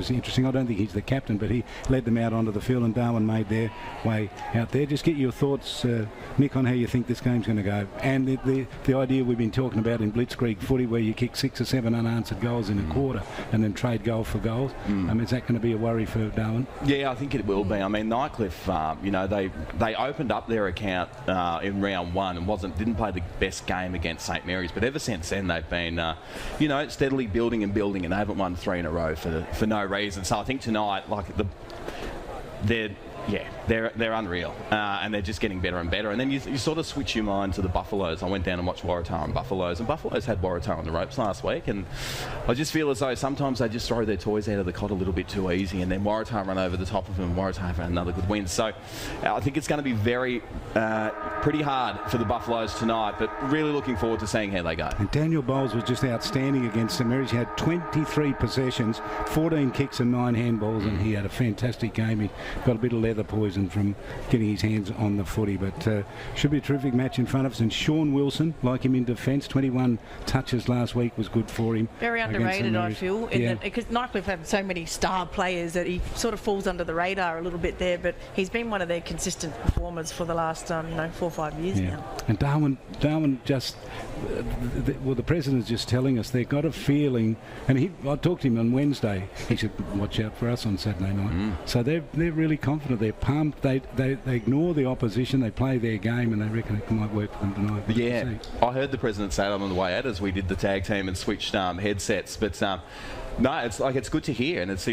was interesting. I don't think he's the captain, but he led them out onto the field, and Darwin made their way out there. Just get your thoughts, Nick, on how you think this game's going to go, and the idea we've been talking about in blitzkrieg footy, where you kick 6 or 7 unanswered goals in a quarter and then trade goal for goals. Is that going to be a worry for Darwin? Yeah, I think it will be. I mean, Nightcliff, they opened up their account in round 1 and didn't play the best game against St Mary's, but ever since then they've been, steadily building and building, and they haven't won 3 in a row for no reason. So I think tonight, they're unreal, and they're just getting better and better. And then you sort of switch your mind to the Buffaloes. I went down and watched Waratah and Buffaloes had Waratah on the ropes last week, and I just feel as though sometimes they just throw their toys out of the cot a little bit too easy, and then Waratah run over the top of them, and Waratah have another good win. So I think it's going to be pretty hard for the Buffaloes tonight, but really looking forward to seeing how they go. And Daniel Bowles was just outstanding against St Mary's. He had 23 possessions, 14 kicks and 9 handballs, and he had a fantastic game. He got a bit of leather poison from getting his hands on the footy, but should be a terrific match in front of us. And Sean Wilson, like him in defence, 21 touches last week was good for him. Very underrated, I feel, because Nightcliff have so many star players that he sort of falls under the radar a little bit there, but he's been one of their consistent performers for the last 4 or 5 years now. And Darwin just, the president's just telling us they've got a feeling, and I talked to him on Wednesday, he said watch out for us on Saturday night. So they're really confident, they're pumped, they ignore the opposition, they play their game, and they reckon it might work for them tonight. Yeah, I heard the president say that on the way out as we did the tag team and switched headsets, but no, it's good to hear, and it's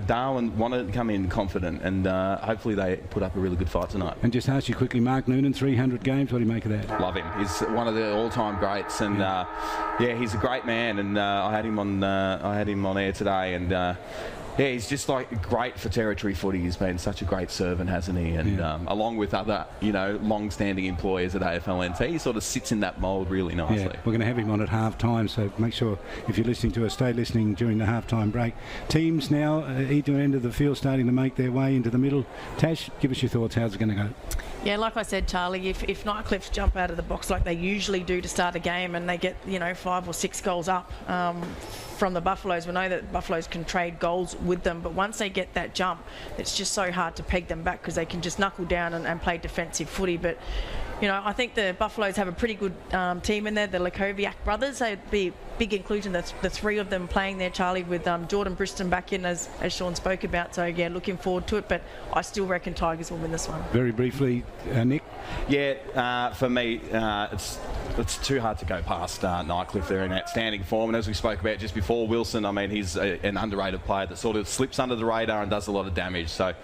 Darwin want to come in confident, and hopefully they put up a really good fight tonight. And just ask you quickly, Mark Noonan, 300 games, what do you make of that? Love him. He's one of the all-time greats, and he's a great man, and I had him on air today, and he's just great for territory footy. He's been such a great servant, hasn't he? And along with other, long-standing employers at AFLNT, he sort of sits in that mould really nicely. Yeah, we're going to have him on at half-time, so make sure if you're listening to us, stay listening during the half-time break. Teams now, either end of the field, starting to make their way into the middle. Tash, give us your thoughts. How's it going to go? Yeah, like I said, Charlie, if Nightcliff jump out of the box like they usually do to start a game, and they get 5 or 6 goals up from the Buffaloes, we know that Buffaloes can trade goals with them, but once they get that jump, it's just so hard to peg them back because they can just knuckle down and play defensive footy. But I think the Buffaloes have a pretty good team in there. The Lakoviak brothers, they'd be big inclusion, the 3 of them playing there, Charlie, with Jordan Briston back in, as Sean spoke about. So, yeah, looking forward to it, but I still reckon Tigers will win this one. Very briefly, Nick? Yeah, for me, it's too hard to go past Nightcliff. They're in outstanding form, and as we spoke about just before, Wilson, I mean, he's an underrated player that sort of slips under the radar and does a lot of damage. So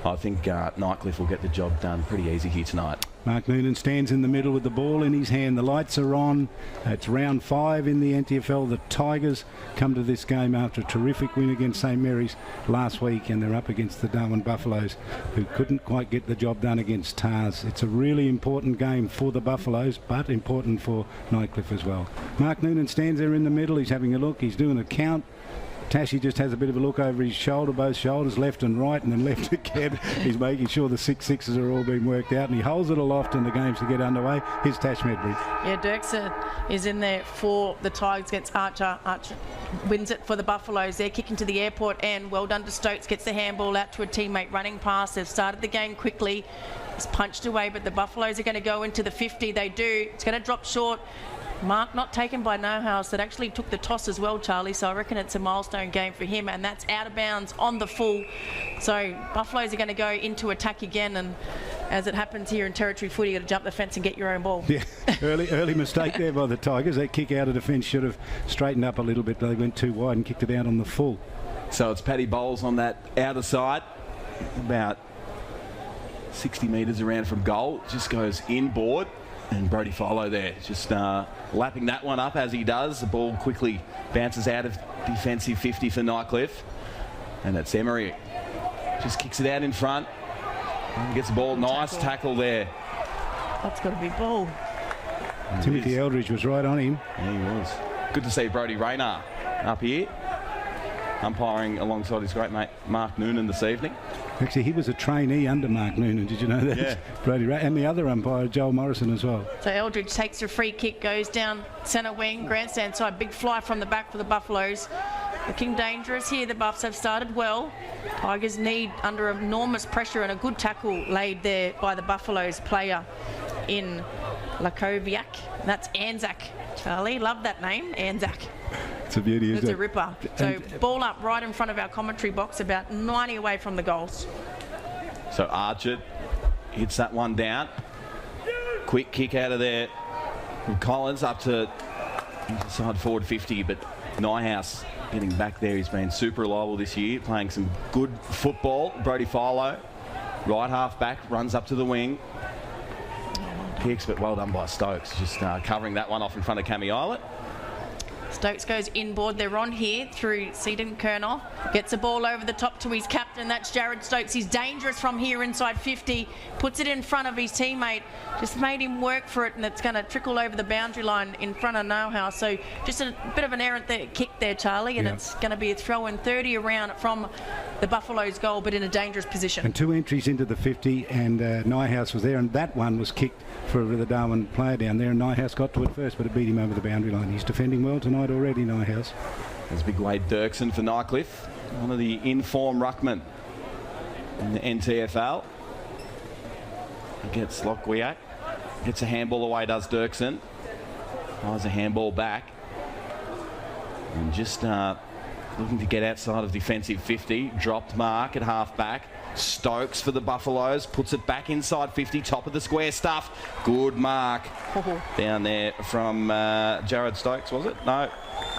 I think Nightcliff will get the job done pretty easy here tonight. Mark Noonan stands in the middle with the ball in his hand. The lights are on. It's round 5 in the NTFL. The Tigers come to this game after a terrific win against St Mary's last week, and they're up against the Darwin Buffaloes, who couldn't quite get the job done against Tars. It's a really important game for the Buffaloes, but important for Nightcliff as well. Mark Noonan stands there in the middle. He's having a look. He's doing a count. Tashy just has a bit of a look over his shoulder, both shoulders, left and right, and then left again. He's making sure the 6 sixes are all being worked out, and he holds it aloft in the games to get underway. Here's Tash Medbury. Yeah, Dirksen is in there for the Tigers against Archer. Archer wins it for the Buffaloes. They're kicking to the airport, and well done to Stokes. Gets the handball out to a teammate running past. They've started the game quickly. It's punched away, but the Buffaloes are going to go into the 50. They do. It's going to drop short. Mark not taken by No-House, that actually took the toss as well, Charlie, so I reckon it's a milestone game for him, and that's out of bounds on the full. So Buffaloes are going to go into attack again, and as it happens here in territory footy, you've got to jump the fence and get your own ball. Yeah, early mistake there by the Tigers. That kick out of defence should have straightened up a little bit, but they went too wide and kicked it out on the full. So it's Paddy Bowles on that outer side, about 60 metres around from goal. Just goes inboard. And Brodie Follow there, just lapping that one up as he does. The ball quickly bounces out of defensive 50 for Nightcliff. And it's Emery. Just kicks it out in front. And gets the ball. Nice tackle there. That's got to be ball. Timothy Eldridge was right on him. Yeah, he was. Good to see Brodie Rayner up here, umpiring alongside his great mate Mark Noonan this evening. Actually, he was a trainee under Mark Noonan. Did you know that? Yeah. Brodie Ray, and the other umpire, Joel Morrison, as well. So Eldridge takes a free kick, goes down centre wing, grandstand side, big fly from the back for the Buffaloes. Looking dangerous here. The Buffs have started well. Tigers need under enormous pressure, and a good tackle laid there by the Buffaloes player in Lakoviak. That's Anzac. Charlie, love that name, Anzac. It's a beauty, isn't it? It's a ripper. So ball up right in front of our commentary box, about 90 away from the goals. So Archer hits that one down. Quick kick out of there from Collins up to inside forward 50, but Nyhouse getting back there. He's been super reliable this year, playing some good football. Brodie Philo, right half back, runs up to the wing. Kicks, but well done by Stokes, just covering that one off in front of Cammy Islet. Stokes goes inboard. They're on here through Seaton Kernoff. Gets the ball over the top to his captain. That's Jared Stokes. He's dangerous from here inside 50. Puts it in front of his teammate. Just made him work for it, and it's going to trickle over the boundary line in front of Neuhaus. So just a bit of an errant kick there, Charlie, and it's going to be a throw in 30 around from the Buffaloes' goal, but in a dangerous position. And 2 entries into the 50, and Neuhaus was there, and that one was kicked for the Darwin player down there, and Neuhaus got to it first, but it beat him over the boundary line. He's defending well tonight already, Neuhaus. There's big Wade Dirksen for Nightcliff, one of the in-form ruckmen in the NTFL. Gets Lockwiak, gets a handball away, does Dirksen. Fires a handball back. And just looking to get outside of defensive 50. Dropped mark at half back. Stokes for the Buffaloes, puts it back inside 50, top of the square stuff. Good mark down there from Jared Stokes, was it? No,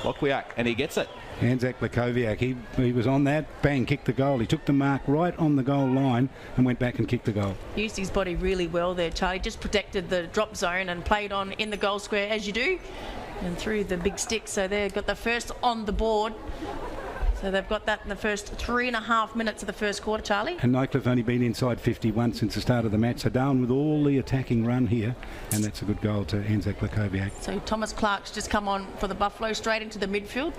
Lockwiak, and he gets it. Anzac Lakoviak, he was on that, bang, kicked the goal. He took the mark right on the goal line and went back and kicked the goal. Used his body really well there, Charlie. Just protected the drop zone and played on in the goal square, as you do, and threw the big stick. So they've got the first on the board. So they've got that in the first 3.5 minutes of the first quarter, Charlie. And Nightcliff only been inside 51 since the start of the match. So Darwin with all the attacking run here, and that's a good goal to Anzac Lakoviak. So Thomas Clark's just come on for the Buffalo straight into the midfield.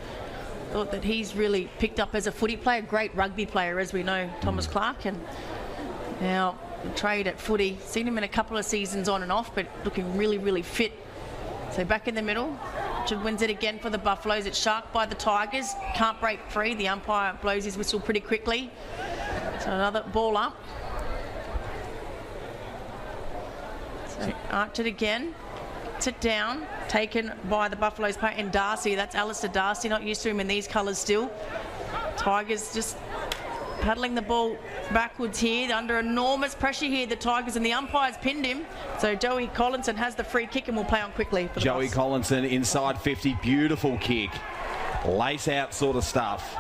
Thought that he's really picked up as a footy player, great rugby player, as we know, Thomas Clark. And now trade at footy. Seen him in a couple of seasons on and off, but looking really, really fit. So back in the middle. Richard wins it again for the Buffaloes. It's sharked by the Tigers. Can't break free. The umpire blows his whistle pretty quickly. So another ball up. So Archer again. Sit down. Taken by the Buffaloes player and Darcy. That's Alistair Darcy. Not used to him in these colours still. Tigers just paddling the ball backwards here. Under enormous pressure here, the Tigers, and the umpire's pinned him. So Joey Collinson has the free kick and will play on quickly for the Joey Buffs. Collinson inside 50. Beautiful kick. Lace out sort of stuff.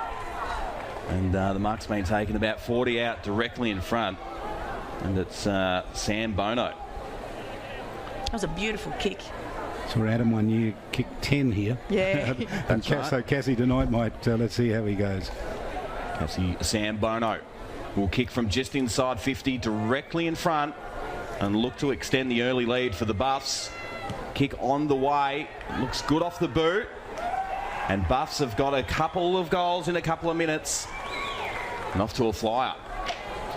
And the mark's been taken about 40 out directly in front. And it's Sam Bono. That was a beautiful kick. Saw Adam one year kick 10 here. Yeah. And so Cassie tonight might, let's see how he goes. Cassie Sam Bono will kick from just inside 50 directly in front and look to extend the early lead for the Buffs. Kick on the way. Looks good off the boot. And Buffs have got a couple of goals in a couple of minutes. And off to a flyer.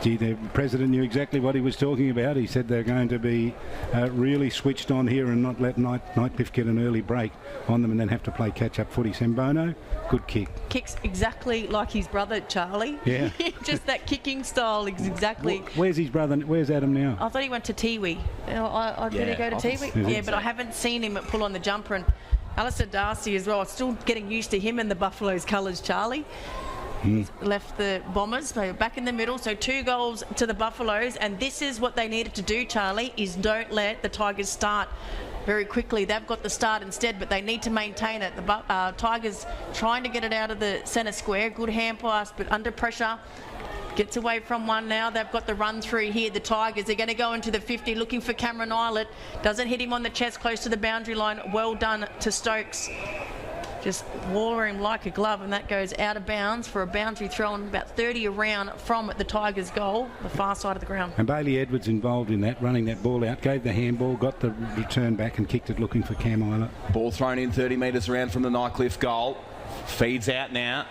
Gee, the president knew exactly what he was talking about. He said they're going to be really switched on here and not let Nightcliff get an early break on them and then have to play catch-up footy. Sambono, good kick. Kicks exactly like his brother, Charlie. Yeah. Just that kicking style is exactly... Where's his brother? Where's Adam now? I thought he went to Tiwi. Did he go to Tiwi? Yeah, but I haven't seen him pull on the jumper. And Alistair Darcy as well. Still getting used to him in the Buffaloes colours, Charlie. He's left the Bombers, so back in the middle. So 2 goals to the Buffaloes, and this is what they needed to do, Charlie, is don't let the Tigers start very quickly. They've got the start instead, but they need to maintain it. The Tigers trying to get it out of the centre square. Good hand pass, but under pressure. Gets away from one now. They've got the run through here. The Tigers, they're going to go into the 50, looking for Cameron Islet. Doesn't hit him on the chest, close to the boundary line. Well done to Stokes. Just wore him like a glove, and that goes out of bounds for a boundary throw on about 30 around from the Tigers' goal, the far side of the ground. And Bailey Edwards involved in that, running that ball out, gave the handball, got the return back and kicked it looking for Cam Islet. Ball thrown in 30 metres around from the Nightcliff goal. Feeds out now.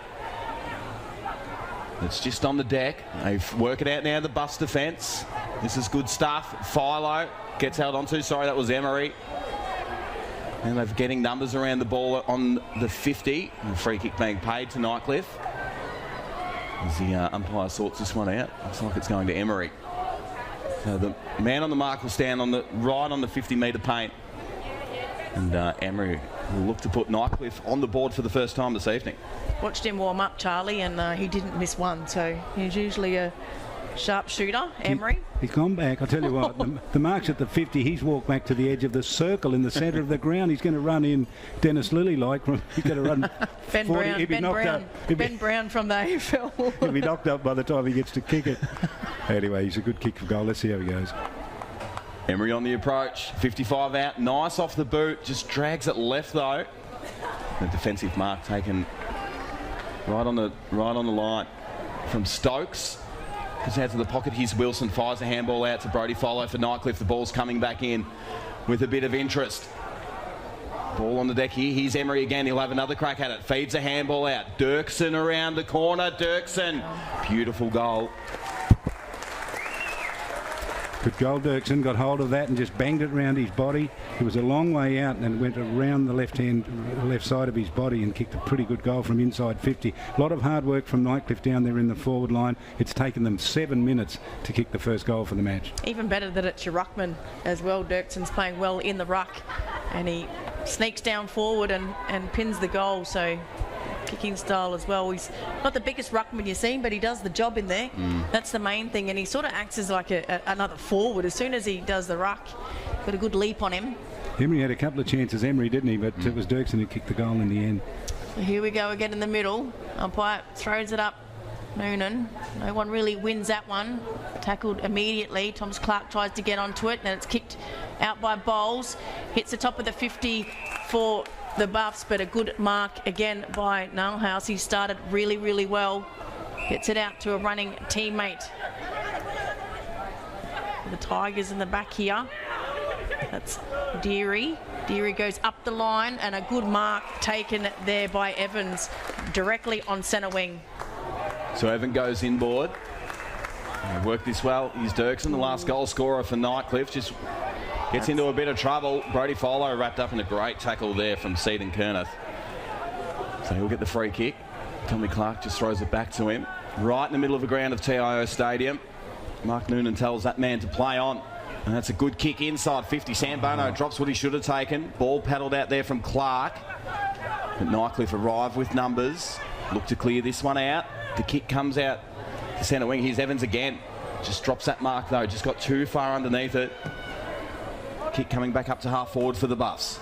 It's just on the deck. They work it out now, the Buffs defence. This is good stuff. Philo gets held onto. Sorry, that was Emery. And they're getting numbers around the ball on the 50. And free kick being paid to Nightcliff. As the umpire sorts this one out. Looks like it's going to Emery. So the man on the mark will stand right on the 50-metre paint. And Emery will look to put Nightcliff on the board for the first time this evening. Watched him warm up, Charlie, and he didn't miss one. So he's usually a sharp shooter, Emery. He's gone back. I'll tell you what, the mark's at the 50. He's walked back to the edge of the circle in the centre of the ground. He's going to run in Dennis Lilly-like. He's going to run Ben 40. Ben Brown from the AFL. He'll be knocked up by the time he gets to kick it. Anyway, he's a good kick for goal. Let's see how he goes. Emery on the approach. 55 out. Nice off the boot. Just drags it left, though. The defensive mark taken right on the line from Stokes. Goes out to the pocket. Here's Wilson. Fires a handball out to Brody Follow for Nightcliff. The ball's coming back in with a bit of interest. Ball on the deck here. Here's Emery again. He'll have another crack at it. Feeds a handball out. Dirksen around the corner. Dirksen. Beautiful goal. Good goal. Dirksen got hold of that and just banged it round his body. It was a long way out and went around the left side of his body and kicked a pretty good goal from inside 50. A lot of hard work from Nightcliff down there in the forward line. It's taken them 7 minutes to kick the first goal for the match. Even better that it's your ruckman as well. Dirksen's playing well in the ruck and he sneaks down forward and pins the goal. So kicking style as well. He's not the biggest ruckman you've seen, but he does the job in there. That's the main thing, and he sort of acts as like another forward as soon as he does the ruck. Got a good leap on him. Emery had a couple of chances, Emery, didn't he? But it was Dirksen who kicked the goal in the end. So here we go again in the middle. Umpire throws it up. Noonan. No one really wins that one. Tackled immediately. Thomas Clark tries to get onto it, and it's kicked out by Bowles. Hits the top of the 50 for the Buffs, but a good mark again by Nullhouse. He started really, really well. Gets it out to a running teammate. The Tigers in the back here. That's Deary. Deary goes up the line, and a good mark taken there by Evans directly on centre wing. So Evan goes inboard. Worked this well. He's Dirksen, the last goal scorer for Nightcliff. Just gets into a bit of trouble. Brody Follow wrapped up in a great tackle there from Seaton Kerneth. So he'll get the free kick. Tommy Clark just throws it back to him. Right in the middle of the ground of TIO Stadium. Mark Noonan tells that man to play on. And that's a good kick inside 50. Sam Bono drops what he should have taken. Ball paddled out there from Clark. But Nightcliff arrive with numbers. Look to clear this one out. The kick comes out to centre wing. Here's Evans again. Just drops that mark though. Just got too far underneath it. Kick coming back up to half forward for the Buffs.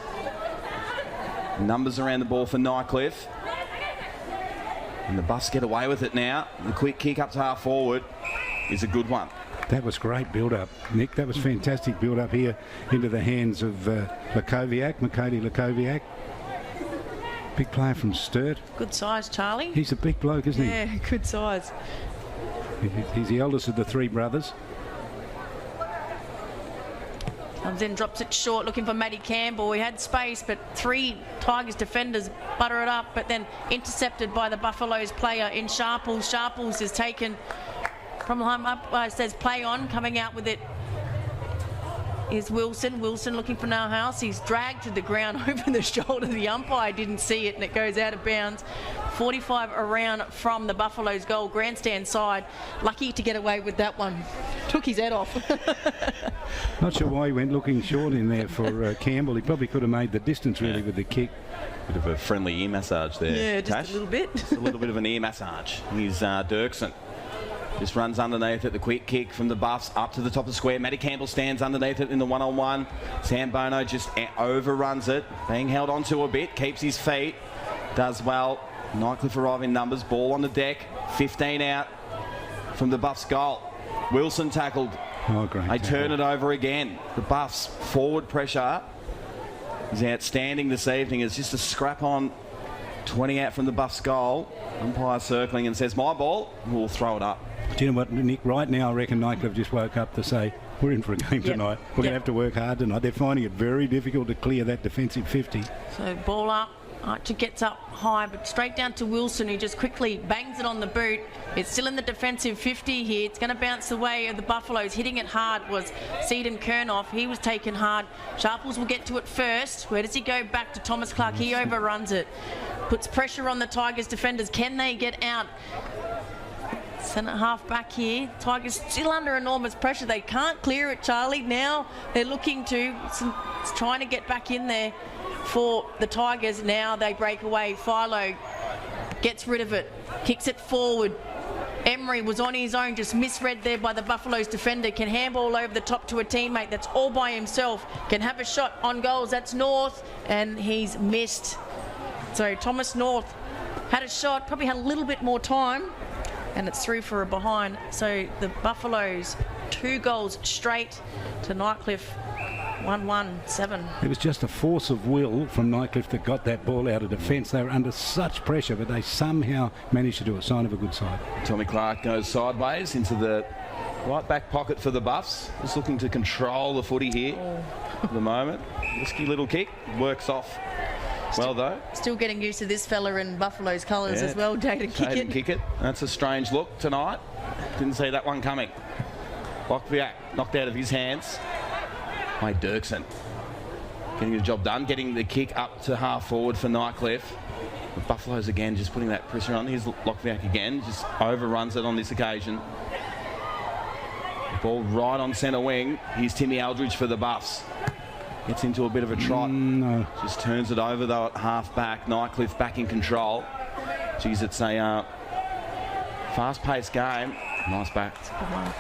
Numbers around the ball for Nightcliff. And the Buffs get away with it now. The quick kick up to half forward is a good one. That was great build-up, Nick. That was fantastic build-up here into the hands of Lakoviak, Makati Lakoviak. Big player from Sturt. Good size, Charlie. He's a big bloke, isn't he? Yeah, good size. He's the eldest of the three brothers. Comes in, drops it short, looking for Matty Campbell. He had space, but three Tigers defenders butter it up, but then intercepted by the Buffaloes player in Sharples. Sharples is taken from line up, says play on, coming out with it is Wilson. Wilson looking for Nullhouse. He's dragged to the ground over the shoulder. The umpire didn't see it, and it goes out of bounds. 45 around from the Buffaloes goal, grandstand side. Lucky to get away with that one. Took his head off. Not sure why he went looking short in there for Campbell. He probably could have made the distance really with the kick. Bit of a friendly ear massage there. Yeah, just Tash. a little bit. Just a little bit of an ear massage. He's Dirksen. Just runs underneath it. The quick kick from the Buffs up to the top of the square. Matty Campbell stands underneath it in the one-on-one. Sam Bono just overruns it. Being held onto a bit. Keeps his feet. Does well. Nightcliff arriving numbers. Ball on the deck. 15 out from the Buffs goal. Wilson tackled. Oh, great. They turn it over again. The Buffs forward pressure is outstanding this evening. It's just a scrap on. 20 out from the Buffs goal. Umpire circling and says, my ball. We'll throw it up. Do you know what, Nick? Right now, I reckon Nightcliff just woke up to say, we're in for a game tonight. We're going to have to work hard tonight. They're finding it very difficult to clear that defensive 50. So ball up, Archer gets up high, but straight down to Wilson, who just quickly bangs it on the boot. It's still in the defensive 50 here. It's going to bounce the way of the Buffaloes. Hitting it hard was Seaton Kernoff. He was taken hard. Sharples will get to it first. Where does he go? Back to Thomas Clark. He overruns it. Puts pressure on the Tigers defenders. Can they get out? Centre half back here. Tigers still under enormous pressure. They can't clear it, Charlie. Now they're looking to, trying to get back in there for the Tigers. Now they break away. Philo gets rid of it, kicks it forward. Emery was on his own, just misread there by the Buffaloes defender. Can handball over the top to a teammate that's all by himself. Can have a shot on goals. That's North, and he's missed. So Thomas North had a shot, probably had a little bit more time, and it's through for a behind. So the Buffaloes 2 goals straight to Nightcliff. 1-1-7. It was just a force of will from Nightcliff that got that ball out of defence. They were under such pressure, but they somehow managed to do a sign of a good side. Tommy Clark goes sideways into the right back pocket for the Buffs. Just looking to control the footy here at the moment. Risky little kick. Works off well, though. Still getting used to this fella in Buffalo's colours as well, Jaden Kickett. That's a strange look tonight. Didn't see that one coming. Lockviak knocked out of his hands by Dirksen. Getting the job done, getting the kick up to half forward for Nightcliff. The Buffaloes again just putting that pressure on. Here's Lockviak again, just overruns it on this occasion. Ball right on centre wing. Here's Timmy Aldridge for the Buffs. Gets into a bit of a trot. No. Just turns it over though at half back. Nightcliff back in control. Geez, it's a fast-paced game. Nice back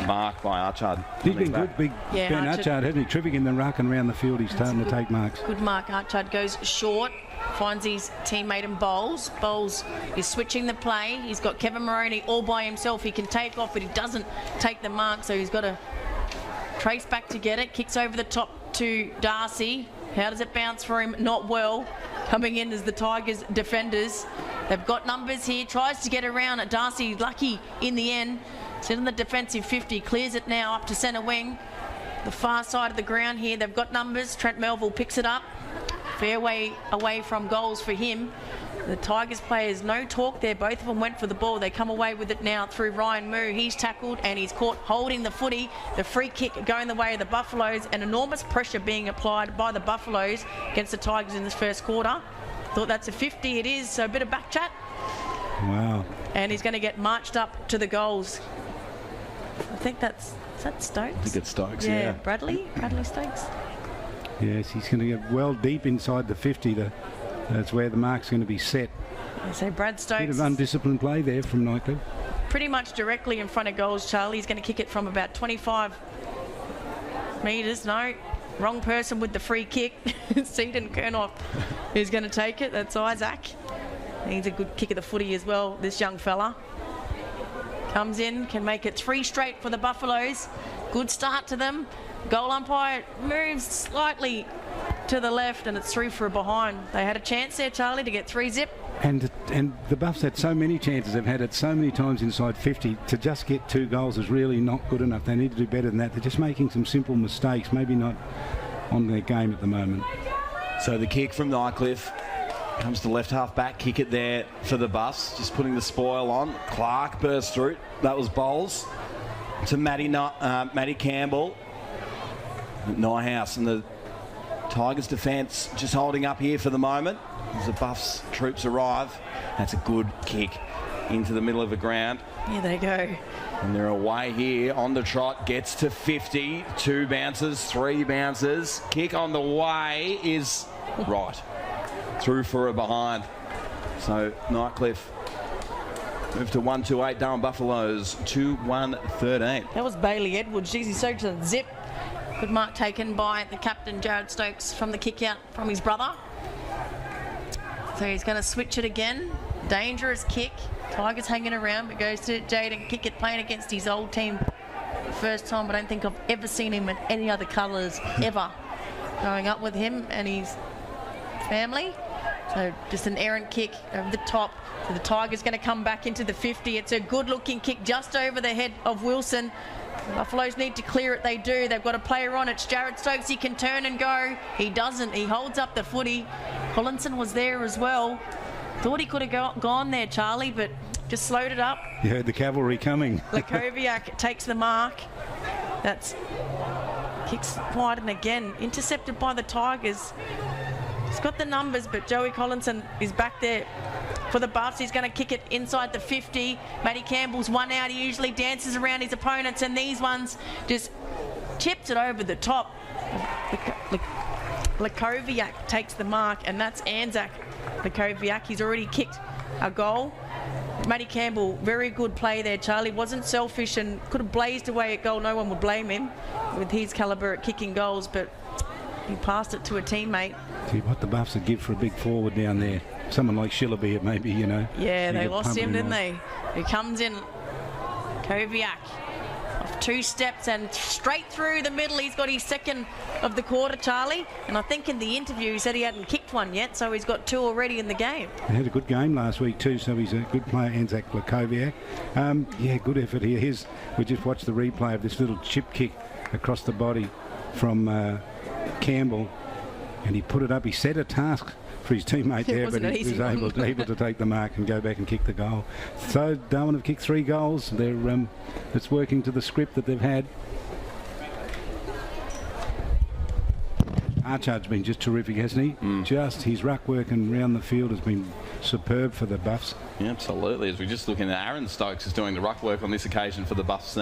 mark by Archard. He's been good, big Ben Archard, hasn't he? Terrific in the ruck and around the field. He's starting to take marks. Good mark. Archard goes short, finds his teammate in Bowles. Bowles is switching the play. He's got Kevin Moroney all by himself. He can take off, but he doesn't take the mark, so he's got to trace back to get it. Kicks over the top to Darcy. How does it bounce for him? Not well. Coming in as the Tigers defenders. They've got numbers here. Tries to get around it. Darcy lucky in the end. Sit in the defensive 50, clears it now up to centre wing. The far side of the ground here, they've got numbers. Trent Melville picks it up. Fair way away from goals for him. The Tigers players, no talk there. Both of them went for the ball. They come away with it now through Ryan Moo. He's tackled and he's caught holding the footy. The free kick going the way of the Buffaloes, and enormous pressure being applied by the Buffaloes against the Tigers in this first quarter. Thought that's a 50. It is, so a bit of back chat. Wow. And he's going to get marched up to the goals. I think is that Stokes? I think it's Stokes, yeah. Bradley Stokes. Yes, he's going to get well deep inside the 50. That's where the mark's going to be set. So Brad Stokes. Bit of undisciplined play there from Nightcliff. Pretty much directly in front of goals, Charlie. He's going to kick it from about 25 metres. No, wrong person with the free kick. Seaton Kernoff is going to take it. That's Isaac. He's a good kick of the footy as well, this young fella. Comes in, can make it 3 straight for the Buffaloes. Good start to them. Goal umpire moves slightly to the left, and it's through for a behind. They had a chance there, Charlie, to get 3-zip. And the Buffs had so many chances. They've had it so many times inside 50. To just get 2 goals is really not good enough. They need to do better than that. They're just making some simple mistakes, maybe not on their game at the moment. So the kick from Nightcliff comes to left half back. Kick it there for the Buffs. Just putting the spoil on. Clark burst through. That was Bowles. To Matty Campbell. Nyhouse and the Tigers defence just holding up here for the moment as the Buffs troops arrive. That's a good kick into the middle of the ground. Here they go. And they're away here on the trot. Gets to 50. 2 bounces, 3 bounces. Kick on the way is right. Through for a behind. So Nightcliff move to 1-2-8. Darwin Buffaloes 2-1-13. That was Bailey Edwards. Jeez, he's so to zip. Good mark taken by the captain, Jared Stokes, from the kick out from his brother. So he's going to switch it again. Dangerous kick. Tigers hanging around, but goes to Jaden Kickett, playing against his old team. First time, I don't think I've ever seen him in any other colours ever. Going up with him and his family. So just an errant kick over the top. So the Tigers going to come back into the 50. It's a good looking kick just over the head of Wilson. Buffaloes need to clear it. They do. They've got a player on. It's Jared Stokes. He can turn and go. He doesn't. He holds up the footy. Collinson was there as well. Thought he could have gone there, Charlie, but just slowed it up. You heard the cavalry coming. Lakoviak takes the mark. That's kicks wide, and again intercepted by the Tigers. He's got the numbers, but Joey Collinson is back there for the Buffs. He's going to kick it inside the 50. Matty Campbell's one out. He usually dances around his opponents, and these ones just tips it over the top. Lakoviak takes the mark, and that's Anzac Lakoviak. He's already kicked a goal. Matty Campbell, very good play there, Charlie. Wasn't selfish and could have blazed away at goal. No one would blame him with his calibre at kicking goals, but he passed it to a teammate. See what the Buffs would give for a big forward down there. Someone like Shillaby, maybe, you know. Yeah, they lost him, didn't they? He comes in, Koviak, off 2 steps and straight through the middle. He's got his second of the quarter, Charlie. And I think in the interview he said he hadn't kicked one yet, so he's got 2 already in the game. He had a good game last week too, so he's a good player, Anzac Lakoviak. Yeah, good effort here. We just watched the replay of this little chip kick across the body from Campbell, and he put it up. He set a task for his teammate there, but he was able to take the mark and go back and kick the goal. So Darwin have kicked 3 goals. It's working to the script that they've had. Archard's been just terrific, hasn't he? Just his ruck work and round the field has been superb for the Buffs. Yeah, absolutely. As we're just looking at, Aaron Stokes is doing the ruck work on this occasion for the Buffs,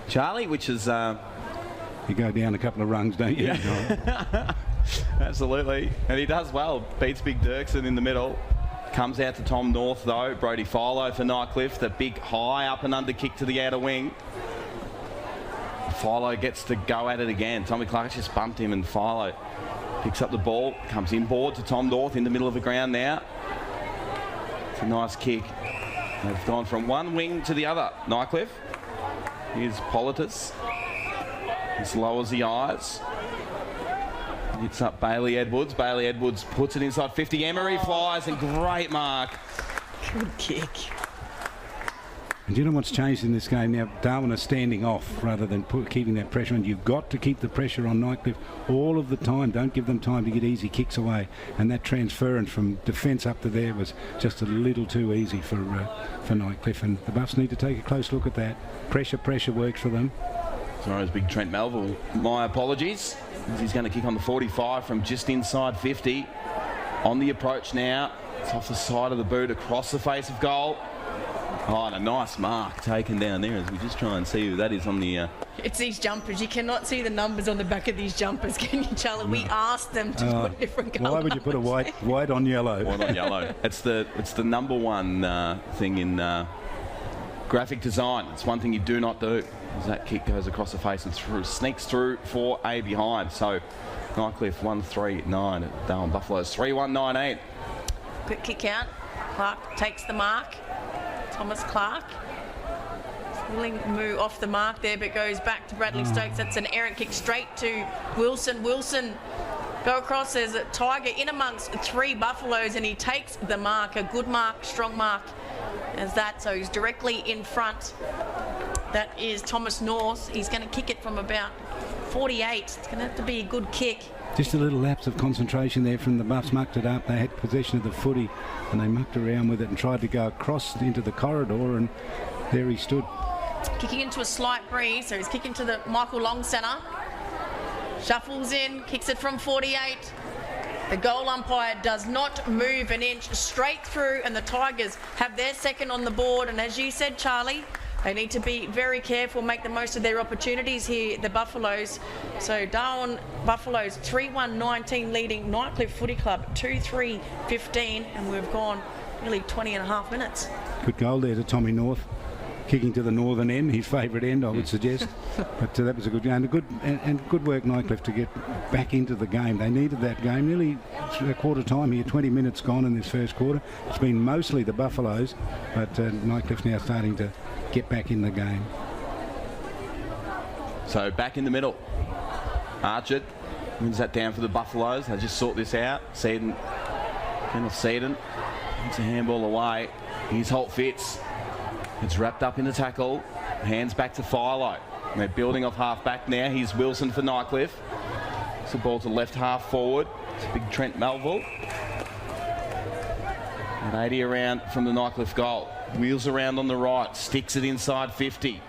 Charlie, which is... You go down a couple of rungs, don't you? Yeah. Absolutely. And he does well. Beats Big Dirksen in the middle. Comes out to Tom North, though. Brody Philo for Nightcliff. The big high up and under kick to the outer wing. Philo gets to go at it again. Tommy Clark just bumped him, and Philo picks up the ball. Comes inboard to Tom North in the middle of the ground now. It's a nice kick. They've gone from one wing to the other. Nightcliff. Here's Politis. As low as the eyes. Hits up Bailey Edwards. Bailey Edwards puts it inside 50. Emery flies, and great mark. Good kick. And do you know what's changed in this game now? Darwin are standing off rather than keeping that pressure on. You've got to keep the pressure on Nightcliff all of the time. Don't give them time to get easy kicks away. And that transference from defence up to there was just a little too easy for Nightcliff. And the Buffs need to take a close look at that. Pressure works for them. Sorry, it's big Trent Melville. My apologies. He's going to kick on the 45 from just inside 50. On the approach now. It's off the side of the boot, across the face of goal. Oh, and a nice mark taken down there as we just try and see who that is on the... It's these jumpers. You cannot see the numbers on the back of these jumpers, can you, Charlie? No. We asked them to put different colours. Why would you put a white on yellow? White on yellow. It's the number one thing in graphic design. It's one thing you do not do. As that kick goes across the face and sneaks through for a behind. So Nightcliff 1-3-9 at Darwin Buffaloes 3-1-9-8. Quick kick out. Clark takes the mark. Thomas Clark. Willing to move off the mark there, but goes back to Bradley Stokes. That's an errant kick straight to Wilson. Wilson go across. There's a Tiger in amongst 3 Buffaloes, and he takes the mark. A good mark, strong mark as that. So he's directly in front. That is Thomas North. He's going to kick it from about 48. It's going to have to be a good kick. Just a little lapse of concentration there from the Buffs. Mucked it up. They had possession of the footy and they mucked around with it and tried to go across into the corridor, and there he stood. Kicking into a slight breeze, so he's kicking to the Michael Long centre. Shuffles in, kicks it from 48. The goal umpire does not move an inch, straight through, and the Tigers have their second on the board. And as you said, Charlie, they need to be very careful, make the most of their opportunities here, the Buffaloes. So Darwin Buffaloes 3-1-19 leading Nightcliff Footy Club 2-3-15, and we've gone nearly 20 and a half minutes. Good goal there to Tommy North, kicking to the northern end, his favourite end, I would suggest. But that was a good game. And good work, Nightcliff, to get back into the game. They needed that game. Nearly a quarter time here, 20 minutes gone in this first quarter. It's been mostly the Buffaloes, but Nightcliff now starting to get back in the game. So back in the middle. Archard wins that down for the Buffaloes. They just sort this out. Kenneth Seaton. It's a handball away. Here's Holt Fitz. It's wrapped up in the tackle. Hands back to Philo. They're building off half back now. Here's Wilson for Nightcliff. It's the ball to left half forward. It's a big Trent Melville. And 80 around from the Nightcliff goal. Wheels around on the right. Sticks it inside 50.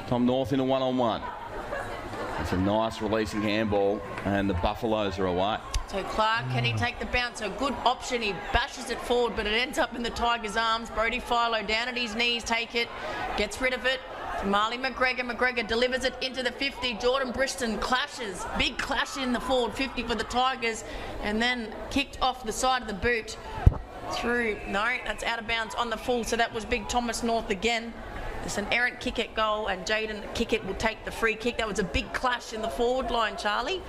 Tom North in a one-on-one. It's a nice releasing handball, and the Buffaloes are away. So Clark, can he take the bounce? A good option. He bashes it forward, but it ends up in the Tigers' arms. Brody Philo down at his knees, take it, gets rid of it. Marley McGregor. McGregor delivers it into the 50. Jordan Briston clashes. Big clash in the forward 50 for the Tigers, and then kicked off the side of the boot through. No, that's out of bounds on the full, so that was big Thomas North again. It's an errant kick at goal, and Jaden Kickett will take the free kick. That was a big clash in the forward line, Charlie.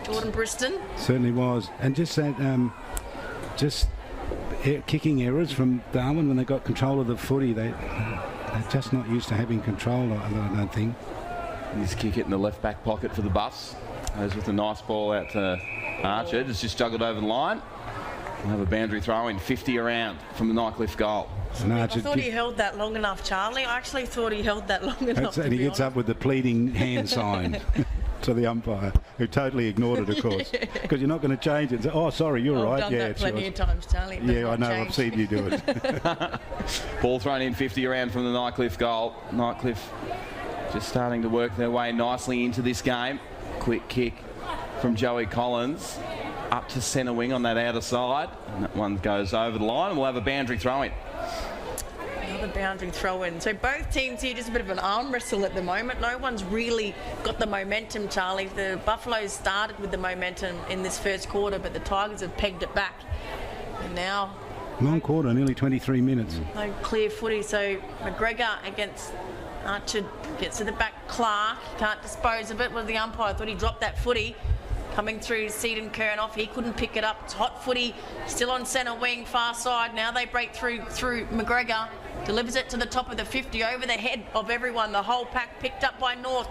Jordan Briston. Certainly was. And just that, kicking errors from Darwin when they got control of the footy. They're just not used to having control, I don't think. This Kickett in the left back pocket for the Buffs. Goes with a nice ball out to Archer. It's just juggled over the line. We'll have a boundary throw in, 50 around from the Nightcliff goal. I thought he held that long enough, Charlie. I actually thought he held that long enough. And he gets up with the pleading hand sign to the umpire, who totally ignored it, of course, because you're not going to change it. Oh, sorry, you're right. I've done that plenty of times, Charlie. Yeah, I know. I've seen you do it. Ball thrown in 50 around from the Nightcliff goal. Nightcliff just starting to work their way nicely into this game. Quick kick from Joey Collins up to centre wing on that outer side. And that one goes over the line, and we'll have a boundary throw in. Another boundary throw in. So both teams here just a bit of an arm wrestle at the moment. No one's really got the momentum, Charlie. The Buffaloes started with the momentum in this first quarter, but the Tigers have pegged it back. And now... Long quarter, nearly 23 minutes. No clear footy. So McGregor against Archer gets to the back. Clark can't dispose of it. Was the umpire thought he dropped that footy. Coming through Seaton Kernoff, he couldn't pick it up. It's hot footy, still on centre wing, far side. Now they break through McGregor, delivers it to the top of the 50, over the head of everyone. The whole pack picked up by North.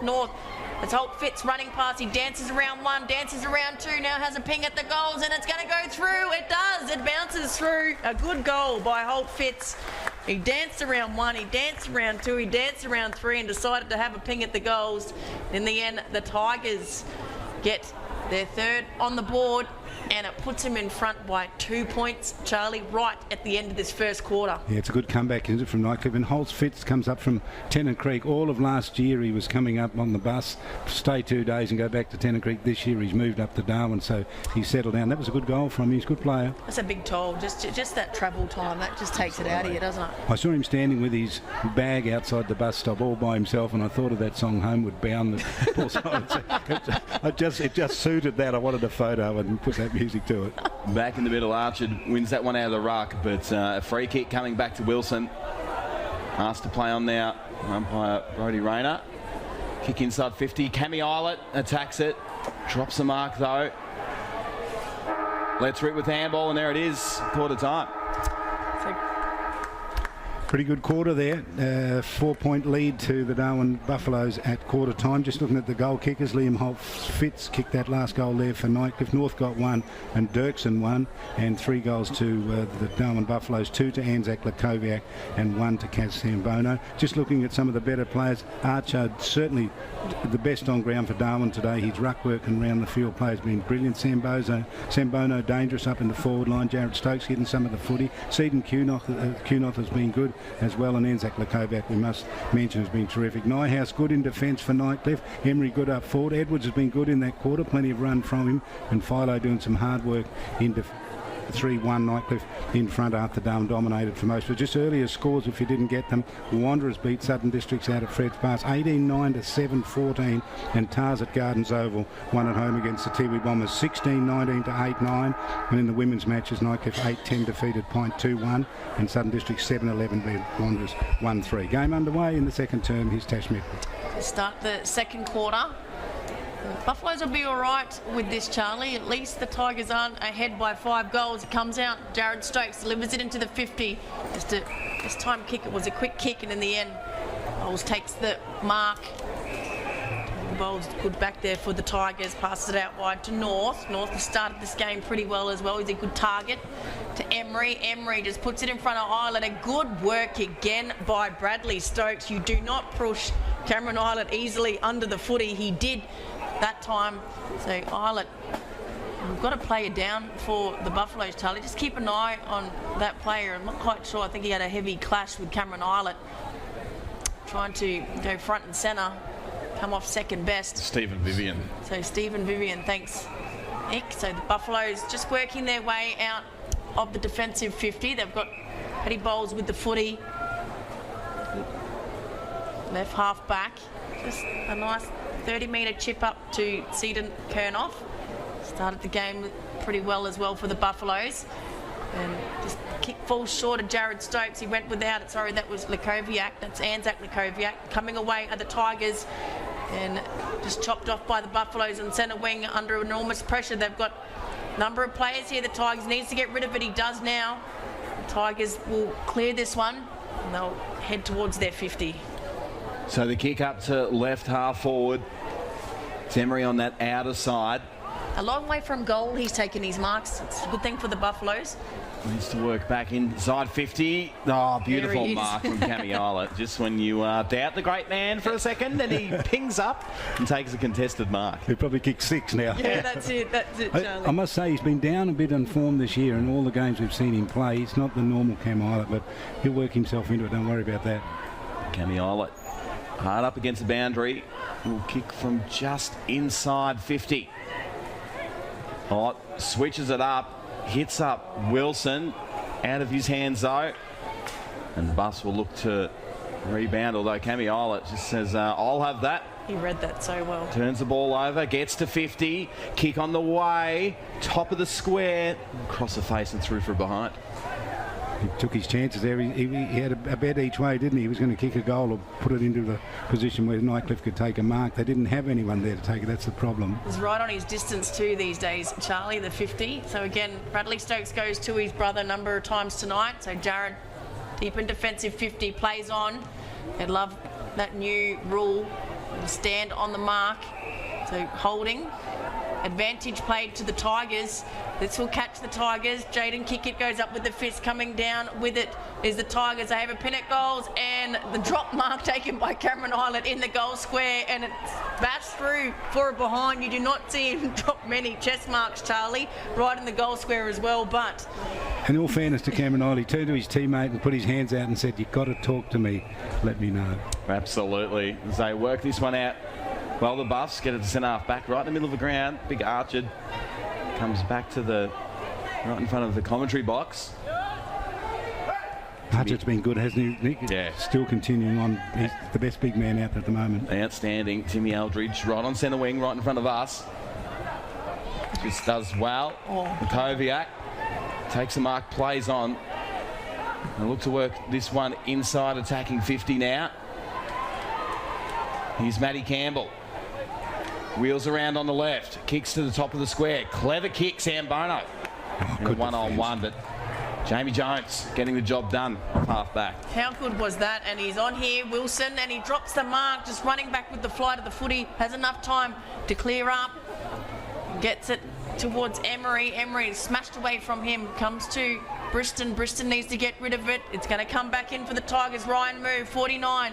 As Holt Fitz running past, he dances around one, dances around two, now has a ping at the goals, and it's going to go through. It does, it bounces through. A good goal by Holt Fitz. He danced around one, he danced around two, he danced around three, and decided to have a ping at the goals. In the end, the Tigers get their third on the board, and it puts him in front by 2 points, Charlie, right at the end of this first quarter. Yeah, it's a good comeback, isn't it, from Nightcliff? And Holtz Fitz comes up from Tennant Creek. All of last year he was coming up on the bus, stay 2 days and go back to Tennant Creek. This year he's moved up to Darwin, so he's settled down. That was a good goal from him. He's a good player. That's a big toll. Just that travel time, that just takes it out of you, doesn't it? I saw him standing with his bag outside the bus stop all by himself, and I thought of that song Homeward Bound. It just suited that. I wanted a photo and put that music to it. Back in the middle, Archer wins that one out of the ruck, but a free kick coming back to Wilson. Asked to play on now, umpire Brody Rayner. Kick inside 50, Cammy Eilert attacks it, drops the mark though. Let's rip with handball, and there it is, quarter time. Pretty good quarter there. 4-point lead to the Darwin Buffaloes at quarter time. Just looking at the goal kickers, Liam Holt Fitz kicked that last goal there for Nightcliff. North got one and Dirksen one, and 3 goals to the Darwin Buffaloes, 2 to Anzac Lakoviak and 1 to Kaz Sambono. Just looking at some of the better players, Archer certainly the best on ground for Darwin today. His ruck work and round the field play has been brilliant. Sambono dangerous up in the forward line. Jared Stokes getting some of the footy. Seaton Kernoff has been good as well, and Anzac Lakoviak, we must mention, has been terrific. Nyhouse good in defence for Nightcliff. Emery good up forward. Edwards has been good in that quarter, plenty of run from him, and Philo doing some hard work in 3-1 Nightcliff in front after Darwin dominated for most. But just earlier scores, if you didn't get them, Wanderers beat Southern Districts out at Fred's Pass 18-9 to 7-14, and Tars at Gardens Oval won at home against the Tiwi Bombers 16-19 to 8-9, and in the women's matches Nightcliff 8-10 defeated Point 2-1, and Southern Districts 7-11 beat Wanderers 1-3. Game underway in the second term. Here's Tash Mitchell. Start the second quarter. The Buffaloes will be all right with this, Charlie. At least the Tigers aren't ahead by 5 goals. It comes out, Jared Stokes delivers it into the 50. This time kick, it was a quick kick, and in the end, Bowles takes the mark. Bowles good back there for the Tigers, passes it out wide to North. North has started this game pretty well as well. He's a good target. to Emery. Emery just puts it in front of Islet. A good work again by Bradley Stokes. You do not push Cameron Islet easily under the footy. He did that time. So Islet, we've got a player down for the Buffaloes, Charlie. Just keep an eye on that player. I'm not quite sure. I think he had a heavy clash with Cameron Islet. Trying to go front and centre. Come off second best. Stephen Vivian. So Stephen Vivian, thanks, Nick. So the Buffaloes just working their way out of the defensive 50. They've got Paddy Bowles with the footy. Left half back. Just a nice 30-metre chip up to Seaton Kernoff. Started the game pretty well as well for the Buffaloes. And just kick falls short of Jared Stokes. He went without it. Sorry, that was Likoviak. That's Anzac Likoviak. Coming away are the Tigers. And just chopped off by the Buffaloes on centre wing under enormous pressure. They've got a number of players here. The Tigers needs to get rid of it. He does now. The Tigers will clear this one and they'll head towards their 50. So the kick up to left half forward. It's Emery on that outer side. A long way from goal. He's taken his marks. It's a good thing for the Buffaloes. Needs to work back inside 50. Oh, beautiful mark from Cammy Islet. Just when you doubt the great man for a second, and he pings up and takes a contested mark. He'll probably kick 6 now. Yeah, that's it, Charlie. I must say he's been down a bit on form this year in all the games we've seen him play. He's not the normal Cam Islet, but he'll work himself into it. Don't worry about that. Cammy Islet hard up against the boundary. Will kick from just inside 50. Oh, switches it up. Hits up Wilson, out of his hands though, and the Buffs will look to rebound, although Cammy Islet just says, I'll have that. He read that so well. Turns the ball over, gets to 50, kick on the way, top of the square, across the face and through for behind. He took his chances there. He had a bet each way, didn't he? He was going to kick a goal or put it into the position where Nightcliff could take a mark. They didn't have anyone there to take it. That's the problem. He's right on his distance too these days, Charlie, the 50. So again, Bradley Stokes goes to his brother a number of times tonight. So Jared, deep in defensive 50, plays on. They love that new rule, stand on the mark. So holding. Advantage played to the Tigers. This will catch the Tigers. Jaden Kickett goes up with the fist. Coming down with it is the Tigers. They have a pin at goals, and the drop mark taken by Cameron Islet in the goal square, and it's bashed through for a behind. You do not see him drop many chest marks, Charlie, right in the goal square as well. But in all fairness to Cameron Islet, he turned to his teammate and put his hands out and said, "You've got to talk to me. Let me know." Absolutely. As they work this one out. Well, the Buffs get it to centre half back, right in the middle of the ground. Big Archer comes back to the right in front of the commentary box. Archer's been good, hasn't he, Nick? Yeah. Still continuing on. He's the best big man out there at the moment. Outstanding. Timmy Eldridge right on centre wing, right in front of us. Just does well. Koviak takes a mark, plays on. And look to work this one inside, attacking 50 now. Here's Matty Campbell. Wheels around on the left. Kicks to the top of the square. Clever kick, Sam Bono. In a one-on-one, but Jamie Jones getting the job done off half back. how good was that? And he's on here, Wilson, and he drops the mark, just running back with the flight of the footy. Has enough time to clear up. Gets it towards Emery. Emery is smashed away from him. Comes to Briston. Briston needs to get rid of it. It's going to come back in for the Tigers. Ryan Move, 49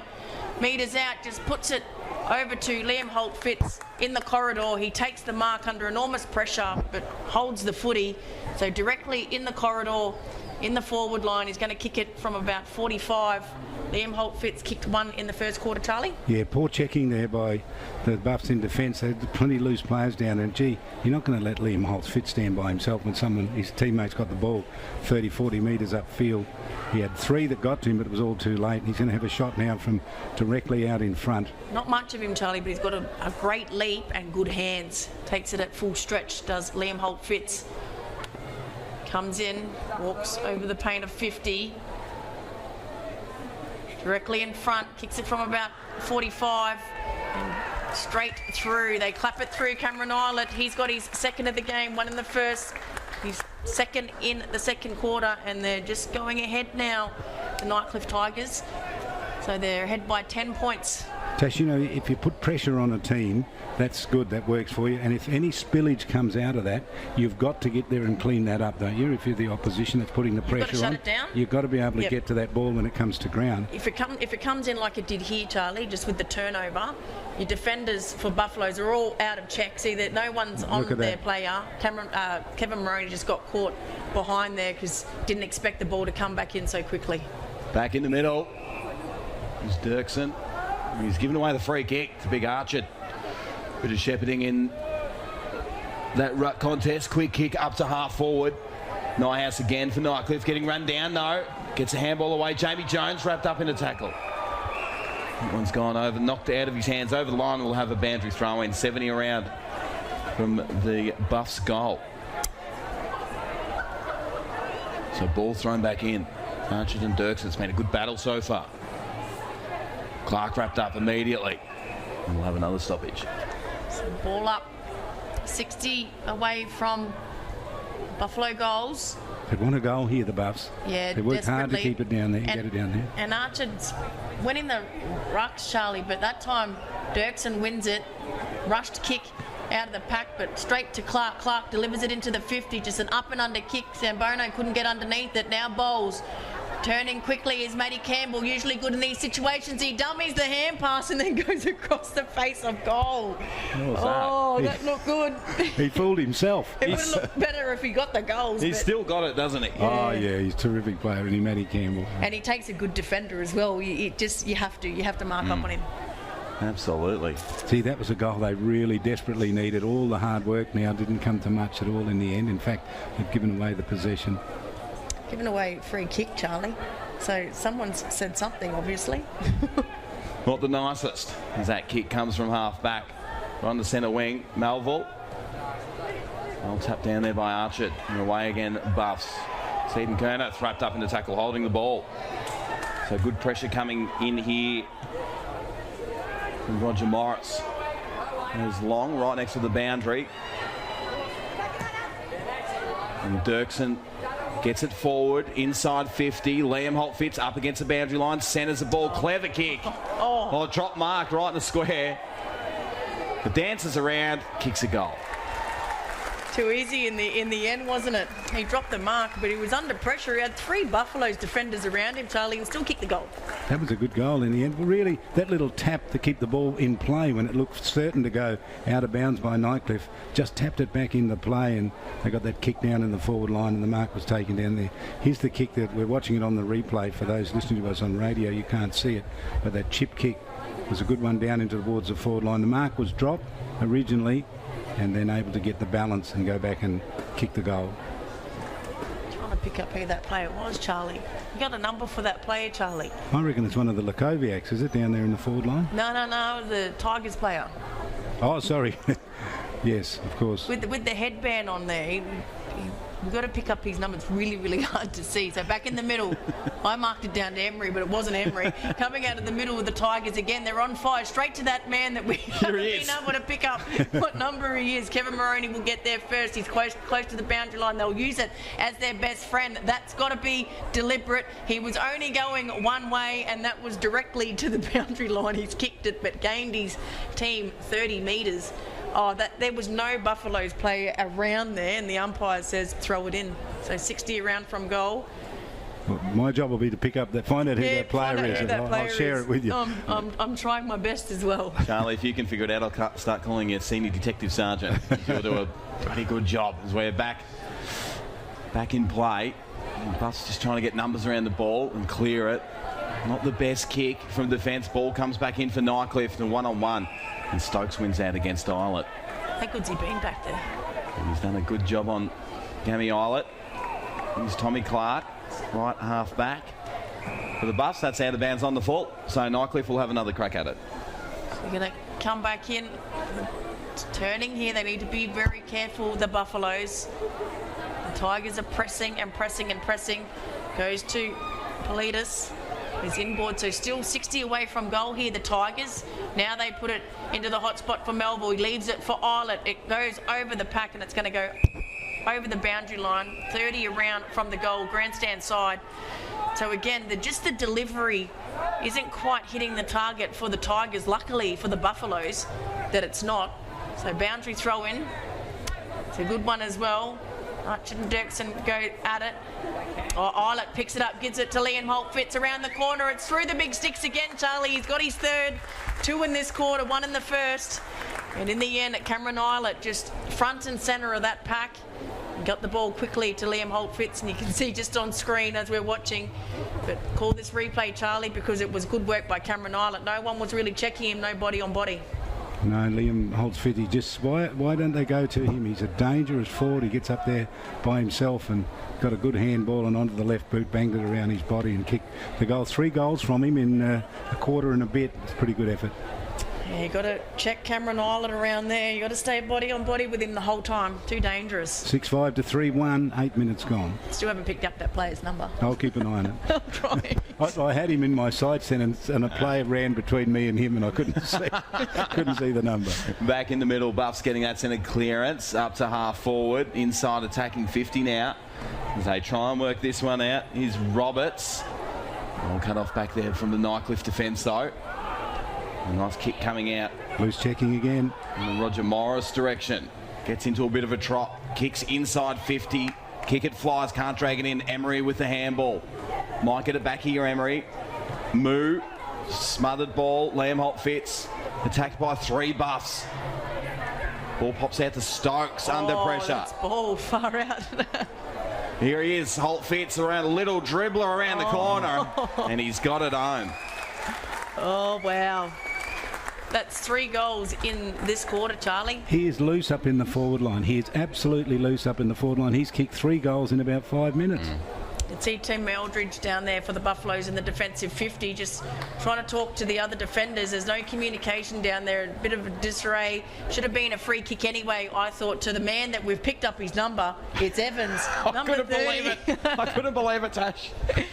metres out, just puts it over to Liam Holt-Fitz in the corridor. He takes the mark under enormous pressure, but holds the footy. So directly in the corridor, in the forward line, he's going to kick it from about 45. Liam Holt-Fitz kicked one in the first quarter, Charlie. Yeah, poor checking there by the Buffs in defence. They had plenty of loose players down there. And gee, you're not going to let Liam Holt-Fitz stand by himself when his teammates got the ball 30, 40 metres upfield. He had 3 that got to him, but it was all too late. He's going to have a shot now from directly out in front. Not much of him, Charlie, but he's got a great leap and good hands. Takes it at full stretch, does Liam Holt-Fitz. Comes in, walks over the paint of 50. Directly in front, kicks it from about 45 and straight through. They clap it through. Cameron Islet, he's got his second of the game, 1 in the first. He's second in the second quarter, and they're just going ahead now, the Nightcliff Tigers. So they're ahead by 10 points Tash, you know, if you put pressure on a team, that's good, that works for you. And if any spillage comes out of that, you've got to get there and clean that up, don't you? If you're the opposition that's putting the pressure on, you've got to be able to get to that ball when it comes to ground. If it comes in like it did here, Charlie, just with the turnover, your defenders for Buffaloes are all out of check. See that no one's on their player. Kevin Moroney just got caught behind there because didn't expect the ball to come back in so quickly. Back in the middle. Here's Dirksen. He's given away the free kick to Big Archer. Bit of shepherding in that ruck contest. Quick kick up to half forward. Nyhouse again for Nightcliff. Getting run down. No. Gets a handball away. Jamie Jones wrapped up in a tackle. That one's gone over. Knocked out of his hands. Over the line. We'll have a boundary throw in. 70 around from the Buffs goal. So ball thrown back in. Archer and Dirksen. It's been a good battle so far. Clark wrapped up immediately. And we'll have another stoppage. So ball up, 60 away from Buffalo goals. They'd want a goal here, the Buffs. Yeah, they worked hard to keep it down there, get it down there. And Archer went in the rucks, Charlie, but that time Dirksen wins it. Rushed kick out of the pack, but straight to Clark. Clark delivers it into the 50, just an up and under kick. Sambono couldn't get underneath it. Now Bowles. Turning quickly is Matty Campbell, usually good in these situations. He dummies the hand pass and then goes across the face of goal. That looked good. He fooled himself. It would have looked better if he got the goals. He's still got it, doesn't he? Yeah. Oh yeah, he's a terrific player, isn't he, Matty Campbell? And he takes a good defender as well. You have to mark up on him. Absolutely. See, that was a goal they really desperately needed. All the hard work now didn't come to much at all in the end. In fact, they've given away the possession. Given away free kick, Charlie. So someone's said something, obviously. Not the nicest, as that kick comes from half back. On the centre wing, Melville. Well tapped down there by Archer. And away again, Buffs. Stephen Kerner wrapped up in the tackle, holding the ball. So good pressure coming in here from Roger Morris. There's Long right next to the boundary. And Dirksen gets it forward, inside 50. Liam Holt-Fitz up against the boundary line, centres the ball, clever kick. Drop mark right in the square. The dances around, kicks a goal. Too easy in the end, wasn't it? He dropped the mark, but he was under pressure. He had 3 Buffaloes defenders around him, Charlie, and still kicked the goal. That was a good goal in the end. Well, really, that little tap to keep the ball in play when it looked certain to go out of bounds by Nightcliff, just tapped it back into play, and they got that kick down in the forward line, and the mark was taken down there. Here's the kick that we're watching it on the replay. For those listening to us on radio, you can't see it, but that chip kick was a good one down into towards the forward line. The mark was dropped originally, and then able to get the balance and go back and kick the goal. Trying to pick up who that player was, Charlie. You got a number for that player, Charlie? I reckon it's one of the Lakoviaks, is it, down there in the forward line? No, the Tigers player. Oh, sorry. Yes, of course. With the headband on there, we've got to pick up his number. It's really, really hard to see. So back in the middle, I marked it down to Emery, but it wasn't Emery. Coming out of the middle with the Tigers again, they're on fire. Straight to that man that we haven't been able to pick up what number he is. Kevin Moroney will get there first. He's close to the boundary line. They'll use it as their best friend. That's got to be deliberate. He was only going one way, and that was directly to the boundary line. He's kicked it, but gained his team 30 metres. There was no Buffaloes player around there, and the umpire says throw it in. So 60 around from goal. Well, my job will be to pick up that, find out who that player is. I'll share it with you. I'm trying my best as well. Charlie, if you can figure it out, I'll start calling you Senior Detective Sergeant. You'll do a pretty good job as we're back in play. And Buff's just trying to get numbers around the ball and clear it. Not the best kick from defence. Ball comes back in for Nightcliff, and 1-on-1. And Stokes wins out against Eilert. How good's he been back there? And he's done a good job on Gammy Eilert. Here's Tommy Clark, right half back. For the Buffs, that's out of bounds on the full. So Nightcliff will have another crack at it. So we're going to come back in. Turning here, they need to be very careful, the Buffaloes. The Tigers are pressing and pressing and pressing. Goes to Politis. He's inboard, so still 60 away from goal here, the Tigers. Now they put it into the hot spot for Melville. He leaves it for Eilert. It goes over the pack, and it's going to go over the boundary line. 30 around from the goal, grandstand side. So again, just the delivery isn't quite hitting the target for the Tigers. Luckily for the Buffaloes that it's not. So boundary throw in. It's a good one as well. Archer and Dirksen go at it. Eilert picks it up, gives it to Liam Holt, fits around the corner. It's through the big sticks again, Charlie. He's got his third. 2 in this quarter, 1 in the first. And in the end, Cameron Eilert just front and centre of that pack. Got the ball quickly to Liam Holt Fitz, and you can see just on screen as we're watching. But call this replay, Charlie, because it was good work by Cameron Eilert. No one was really checking him, no body on body. No, Liam Holtz-Fitty, just why don't they go to him? He's a dangerous forward. He gets up there by himself and got a good handball and onto the left boot, banged it around his body and kicked the goal. 3 goals from him in a quarter and a bit. It's a pretty good effort. Yeah, you got to check Cameron Eilert around there. You got to stay body on body with him the whole time. Too dangerous. 6-5 to 3-1, 8 minutes gone. Still haven't picked up that player's number. I'll keep an eye on it. I'll try. I had him in my sights then, and a player ran between me and him, and I couldn't see the number. Back in the middle, Buffs getting that centre clearance up to half forward, inside attacking 50 now. As they try and work this one out, here's Roberts. All cut off back there from the Nightcliff defence though. A nice kick coming out. Loose checking again. In the Roger Morris direction. Gets into a bit of a trot. Kicks inside 50. Kick it flies, can't drag it in. Emery with the handball. Might get it back here, Emery. Moo. Smothered ball. Liam Holt Fitz. Attacked by 3 Buffs. Ball pops out to Stokes under pressure. That's ball far out. Here he is. Holt Fitz around a little dribbler around the corner. And he's got it home. Oh, wow. That's 3 goals in this quarter, Charlie. He is loose up in the forward line. He is absolutely loose up in the forward line. He's kicked 3 goals in about 5 minutes. You can see Tim Eldridge down there for the Buffaloes in the defensive 50, just trying to talk to the other defenders. There's no communication down there, a bit of a disarray. Should have been a free kick anyway, I thought, to the man that we've picked up his number. It's Evans, number 30. I couldn't believe it, Tash.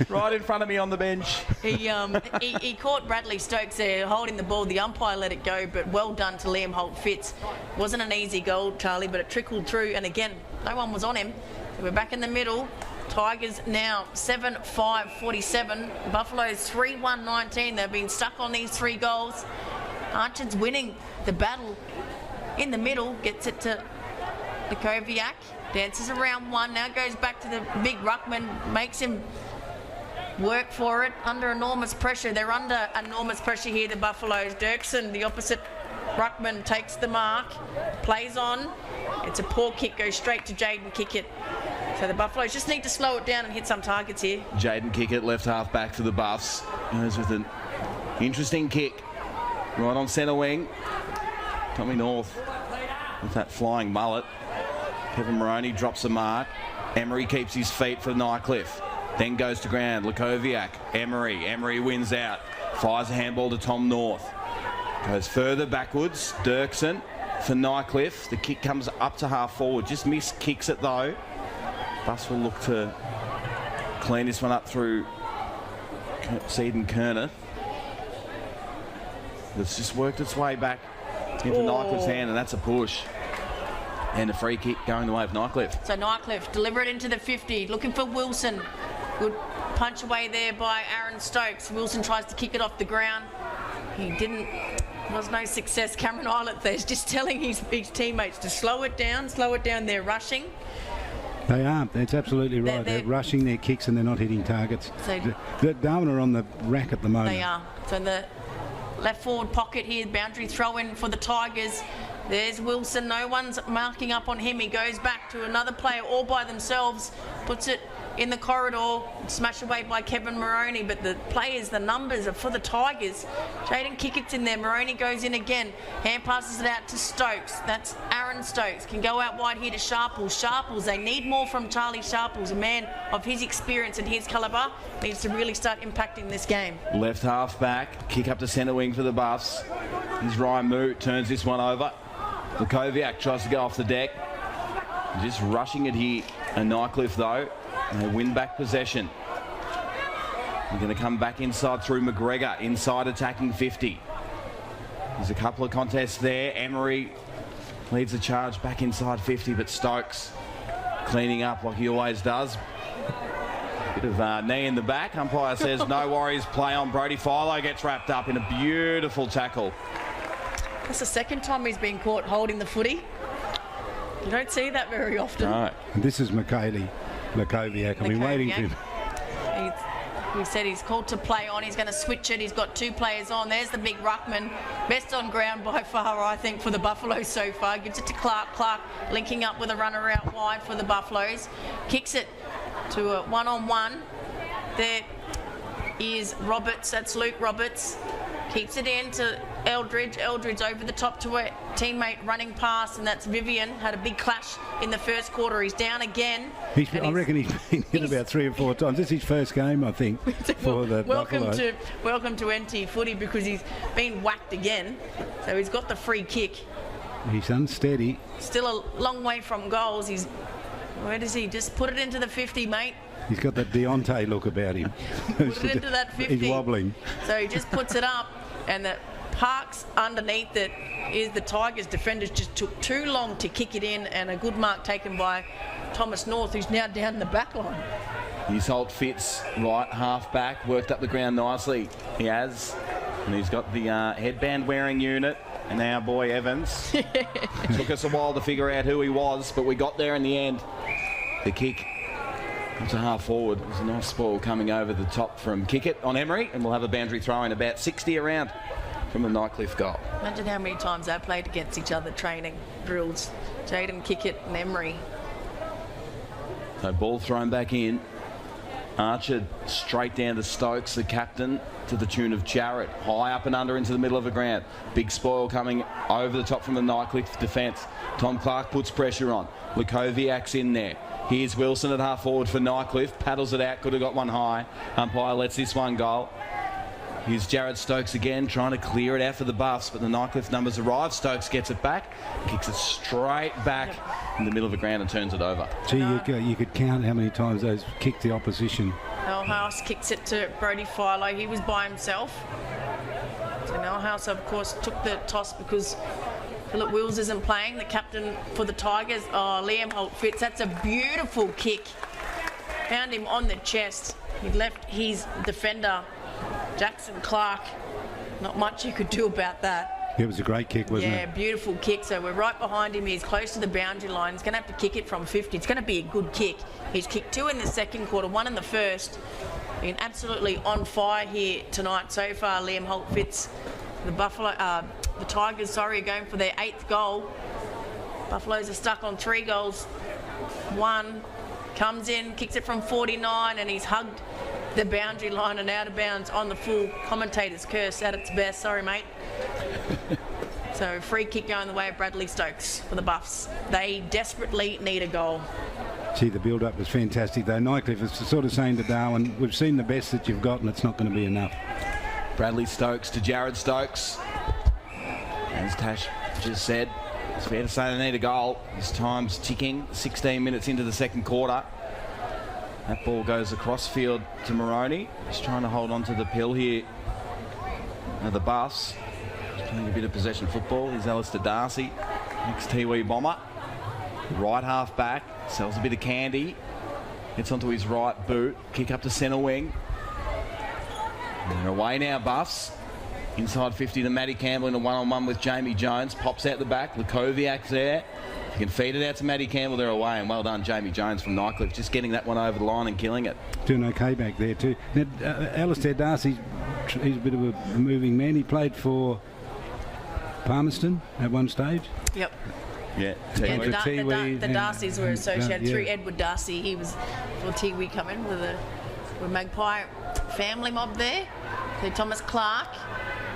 Right in front of me on the bench. He caught Bradley Stokes there holding the ball. The umpire let it go, but well done to Liam Holt Fitz. Wasn't an easy goal, Charlie, but it trickled through, and again, no one was on him. So we're back in the middle. Tigers now 7-5-47. Buffaloes 3-1-19. They've been stuck on these 3 goals. Archer's winning the battle in the middle. Gets it to Lukoviak. Dances around 1. Now goes back to the big ruckman. Makes him work for it under enormous pressure. They're under enormous pressure here, the Buffaloes. Dirksen, the opposite ruckman, takes the mark. Plays on. It's a poor kick. Goes straight to Jaden Kickett. So the Buffaloes just need to slow it down and hit some targets here. Jaden Kickett, left half back for the Buffs. Goes with an interesting kick. Right on centre wing. Tommy North with that flying mullet. Kevin Moroney drops a mark. Emery keeps his feet for Nightcliff. Then goes to ground. Lukoviak. Emery wins out. Fires a handball to Tom North. Goes further backwards. Dirksen for Nightcliff. The kick comes up to half forward. Just kicks it though. Buffs will look to clean this one up through Seaton Kerneth. It's just worked its way back into Nightcliff's hand, and that's a push. And a free kick going the way of Nightcliff. So Nightcliff, deliver it into the 50, looking for Wilson. Good punch away there by Aaron Stokes. Wilson tries to kick it off the ground. He didn't. There was no success. Cameron Eilert there's just telling his teammates to slow it down. They're rushing. They are. That's absolutely right. They're rushing their kicks and they're not hitting targets. So Darwin are on the rack at the moment. They are. So in the left forward pocket here, boundary throw in for the Tigers. There's Wilson. No one's marking up on him. He goes back to another player all by themselves. Puts it in the corridor. Smashed away by Kevin Moroney. But the players, the numbers are for the Tigers. Jaden Kickett's in there. Moroney goes in again. Hand passes it out to Stokes. That's Aaron Stokes. Can go out wide here to Sharples. Sharples, they need more from Charlie Sharples. A man of his experience and his calibre needs to really start impacting this game. Left half back. Kick up to centre wing for the Buffs. Here's Ryan Moot. Turns this one over. Lukoviak tries to go off the deck. Just rushing it here. And Nightcliff though. And they win back possession. They're going to come back inside through McGregor. Inside attacking 50. There's a couple of contests there. Emery leads the charge back inside 50, but Stokes cleaning up like he always does. Bit of knee in the back. Umpire says no worries, play on. Brody Philo gets wrapped up in a beautiful tackle. That's the second time he's been caught holding the footy. You don't see that very often. Right. And this is Lakoviak. I've been waiting for him. We said he's called to play on. He's going to switch it. He's got 2 players on. There's the big ruckman. Best on ground by far, I think, for the Buffaloes so far. Gives it to Clark. Clark linking up with a runner out wide for the Buffaloes. Kicks it to a one-on-one. There is Roberts. That's Luke Roberts. Keeps it in to Eldridge. Eldridge over the top to a teammate running past, and that's Vivian. Had a big clash in the first quarter. He's down again. I reckon he's been hit about 3 or 4 times. This is his first game, I think, for the Buffalo. Welcome to NT footy, because he's been whacked again. So he's got the free kick. He's unsteady. Still a long way from goals. Where does he? Just put it into the 50, mate. He's got that Deontay look about him. Put it into that 50. He's wobbling. So he just puts it up, and the Parks underneath it is the Tigers defenders just took too long to kick it in, and a good mark taken by Thomas North, who's now down the back line. His Holt Fitz, right half back, worked up the ground nicely. He has. And he's got the headband wearing unit. And our boy Evans. Took us a while to figure out who he was, but we got there in the end. The kick to half forward. It was a nice spoil coming over the top from Kickett on Emery, and we'll have a boundary throw in about 60 around from the Nightcliff goal. Imagine how many times they played against each other training drills. Jaden Kickett and Emery. So ball thrown back in. Archer straight down to Stokes, the captain, to the tune of Jarrett. High up and under into the middle of the ground. Big spoil coming over the top from the Nightcliff defence. Tom Clark puts pressure on. Lakoviak's in there. Here's Wilson at half forward for Nightcliff. Paddles it out. Could have got one high. Umpire lets this one go. Here's Jared Stokes again, trying to clear it out for the Buffs, but the Nightcliff numbers arrive. Stokes gets it back, kicks it straight back in the middle of the ground and turns it over. Gee, you could count how many times those kicked the opposition. Millhouse kicks it to Brody Philo. He was by himself. So Millhouse, of course, took the toss because Phillip Wills isn't playing, the captain for the Tigers. Liam Holt Fitz. That's a beautiful kick. Found him on the chest. He left his defender, Jackson Clark. Not much you could do about that. It was a great kick, wasn't it? Yeah, beautiful kick. So we're right behind him. He's close to the boundary line. He's going to have to kick it from 50. It's going to be a good kick. He's kicked 2 in the second quarter, 1 in the first. Been absolutely on fire here tonight so far. Liam Holt Fitz, the Tigers, are going for their 8th goal. Buffaloes are stuck on 3 goals. 1 comes in, kicks it from 49, and he's hugged the boundary line and out of bounds on the full. Commentator's curse at its best. Sorry, mate. So free kick going the way of Bradley Stokes for the Buffs. They desperately need a goal. Gee, the build-up was fantastic, though. Nightcliff is sort of saying to Darwin, we've seen the best that you've got, and it's not going to be enough. Bradley Stokes to Jared Stokes. As Tash just said, it's fair to say they need a goal. This time's ticking, 16 minutes into the second quarter. That ball goes across field to Moroney. He's trying to hold on to the pill here. Now the Buffs, he's playing a bit of possession football. Here's Alistair Darcy, ex-Tiwi bomber. Right half back, sells a bit of candy. Gets onto his right boot. Kick up to centre wing. And they're away now, Buffs. Inside 50 to Matty Campbell in a one-on-one with Jamie Jones. Pops out the back. Lakoviak's there. If you can feed it out to Matty Campbell, they're away. And well done, Jamie Jones from Nightcliff, just getting that one over the line and killing it. Doing okay back there too. Now, Alistair Darcy, he's a bit of a moving man. He played for Palmerston at one stage. Yep. Yeah, the Darcys were associated through Edward Darcy. He was for Tiwi coming with Magpie family mob there. So Thomas Clark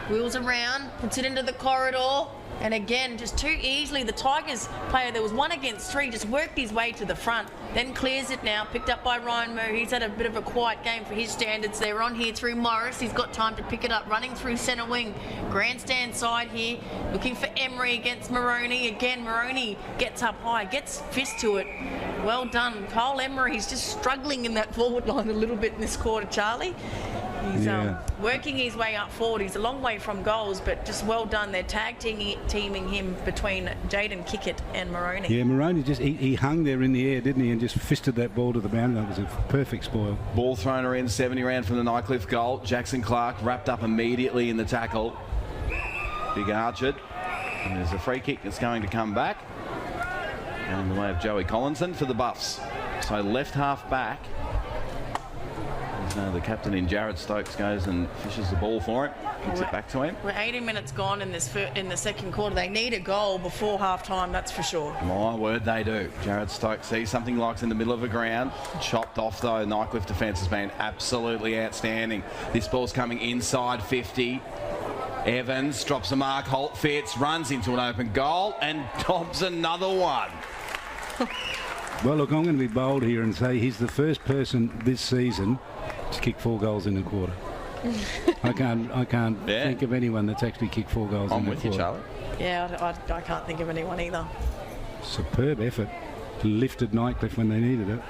wheels around, puts it into the corridor, and again, just too easily, the Tigers player, there was 1 against 3, just worked his way to the front, then clears it now, picked up by Ryan Moore. He's had a bit of a quiet game for his standards. They're on here through Morris. He's got time to pick it up, running through centre wing. Grandstand side here, looking for Emery against Moroney. Again, Moroney gets up high, gets fist to it. Well done. Cole Emery, he's just struggling in that forward line a little bit in this quarter, Charlie. He's working his way up forward. He's a long way from goals, but just well done. They're tag teaming him between Jaden Kickett and Moroney. Yeah, Moroney just he hung there in the air, didn't he, and just fisted that ball to the boundary. That was a perfect spoil. Ball thrown her in, 70 round from the Nightcliff goal. Jackson Clark wrapped up immediately in the tackle. Big Archer. And there's a free kick that's going to come back. And the way of Joey Collinson for the Buffs. So left half back. The captain in Jared Stokes goes and fishes the ball for him. Kicks it back to him. We're 80 minutes gone in the second quarter. They need a goal before half time, that's for sure. My word, they do. Jared Stokes sees something likes in the middle of the ground. Chopped off though. Nightcliff defence has been absolutely outstanding. This ball's coming inside 50. Evans drops a mark. Holt fits, runs into an open goal and dobs another one. Well, look, I'm going to be bold here and say he's the first person this season to kick 4 goals in a quarter. I can't think of anyone that's actually kicked 4 goals in a quarter. I'm with you, Charlie. Yeah, I can't think of anyone either. Superb effort. Lifted Nightcliff when they needed it.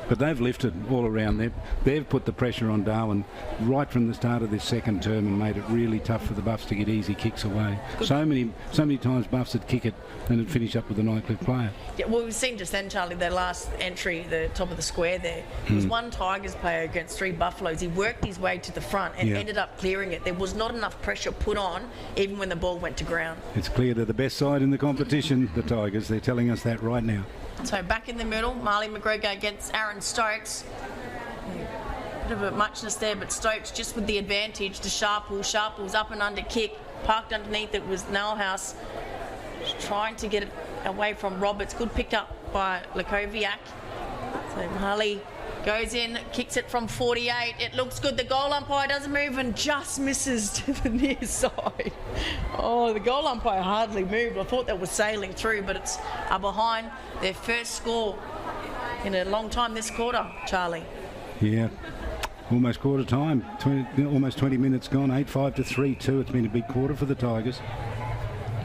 But they've lifted all around them. They've put the pressure on Darwin right from the start of this second term and made it really tough for the Buffs to get easy kicks away. So many times Buffs would kick it and it'd finish up with a Nightcliff player. Yeah, well, we've seen just then, Charlie, their last entry, the top of the square there. There was one Tigers player against 3 Buffaloes. He worked his way to the front and ended up clearing it. There was not enough pressure put on, even when the ball went to ground. It's clear they're the best side in the competition, the Tigers. They're telling us that right now. So back in the middle, Marley McGregor against Aaron Stokes. Bit of a muchness there, but Stokes just with the advantage to Sharple. Sharple's up and under kick. Parked underneath it was Nalhouse. Trying to get it away from Roberts. Good pick up by Lakoviak. So Marley goes in, kicks it from 48. It looks good. The goal umpire doesn't move and just misses to the near side. Oh, the goal umpire hardly moved. I thought that was sailing through, but it's behind their first score in a long time this quarter, Charlie. Yeah. Almost quarter time. Almost 20 minutes gone. 8-5 to 3-2. It's been a big quarter for the Tigers.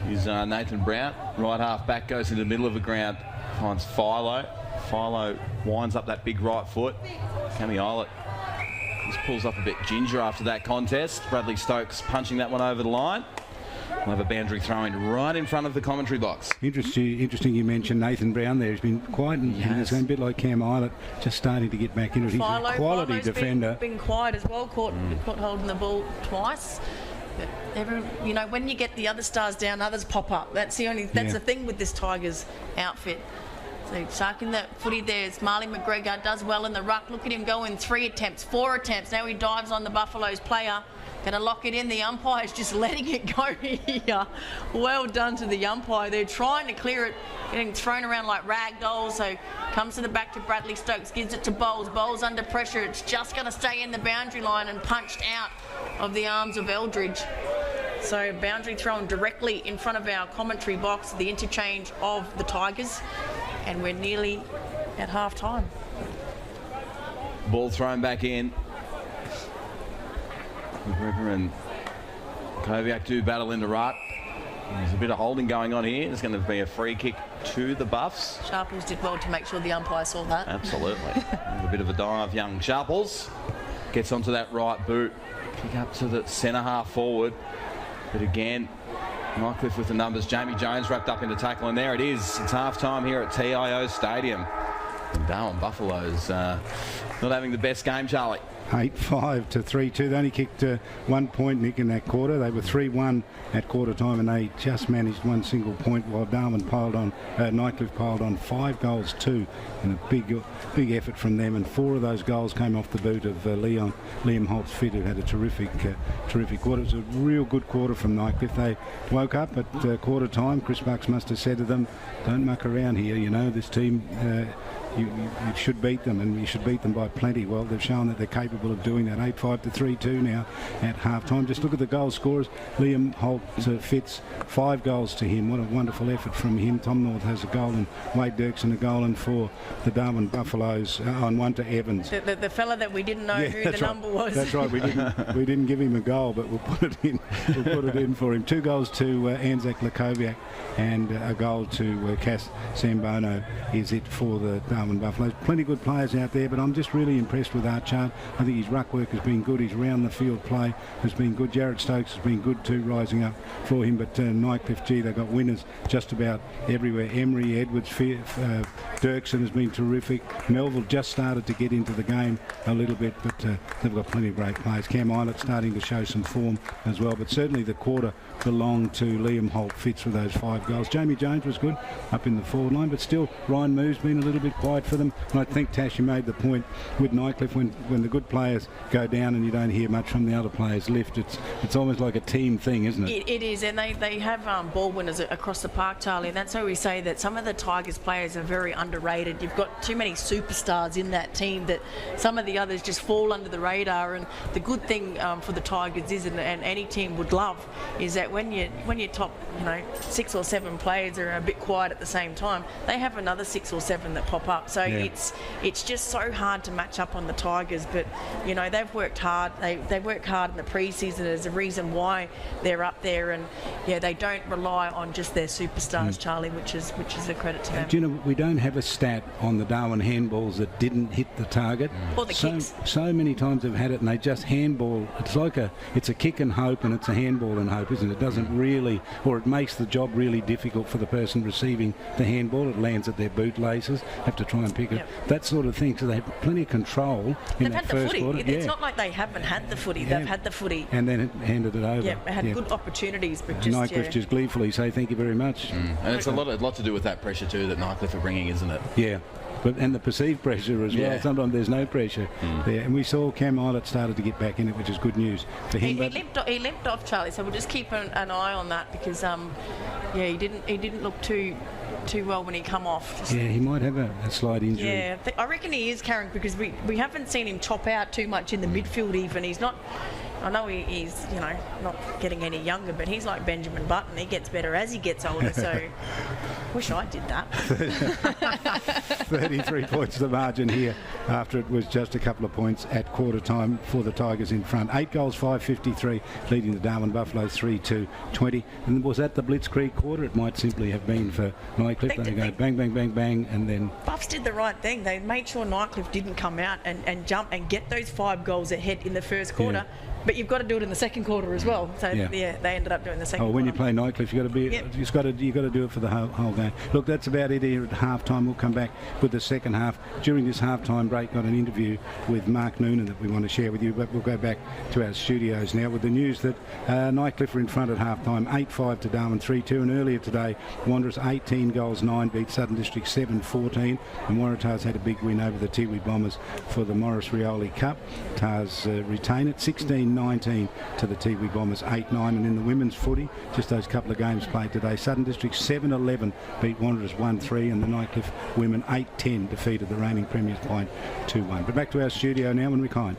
Here's Nathan Brown. Right half back goes in the middle of the ground. Finds Philo. Philo winds up that big right foot. Cammy Eilert just pulls up a bit ginger after that contest. Bradley Stokes punching that one over the line. We'll have a boundary throw-in right in front of the commentary box. Interesting you mentioned Nathan Brown there. He's been quiet in this game, a bit like Cam Eilert, just starting to get back into it. He's a quality defender. Been quiet as well, caught holding the ball twice. But when you get the other stars down, others pop up. That's the thing with this Tigers outfit. So sharking that footy there. It's Marley McGregor does well in the ruck. Look at him go in 3 attempts, 4 attempts. Now he dives on the Buffaloes player. Going to lock it in. The umpire's just letting it go here. Well done to the umpire. They're trying to clear it, getting thrown around like rag dolls. So comes to the back to Bradley Stokes, gives it to Bowles. Bowles under pressure. It's just going to stay in the boundary line and punched out of the arms of Eldridge. So boundary thrown directly in front of our commentary box, the interchange of the Tigers. And we're nearly at half time. Ball thrown back in. McGregor and Koviak do battle in the ruck. There's a bit of holding going on here. There's going to be a free kick to the Buffs. Sharples did well to make sure the umpire saw that. Absolutely. A bit of a dive, young Sharples. Gets onto that right boot. Kick up to the centre half forward. But again, Nightcliff with the numbers. Jamie Jones wrapped up into tackle, and there it is. It's half time here at TIO Stadium. And Darwin Buffaloes not having the best game, Charlie. 8-5 to 3-2. They only kicked 1 point, Nick, in that quarter. They were 3-1 at quarter time, and they just managed 1 single point while Darwin Nightcliff piled on 5 goals too, and a big effort from them. And 4 of those goals came off the boot of Liam Holt's fit, who had a terrific quarter. It was a real good quarter from Nightcliff. They woke up at quarter time. Chris Bucks must have said to them, "Don't muck around here. This team." You should beat them, and you should beat them by plenty. Well, they've shown that they're capable of doing that. 8-5 to 3-2 now at half-time. Just look at the goal scorers. Liam Holt fits 5 goals to him. What a wonderful effort from him. Tom North has a goal, and Wade Dirksen a goal, and for the Darwin Buffaloes on 1 to Evans. The fella that we didn't know who the number was. That's right. We didn't give him a goal, but we'll put it in. We'll put it in for him. 2 goals to Anzac Lakoviak. and a goal to Cass Sambono is it for the Darwin Buffaloes. Plenty of good players out there, but I'm just really impressed with Archard. I think his ruck work has been good. His round-the-field play has been good. Jared Stokes has been good too, rising up for him. But Nightcliff, gee, they've got winners just about everywhere. Emery, Edwards, Dirksen has been terrific. Melville just started to get into the game a little bit, but they've got plenty of great players. Cam Eilert starting to show some form as well, but certainly the quarter belonged to Liam Holt Fitz with those 5 goals. Jamie Jones was good up in the forward line, but still Ryan Moore's been a little bit quiet for them. And I think, Tash, you made the point with Nightcliff, when the good players go down and you don't hear much from the other players lift, it's almost like a team thing, isn't it? It is, and they have ball winners across the park, Charlie, and that's why we say that some of the Tigers players are very underrated. You've got too many superstars in that team that some of the others just fall under the radar. And the good thing for the Tigers is, and any team would love, is that when your top 6 or 7 players are a bit quiet at the same time, they have another 6 or 7 that pop up. So it's just so hard to match up on the Tigers, but they've worked hard. They work hard in the pre-season. There's a reason why they're up there, and they don't rely on just their superstars, Charlie, which is a credit to them. Do you know, we don't have a stat on the Darwin handballs that didn't hit the target. Or the kicks. So many times they've had it and they just handball. It's a kick and hope, and it's a handball and hope, isn't it? It doesn't really, or it makes the job really difficult for the person receiving the handball. It lands at their bootlaces, have to try and pick it. That sort of thing. So they have plenty of control in that first quarter. It's not like they haven't had the footy. They've had the footy. And then handed it over. Yeah, they had good opportunities, but just... Nightcliff just gleefully say thank you very much. And it's a lot to do with that pressure too that Nightcliff are bringing, isn't it? Yeah. And the perceived pressure as well. Sometimes there's no pressure there. And we saw Cam Eilert started to get back in it, which is good news for him. He limped off, Charlie, so we'll just keep an eye on that, because he didn't look too well when he come off. He might have a slight injury. Yeah, I reckon he is carrying, because we haven't seen him chop out too much in the midfield even. He's not... I know he's, not getting any younger, but he's like Benjamin Button. He gets better as he gets older, so wish I did that. 33 points the margin here after it was just a couple of points at quarter time for the Tigers in front. 8 goals, 5.53, leading the Darwin Buffaloes 3-20. And was that the Blitzkrieg quarter? It might simply have been for Nightcliff. They go bang, bang, bang, bang, and then... Buffs did the right thing. They made sure Nightcliff didn't come out and jump and get those 5 goals ahead in the first quarter. But you've got to do it in the second quarter as well. So they ended up doing the second. When quarter. you play Nightcliff, you've got to be. You've got to do it for the whole game. Look, that's about it here at half-time. We'll come back with the second half. During this half-time break, got an interview with Mark Noonan that we want to share with you. But we'll go back to our studios now with the news that Nightcliff are in front at half-time, 8-5 to Darwin 3-2. And earlier today, Wanderers 18 goals 9 beat Southern District 7-14. And Waratahs had a big win over the Tiwi Bombers for the Morris Rioli Cup. Tars retain it 16-19 to the Tiwi Bombers 8-9. And in the women's footy, just those couple of games played today, Southern District 7-11 beat Wanderers 1-3, and the Nightcliff women 8-10 defeated the reigning premiers Point 2-1. But back to our studio now when we kind.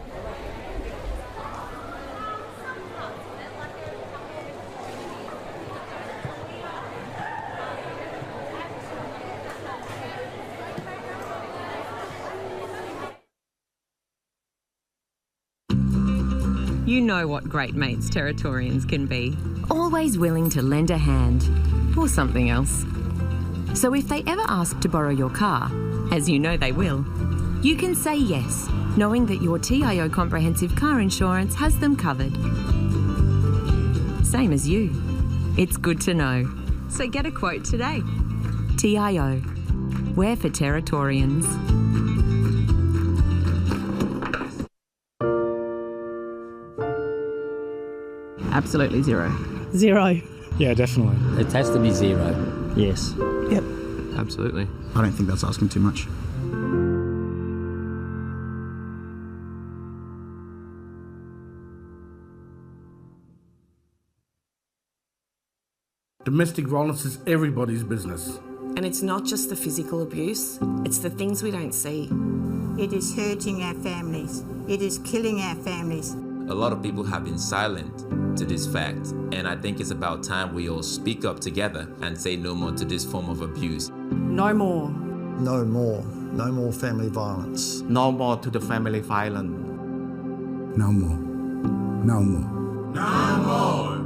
You know what great mates Territorians can be. Always willing to lend a hand, or something else. So if they ever ask to borrow your car, as you know they will, you can say yes, knowing that your TIO comprehensive car insurance has them covered. Same as you. It's good to know. So get a quote today. TIO. We're for Territorians. Absolutely zero. Zero. Yeah, definitely. It has to be 0. Yes. Yep. Absolutely. I don't think that's asking too much. Domestic violence is everybody's business. And it's not just the physical abuse, it's the things we don't see. It is hurting our families. It is killing our families. A lot of people have been silent to this fact, and I think it's about time we all speak up together and say no more to this form of abuse. No more. No more. No more family violence. No more to the family violence. No more. No more. No more!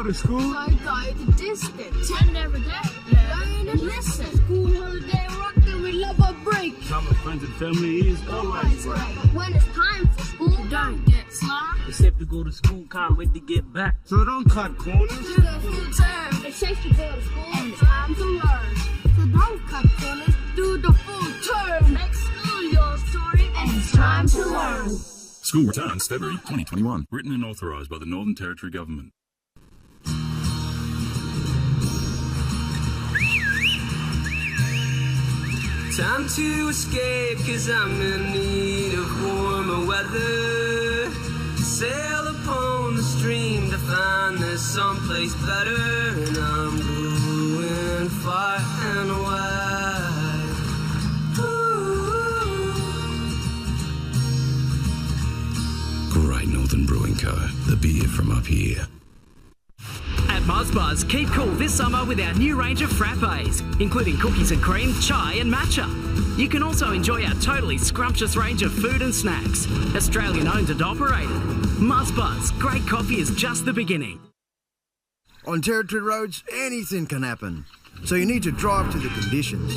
to school? So go the distance. Attend every day. Learn and listen. School holiday rockin', we love our break. Time with friends and family is always great. When it's time for school, don't get slack. Except to go to school, can't wait to get back. So don't cut corners. Do the full term. It's safe to go to school, and it's time to learn. So don't cut corners. Do the full term. Make school your story, and it's time to learn. School returns February 2021. Written and authorised by the Northern Territory Government. Time to escape, cause I'm in need of warmer weather. Sail upon the stream to find there's someplace better. And I'm going far and wide. Ooh. Great Northern Brewing Co. The beer from up here. At Buzzbuzz, keep cool this summer with our new range of frappes, including cookies and cream, chai and matcha. You can also enjoy our totally scrumptious range of food and snacks. Australian owned and operated. Buzzbuzz, great coffee is just the beginning. On Territory roads, anything can happen. So you need to drive to the conditions.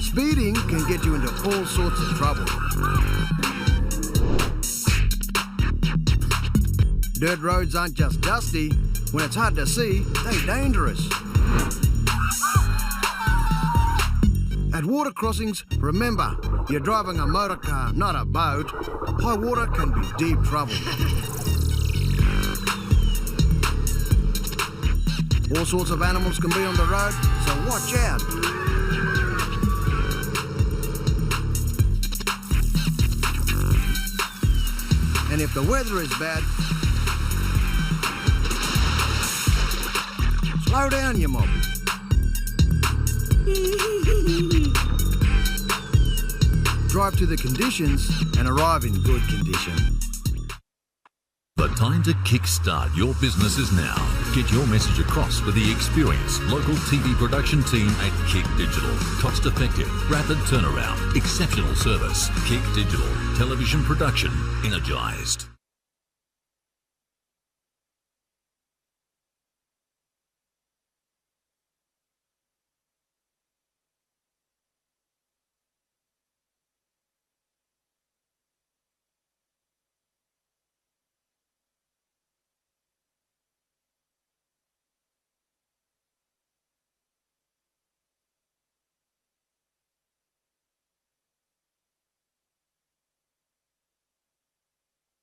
Speeding can get you into all sorts of trouble. Dirt roads aren't just dusty. When it's hard to see, they're dangerous. At water crossings, remember, you're driving a motor car, not a boat. High water can be deep trouble. All sorts of animals can be on the road, so watch out. And if the weather is bad, slow down, you mob. Drive to the conditions and arrive in good condition. The time to kickstart your business is now. Get your message across with the experienced local TV production team at Kick Digital. Cost effective, rapid turnaround, exceptional service. Kick Digital, television production, energised.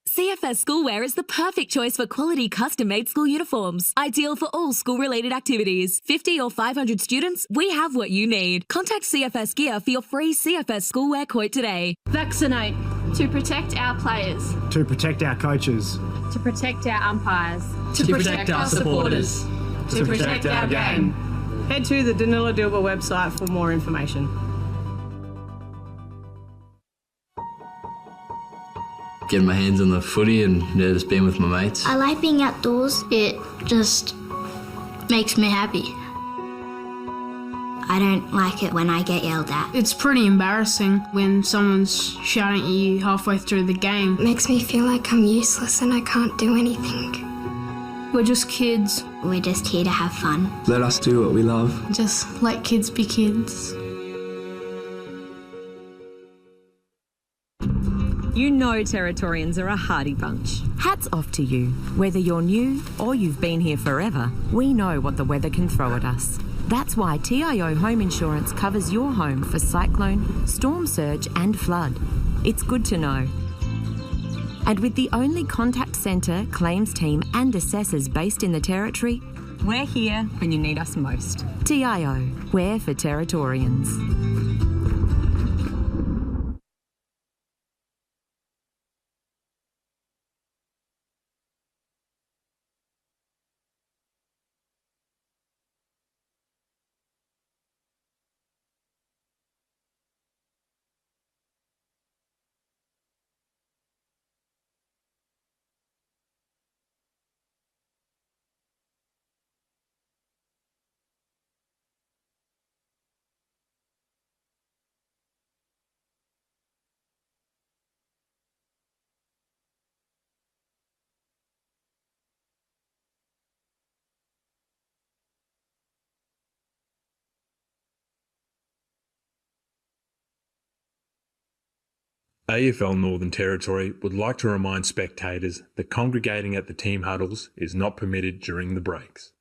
CFS Schoolwear is the perfect choice for quality custom-made school uniforms. Ideal for all school-related activities. 50 or 500 students, we have what you need. Contact CFS Gear for your free CFS Schoolwear quote today. Vaccinate to protect our players. To protect our coaches. To protect our umpires. To protect our supporters. To protect our game. Head to the Danila Dilba website for more information. Getting my hands on the footy and just being with my mates. I like being outdoors. It just makes me happy. I don't like it when I get yelled at. It's pretty embarrassing when someone's shouting at you halfway through the game. It makes me feel like I'm useless and I can't do anything. We're just kids. We're just here to have fun. Let us do what we love. Just let kids be kids. You know Territorians are a hardy bunch. Hats off to you. Whether you're new or you've been here forever, we know what the weather can throw at us. That's why TIO Home Insurance covers your home for cyclone, storm surge and flood. It's good to know. And with the only contact centre, claims team and assessors based in the Territory, we're here when you need us most. TIO, we're for Territorians. AFL Northern Territory would like to remind spectators that congregating at the team huddles is not permitted during the breaks.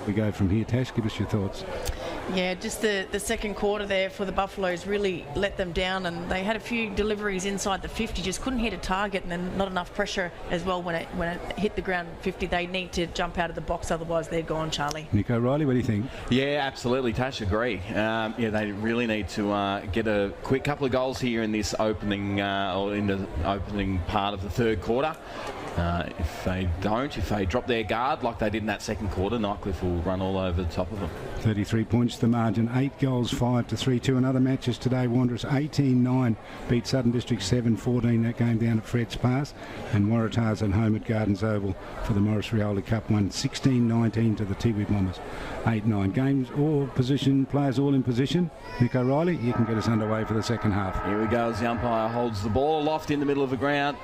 we go from here. Tash, give us your thoughts. Yeah, just the second quarter there for the Buffaloes really let them down, and they had a few deliveries inside the 50, just couldn't hit a target, and then not enough pressure as well when it hit the ground 50. They need to jump out of the box, otherwise they're gone, Charlie. Nico Riley, what do you think? Yeah, absolutely. Tash, agree. Yeah, they really need to get a quick couple of goals here in this opening or in the opening part of the third quarter. If they drop their guard like they did in that second quarter, Nightcliff will run all over the top of them. 33 points the margin, 8 goals, 5-3-2. In other matches today, Wanderers 18-9 beat Southern District 7-14. That game down at Fred's Pass, and Waratahs at home at Gardens Oval for the Morris Rioli Cup won 16-19 to the Tiwi Bombers. 8-9 games, all position players all in position. Nick O'Reilly, you can get us underway for the second half. Here we go as the umpire holds the ball aloft in the middle of the ground.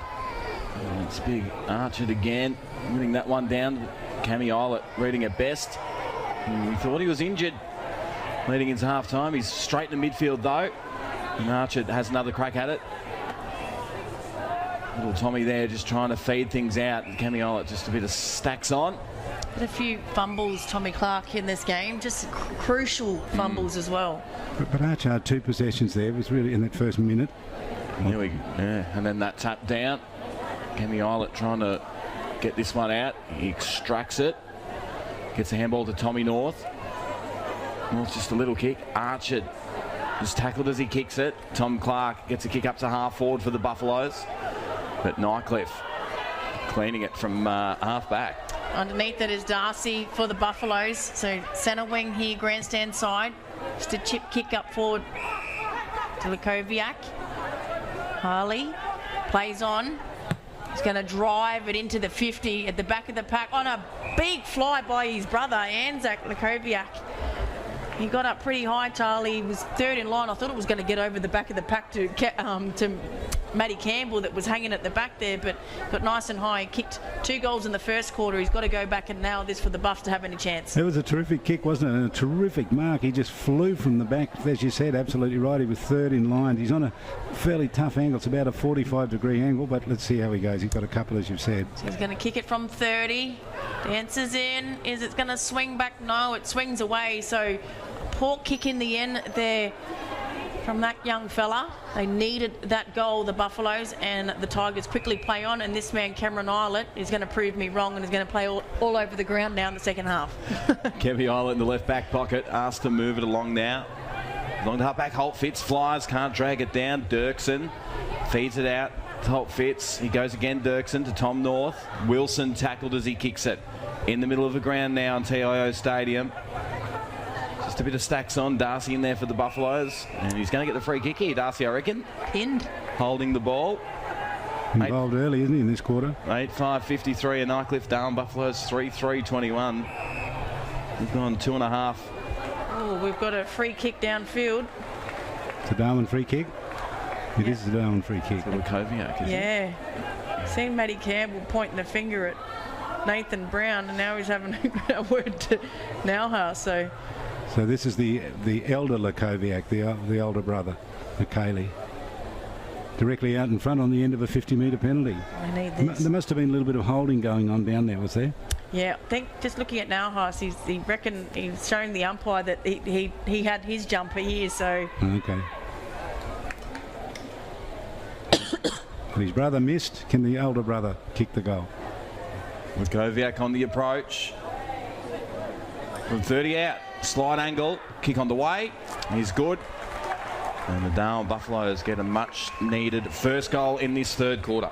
And it's big Archer again, winning that one down. Cammy Eilert reading it best. We thought he was injured leading into half time. He's straight in the midfield though. And Archer has another crack at it. Little Tommy there just trying to feed things out. Cammy Eilert just a bit of stacks on. A few fumbles, Tommy Clark, in this game. Just crucial fumbles as well. But Archer had 2 possessions there. It was really in that first minute. And then that tap down. Cammy Eilert trying to get this one out. He extracts it. Gets the handball to Tommy North. North just a little kick. Archer is tackled as he kicks it. Tom Clark gets a kick up to half forward for the Buffaloes. But Nightcliff cleaning it from half back. Underneath it is Darcy for the Buffaloes. So centre wing here, grandstand side. Just a chip kick up forward to Lukoviak. Harley plays on. He's going to drive it into the 50 at the back of the pack on a big fly by his brother, Anzac Lukoviak. He got up pretty high, Charlie. He was third in line. I thought it was going to get over the back of the pack to Matty Campbell that was hanging at the back there, but got nice and high. He kicked 2 goals in the first quarter. He's got to go back and nail this for the Buffs to have any chance. It was a terrific kick, wasn't it? And a terrific mark. He just flew from the back. As you said, absolutely right. He was third in line. He's on a fairly tough angle. It's about a 45-degree angle, but let's see how he goes. He's got a couple, as you've said. So he's going to kick it from 30. Dances in. Is it going to swing back? No, it swings away. So poor kick in the end there from that young fella. They needed that goal, the Buffaloes, and the Tigers quickly play on, and this man, Cameron Eilert, is going to prove me wrong and is going to play all over the ground now in the second half. Kevin Eilert in the left back pocket, asked to move it along now. Long to half back, Holt Fitz flies, can't drag it down. Dirksen feeds it out to Holt Fitz. He goes again, Dirksen to Tom North. Wilson tackled as he kicks it. In the middle of the ground now in TIO Stadium. Just a bit of stacks on. Darcy in there for the Buffaloes. And he's going to get the free kick here, Darcy, I reckon. Pinned. Holding the ball. Involved early, isn't he, in this quarter? 8-5-53 and Nightcliff Darwin Buffaloes 3-3-21. We've gone 2.5. Oh, we've got a free kick downfield. It's a Darwin free kick? It is a Darwin free kick. Lukoviak, isn't it? Seen Matty Campbell pointing a finger at Nathan Brown, and now he's having a word to Nauha. So this is the elder Lukoviak, the older brother, Michaeli. Directly out in front on the end of a 50-metre penalty. I need this. There must have been a little bit of holding going on down there, was there? Yeah, I think just looking at Nauhaus, he reckon he's showing the umpire that he had his jumper here, so... Okay. But his brother missed. Can the elder brother kick the goal? Lukoviak on the approach. From 30 out, slide angle, kick on the way. He's good. And the Darwin Buffaloes get a much needed first goal in this third quarter.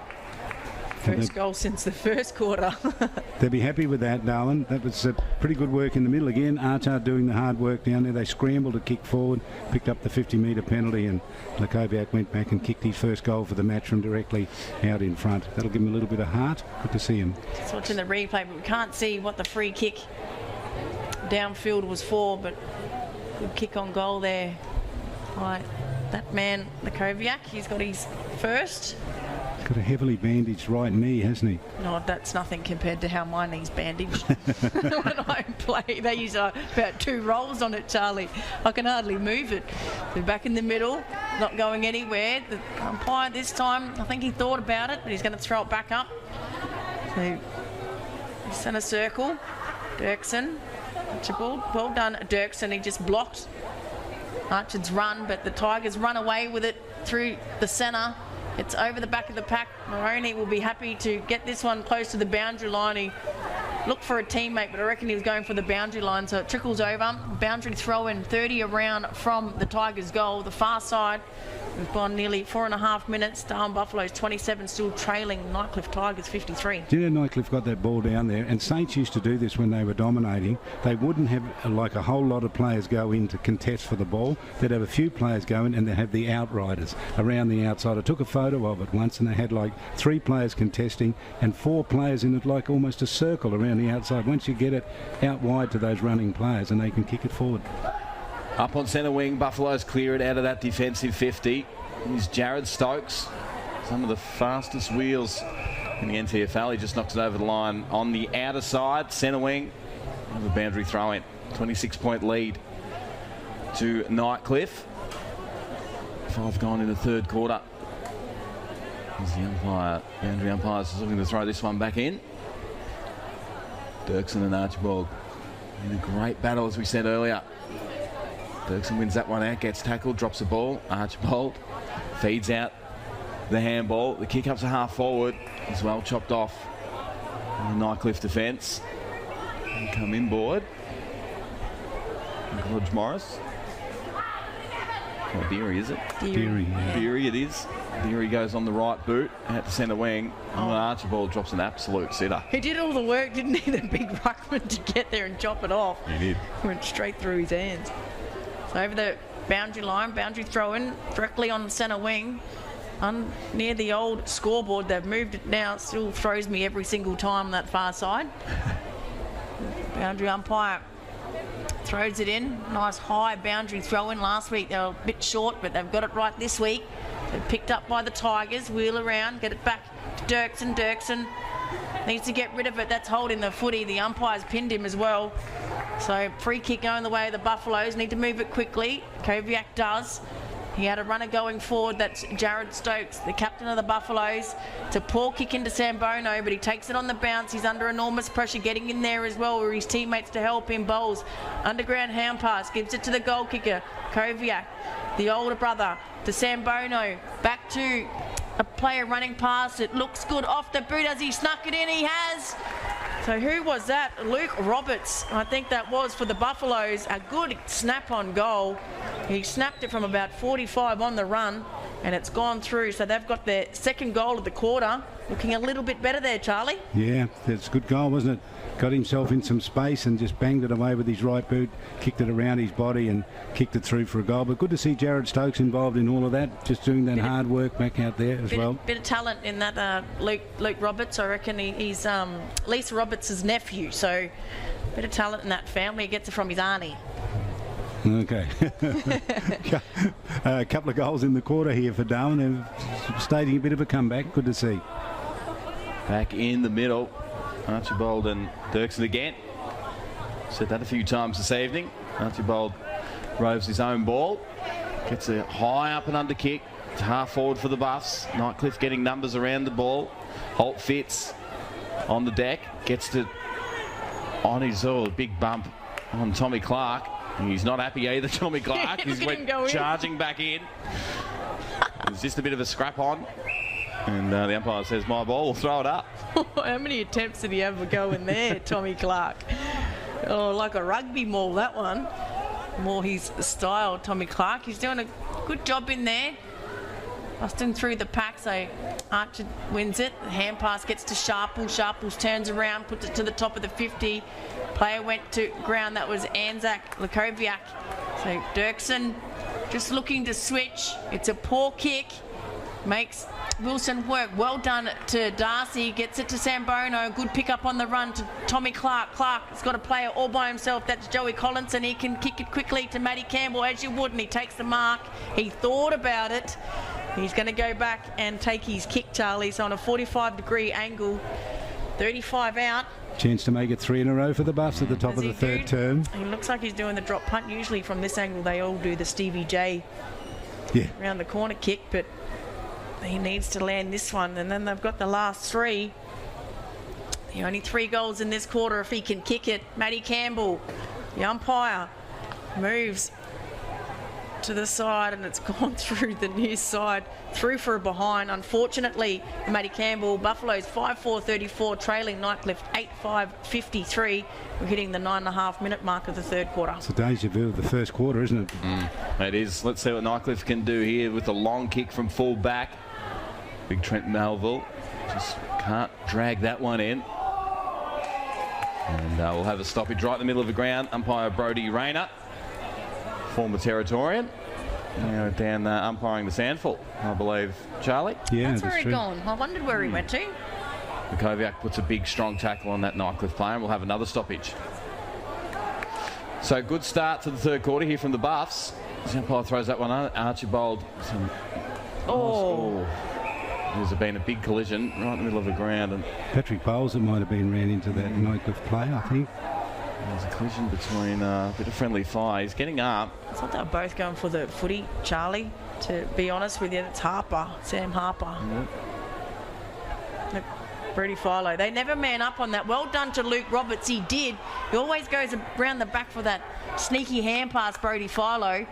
First goal since the first quarter. They'll be happy with that, Darwin. That was pretty good work in the middle. Again, Archer doing the hard work down there. They scrambled to kick forward, picked up the 50-metre penalty, and Lukoviak went back and kicked his first goal for the match from directly out in front. That'll give him a little bit of heart. Good to see him. Just watching the replay, but we can't see what the free kick downfield was for, but good kick on goal there. Right, that man, Lukoviak, he's got his first. He's got a heavily bandaged right knee, hasn't he? No, that's nothing compared to how my knee's bandaged. When I play, they use about 2 rolls on it, Charlie. I can hardly move it. They're back in the middle, not going anywhere. The umpire this time, I think he thought about it, but he's going to throw it back up. So, centre circle, Dirksen. Archibald, well done, Dirksen. He just blocked Archard's run, but the Tigers run away with it through the centre. It's over the back of the pack. Maroney will be happy to get this one close to the boundary line. He looked for a teammate, but I reckon he was going for the boundary line, so it trickles over. Boundary throw in 30 around from the Tigers' goal. The far side, we've gone nearly 4.5 minutes. Darwin Buffaloes 27 still trailing Nightcliff Tigers 53. Do you know Nightcliff got that ball down there? And Saints used to do this when they were dominating. They wouldn't have like a whole lot of players go in to contest for the ball. They'd have a few players go in and they'd have the outriders around the outside. I took a photo of it once and they had like 3 players contesting and 4 players in it, like almost a circle around the outside. Once you get it out wide to those running players and they can kick it forward. Up on centre wing, Buffaloes clear it out of that defensive 50. Here's Jared Stokes, some of the fastest wheels in the NTFL. He just knocks it over the line on the outer side, centre wing. The boundary throw in. 26-point lead to Nightcliff. 5 gone in the third quarter. Here's the umpire, boundary umpire, is looking to throw this one back in. Dirksen and Archibald in a great battle, as we said earlier. Dirksen wins that one out, gets tackled, drops the ball. Archibald feeds out the handball. The kick-up's a half forward. As well chopped off in the Nightcliff defence. And come inboard. George Morris. Oh, Deary, is it? Deary, yeah. Deary it is. Deary goes on the right boot, out to centre wing. And Archibald drops an absolute sitter. He did all the work, didn't he, the big ruckman, to get there and chop it off. He did. Went straight through his hands. So over the boundary line, boundary throw in, directly on the centre wing. Near the old scoreboard, they've moved it now. It still throws me every single time on that far side. Boundary umpire throws it in. Nice high boundary throw in. Last week they were a bit short, but they've got it right this week. They're picked up by the Tigers. Wheel around, get it back to Dirksen. Dirksen needs to get rid of it. That's holding the footy. The umpire's pinned him as well. So free kick going the way of the Buffaloes. Need to move it quickly. Koviak does. He had a runner going forward. That's Jared Stokes, the captain of the Buffaloes. It's a poor kick into Sambono, but he takes it on the bounce. He's under enormous pressure, getting in there as well, where his teammates to help him. Bowls underground hand pass, gives it to the goal kicker, Koviak, the older brother, to Sambono. Back to a player running past. It looks good off the boot. Has he snuck it in? He has. So who was that? Luke Roberts, I think that was, for the Buffaloes. A good snap on goal. He snapped it from about 45 on the run, and it's gone through. So they've got their second goal of the quarter. Looking a little bit better there, Charlie. Yeah, it's a good goal, wasn't it? Got himself in some space and just banged it away with his right boot, kicked it around his body and kicked it through for a goal. But good to see Jared Stokes involved in all of that, just doing that hard work back out there as well. Bit of talent in that Luke Roberts. I reckon he's Lisa Roberts' nephew, so bit of talent in that family. He gets it from his auntie. Okay. A couple of goals in the quarter here for Darwin. They're stating a bit of a comeback. Good to see. Back in the middle, Archibald and Dirksen again. Said that a few times this evening. Archibald roves his own ball. Gets a high up and under kick. It's half forward for the Buffs. Nightcliff getting numbers around the ball. Holt Fitz on the deck. Gets to on his big bump on Tommy Clark. He's not happy either, Tommy Clark. He's went charging back in. It's just a bit of a scrap on. And the umpire says, my ball, we'll throw it up. How many attempts did he have to go in there, Tommy Clark? Oh, like a rugby maul, that one. More his style, Tommy Clark. He's doing a good job in there. Busting through the pack, so Archer wins it. The hand pass gets to Sharple. Sharples turns around, puts it to the top of the 50. Player went to ground. That was Anzac Lakoviak. So Dirksen just looking to switch. It's a poor kick. Makes Wilson work. Well done to Darcy. Gets it to Sambono. Good pick up on the run to Tommy Clark. Clark has got a player all by himself. That's Joey Collinson. He can kick it quickly to Matty Campbell, as you would, and he takes the mark. He thought about it. He's going to go back and take his kick, Charlie. So on a 45-degree angle, 35 out. Chance to make it 3 in a row for the Buffs at the top of the third term. He looks like he's doing the drop punt. Usually from this angle, they all do the Stevie J around the corner kick, but he needs to land this one. And then they've got the last 3. The only 3 goals in this quarter if he can kick it. Matty Campbell The umpire moves to the side and it's gone through the near side, through for a behind. Unfortunately, Matty Campbell, Buffaloes 5-4-34, trailing Nightcliff 8-5-53. We're hitting the 9.5-minute mark of the third quarter. It's a deja vu of the first quarter, isn't it? It is. Let's see what Nightcliff can do here with a long kick from full back. Big Trent Melville just can't drag that one in. And we'll have a stoppage right in the middle of the ground. Umpire Brodie Rayner, former Territorian, now down umpiring the Sandful, I believe. Charlie? Yeah, that's where he'd gone. I wondered where he went to. Koviak puts a big, strong tackle on that Nightcliff player, and we'll have another stoppage. So good start to the third quarter here from the Buffs. The umpire throws that one on. Archibald. There's been a big collision right in the middle of the ground. And Patrick Bowles, it might have been, ran into that Nightcliff player, I think. There's a collision between a bit of friendly fire. He's getting up. I thought they were both going for the footy, Charlie, to be honest with you. It's Harper, Sam Harper. Look, Brody Philo. They never man up on that. Well done to Luke Roberts. He did. He always goes around the back for that sneaky hand pass, Brody Philo.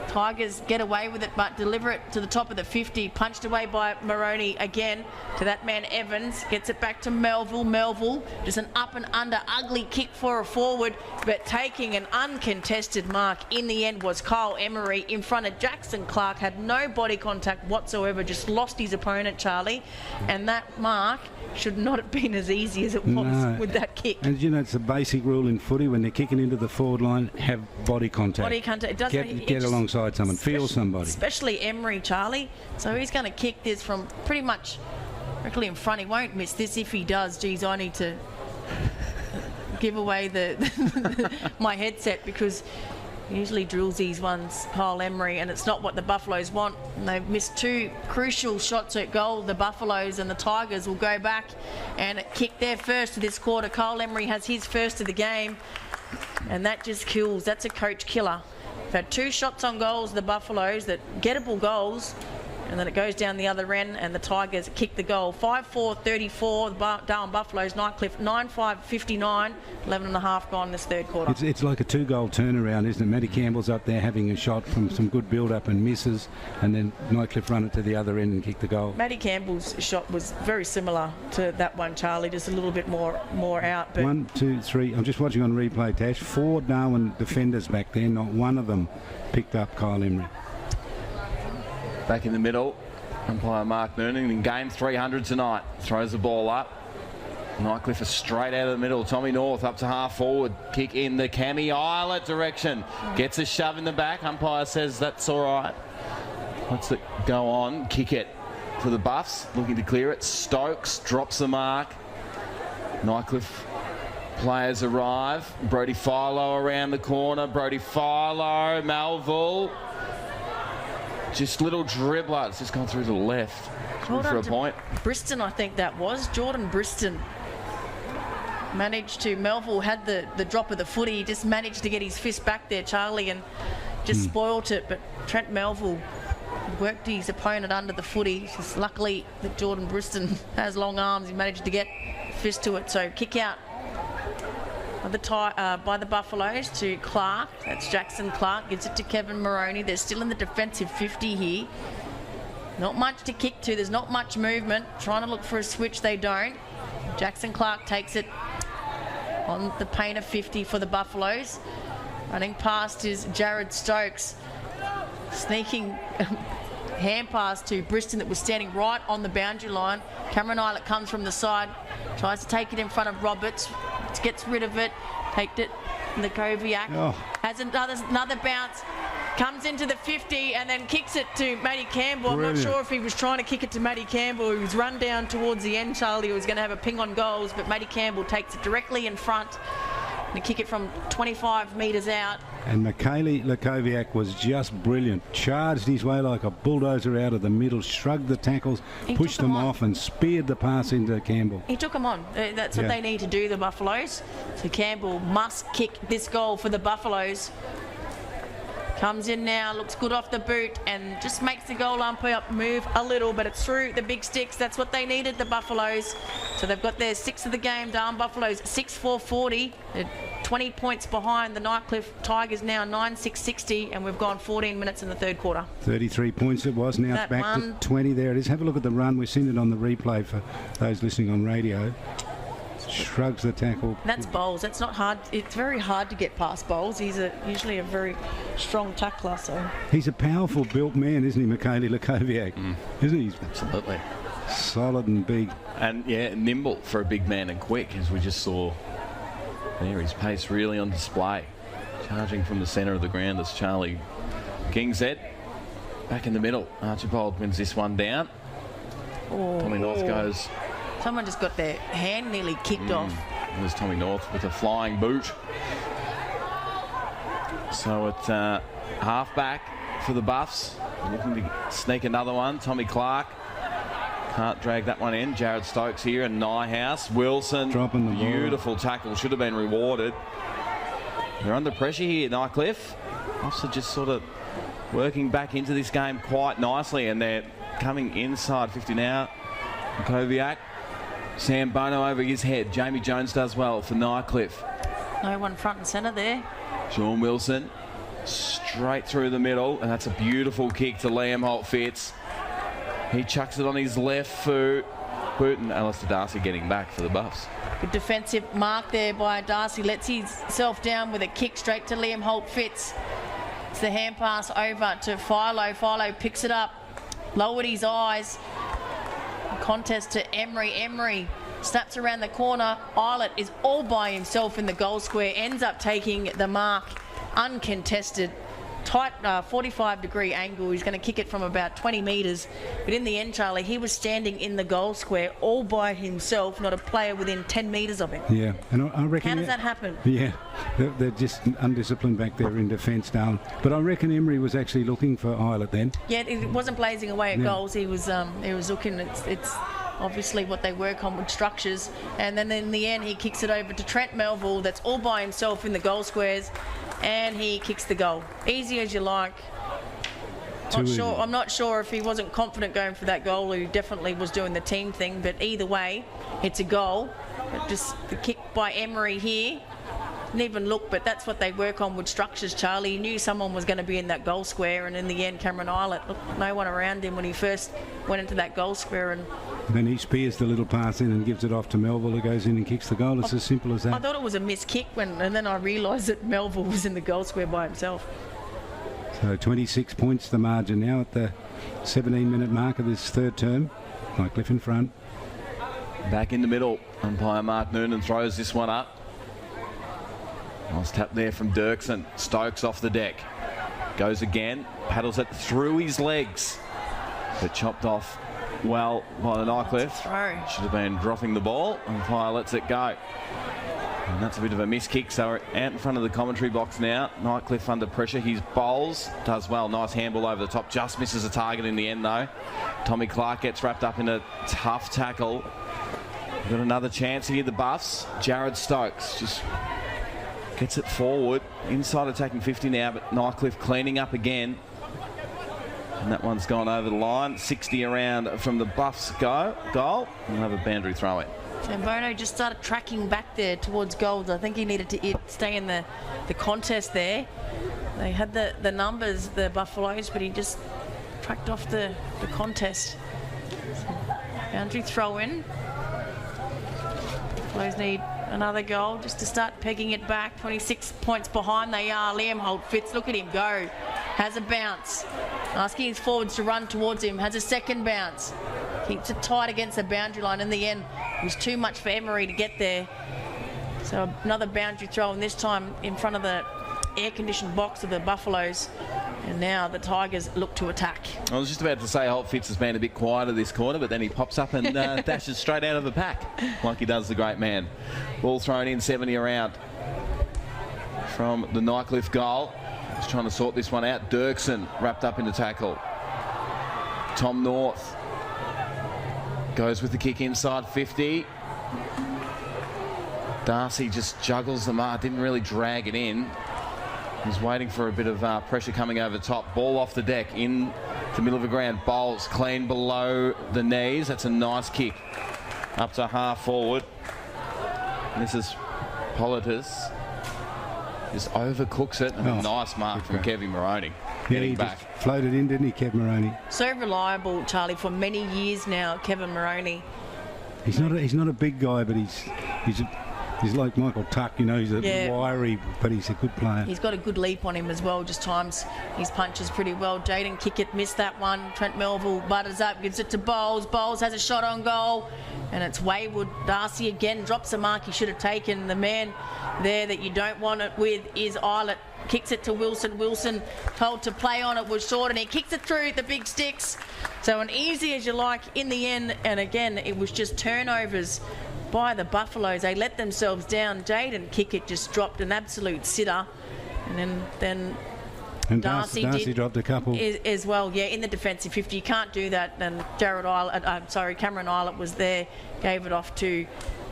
Tigers get away with it, but deliver it to the top of the 50. Punched away by Moroney again to that man Evans. Gets it back to Melville. Melville, just an up and under ugly kick for a forward, but taking an uncontested mark in the end was Kyle Emery in front of Jackson Clark. Had no body contact whatsoever, just lost his opponent, Charlie. And that mark should not have been as easy as it was with that kick. And you know, it's a basic rule in footy: when they're kicking into the forward line, have body contact. Body contact. It doesn't get alongside someone, feel somebody. Especially Emery, Charlie. So he's going to kick this from pretty much directly in front. He won't miss this. If he does, geez, I need to give away my headset, because he usually drills these ones, Kyle Emery, and it's not what the Buffaloes want. And they've missed two crucial shots at goal. The Buffaloes and the Tigers will go back and kick their first of this quarter. Kyle Emery has his first of the game, and that just kills. That's a coach killer. They've had two shots on goals, the Buffaloes, that gettable goals, and then it goes down the other end and the Tigers kick the goal. 5-4-34, the Darwin Buffaloes, Nightcliff 9-5-59, 11.5 gone this third quarter. It's like a 2-goal turnaround, isn't it? Matty Campbell's up there having a shot from some good build-up and misses, and then Nightcliff run it to the other end and kick the goal. Matty Campbell's shot was very similar to that one, Charlie, just a little bit more out. But 1, 2, 3, I'm just watching on replay, Tash. 4 Darwin defenders back there, not one of them picked up Kyle Emery. Back in the middle, umpire Mark Noonan in game 300 tonight. Throws the ball up. Nightcliff is straight out of the middle. Tommy North up to half forward. Kick in the Cammy Islet direction. Gets a shove in the back. Umpire says that's all right. Lets it go on. Kick it for the Buffs. Looking to clear it. Stokes drops the mark. Nightcliff players arrive. Brodie Philo around the corner. Brodie Philo, Melville. Just little dribbler. It's just gone through to the left. For a point. Briston, I think that was. Jordan Briston managed to... Melville had the drop of the footy. He just managed to get his fist back there, Charlie, and just spoilt it. But Trent Melville worked his opponent under the footy. Just luckily that Jordan Briston has long arms. He managed to get fist to it. So kick out by the Buffaloes to Clark. That's Jackson Clark. Gives it to Kevin Moroney. They're still in the defensive 50 here. Not much to kick to. There's not much movement. Trying to look for a switch. They don't. Jackson Clark takes it on the paint of 50 for the Buffaloes. Running past is Jared Stokes. Sneaking hand pass to Briston that was standing right on the boundary line. Cameron Islet comes from the side. Tries to take it in front of Roberts. Gets rid of it. Taked it. Koviak has another bounce. Comes into the 50 and then kicks it to Matty Campbell. Brilliant. I'm not sure if he was trying to kick it to Matty Campbell. He was run down towards the end, Charlie. He was going to have a ping on goals, but Matty Campbell takes it directly in front and kick it from 25 metres out. And Michaeli Lukoviak was just brilliant. Charged his way like a bulldozer out of the middle, shrugged the tackles, pushed them off and speared the pass into Campbell. He took them on. That's what they need to do, the Buffaloes. So Campbell must kick this goal for the Buffaloes. Comes in now, looks good off the boot, and just makes the goal umpire move a little, but it's through the big sticks. That's what they needed, the Buffaloes. So they've got their 6th of the game. Darwin Buffaloes 6-4-40. They're 20 points behind the Nightcliff Tigers now 9-6-60, and we've gone 14 minutes in the third quarter. 33 points it was. Now it's back to 20. There it is. Have a look at the run. We've seen it on the replay for those listening on radio. Shrugs the tackle. That's Bowles. That's not hard. It's very hard to get past Bowles. He's usually a very strong tackler. So he's a powerful built man, isn't he, Mikhaili Lukoviak? Isn't he? Absolutely. Solid and big. And yeah, nimble for a big man and quick, as we just saw there. His pace really on display. Charging from the centre of the ground as Charlie King said. Back in the middle. Archibald wins this one down. Tommy North goes. Someone just got their hand nearly kicked off. There's Tommy North with a flying boot. So it's half-back for the Buffs. Looking to sneak another one. Tommy Clark can't drag that one in. Jared Stokes here and Nyhouse. Wilson, dropping the beautiful tackle. Should have been rewarded. They're under pressure here, Nightcliff. Buffs are just sort of working back into this game quite nicely, and they're coming inside 50 now. Koviak. Sam Bono over his head. Jamie Jones does well for Nightcliff. No one front and centre there. Sean Wilson straight through the middle, and that's a beautiful kick to Liam Holt-Fitz. He chucks it on his left foot. And Alistair Darcy getting back for the Buffs. Good defensive mark there by Darcy. Lets himself down with a kick straight to Liam Holt-Fitz. It's the hand pass over to Philo. Philo picks it up, lowered his eyes. Contest to Emery. Emery snaps around the corner. Eilert is all by himself in the goal square. Ends up taking the mark uncontested. Tight 45-degree angle. He's going to kick it from about 20 metres. But in the end, Charlie, he was standing in the goal square all by himself, not a player within 10 metres of him. Yeah, and I reckon... How does that happen? Yeah, they're just undisciplined back there in defence, Darwin. But I reckon Emery was actually looking for Eilert then. Yeah, it wasn't blazing away at goals. He was looking. It's obviously what they work on with structures. And then in the end, he kicks it over to Trent Melville. That's all by himself in the goal squares. And he kicks the goal. Easy as you like. I'm not sure if he wasn't confident going for that goal. He definitely was doing the team thing. But either way, it's a goal. But just the kick by Emery here. Didn't even look, but that's what they work on with structures, Charlie. He knew someone was going to be in that goal square, and in the end, Cameron Eilert, look, no one around him when he first went into that goal square. And then he spears the little pass in and gives it off to Melville, who goes in and kicks the goal. It's as simple as that. I thought it was a missed kick, and then I realised that Melville was in the goal square by himself. So 26 points the margin now at the 17-minute mark of this third term. Nightcliff in front. Back in the middle, umpire Mark Noonan throws this one up. Nice tap there from Dirksen. Stokes off the deck. Goes again. Paddles it through his legs. But chopped off well by the Nightcliff. Should have been dropping the ball. Umpire lets it go. And that's a bit of a miss kick. So we're out in front of the commentary box now. Nightcliff under pressure. His bowls. Does well. Nice handball over the top. Just misses a target in the end though. Tommy Clark gets wrapped up in a tough tackle. Got another chance here, the Buffs. Jared Stokes just gets it forward. Inside attacking 50 now, but Nightcliff cleaning up again. And that one's gone over the line. 60 around from the Buffs goal. We'll have a boundary throw in. Zambono just started tracking back there towards goals. I think he needed to stay in the contest there. They had the numbers, the Buffaloes, but he just tracked off the contest. So, boundary throw in. Buffaloes need another goal just to start pegging it back. 26 points behind they are. Liam Holt-Fitz, look at him go. Has a bounce. Asking his forwards to run towards him. Has a second bounce. Keeps it tight against the boundary line. In the end, it was too much for Emery to get there. So another boundary throw, and this time in front of the air-conditioned box of the Buffaloes. And now the Tigers look to attack. I was just about to say Holt-Fitz has been a bit quieter this corner, but then he pops up and dashes straight out of the pack like he does the great man. Ball thrown in, 70 around from the Nightcliff goal. Just trying to sort this one out. Dirksen wrapped up in the tackle. Tom North goes with the kick inside 50. Darcy just juggles the mark, didn't really drag it in. He's waiting for a bit of pressure coming over the top. Ball off the deck in the middle of the ground. Bowls clean below the knees. That's a nice kick up to half forward. And this is Politis. Just overcooks it. And a nice mark from Kevin Moroney. Yeah, he just floated in, didn't he, Kev Moroney? So reliable, Charlie, for many years now, Kevin Moroney. He's not a big guy, but he's like Michael Tuck, you know. He's a wiry, but he's a good player. He's got a good leap on him as well. Just times his punches pretty well. Jaden Kickett missed that one. Trent Melville butters up, gives it to Bowles. Bowles has a shot on goal, and it's wayward. Darcy again drops a mark he should have taken. The man there that you don't want it with is Eilert. Kicks it to Wilson. Wilson told to play on it, was short, and he kicks it through the big sticks. So an easy as you like in the end, and again it was just turnovers by the Buffaloes. They let themselves down. Jaden Kickett just dropped an absolute sitter, and then Darcy dropped a couple as well. Yeah, in the defensive 50, you can't do that. And Cameron Eilert was there, gave it off to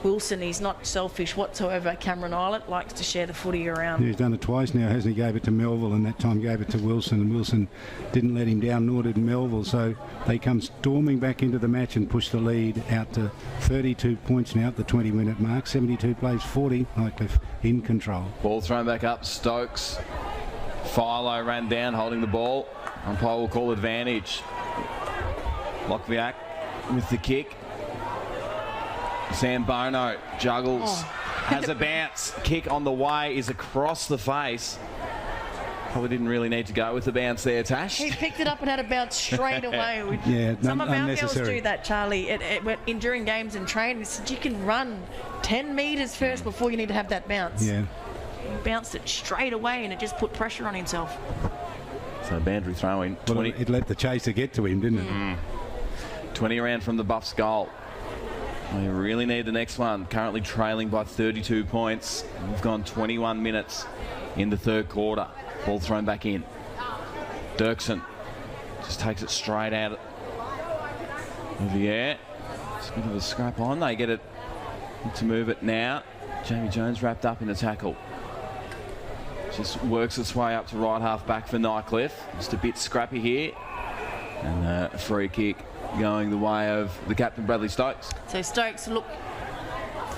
Wilson. He's not selfish whatsoever. Cameron Eilert likes to share the footy around. Yeah, he's done it twice now, hasn't he? Gave it to Melville, and that time gave it to Wilson, and Wilson didn't let him down, nor did Melville. So they come storming back into the match and push the lead out to 32 points now at the 20-minute mark. 72 plays 40. Nightcliff in control. Ball thrown back up. Stokes. Philo ran down holding the ball. Umpire will call advantage. Lockviak with the kick. Zambono juggles, has a bounce. Kick on the way is across the face. Probably didn't really need to go with the bounce there, Tash. He picked it up and had a bounce straight away. Yeah, some of our girls do that, Charlie. It went in during games and training. Said you can run 10 metres first before you need to have that bounce. Yeah. He bounced it straight away and it just put pressure on himself. So boundary throw in. Well, it let the chaser get to him, didn't it? 20 around from the Buffs goal. We really need the next one. Currently trailing by 32 points. We've gone 21 minutes in the third quarter. Ball thrown back in. Dirksen just takes it straight out of the air. It's a bit of a scrap on. They get it to move it now. Jamie Jones wrapped up in the tackle. Just works its way up to right half back for Nightcliff. Just a bit scrappy here. And a free kick going the way of the captain, Bradley Stokes. So Stokes look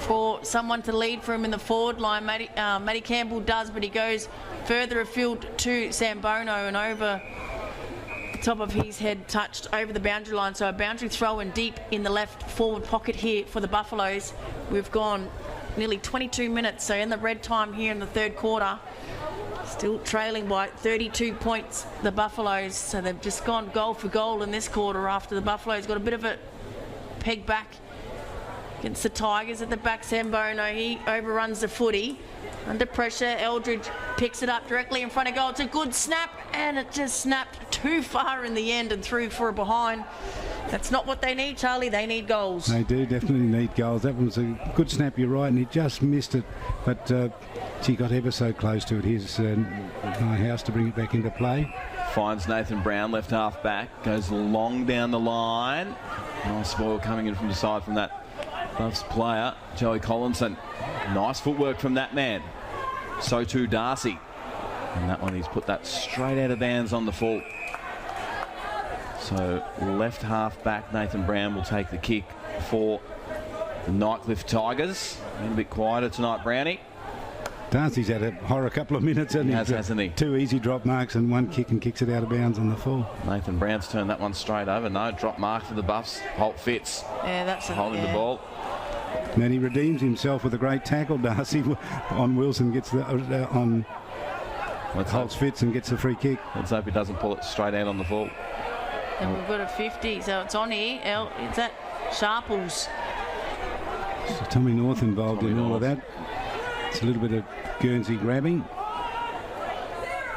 for someone to lead for him in the forward line. Matty Campbell does, but he goes further afield to Sambono and over the top of his head, touched over the boundary line. So a boundary throw in deep in the left forward pocket here for the Buffaloes. We've gone nearly 22 minutes, so in the red time here in the third quarter. Still trailing by 32 points, the Buffaloes. So they've just gone goal for goal in this quarter after the Buffaloes got a bit of a peg back against the Tigers at the back. Sambono, he overruns the footy. Under pressure, Eldridge picks it up directly in front of goal. It's a good snap, and it just snapped too far in the end and through for a behind. That's not what they need, Charlie. They need goals. They do definitely need goals. That was a good snap, you're right, and he just missed it. But she got ever so close to it. Here's House to bring it back into play. Finds Nathan Brown, left half back. Goes long down the line. Nice ball coming in from the side from that Buffs player, Joey Collinson. Nice footwork from that man. So too Darcy. And that one, he's put that straight out of bounds on the full. So left half back, Nathan Brown will take the kick for the Nightcliff Tigers. Been a bit quieter tonight, Brownie. Darcy's had a horror couple of minutes, hasn't he? 2 easy drop marks and one kick and kicks it out of bounds on the full. Nathan Brown's turned that one straight over. No drop mark for the Buffs. Holt Fitz holding the ball. And then he redeems himself with a great tackle, Darcy, on Wilson, gets the on Holt's Fitz and gets the free kick. Let's hope he doesn't pull it straight out on the full. And we've got a 50, so it's on here. Is that Sharples? So Tommy North involved in all of that. It's a little bit of Guernsey grabbing.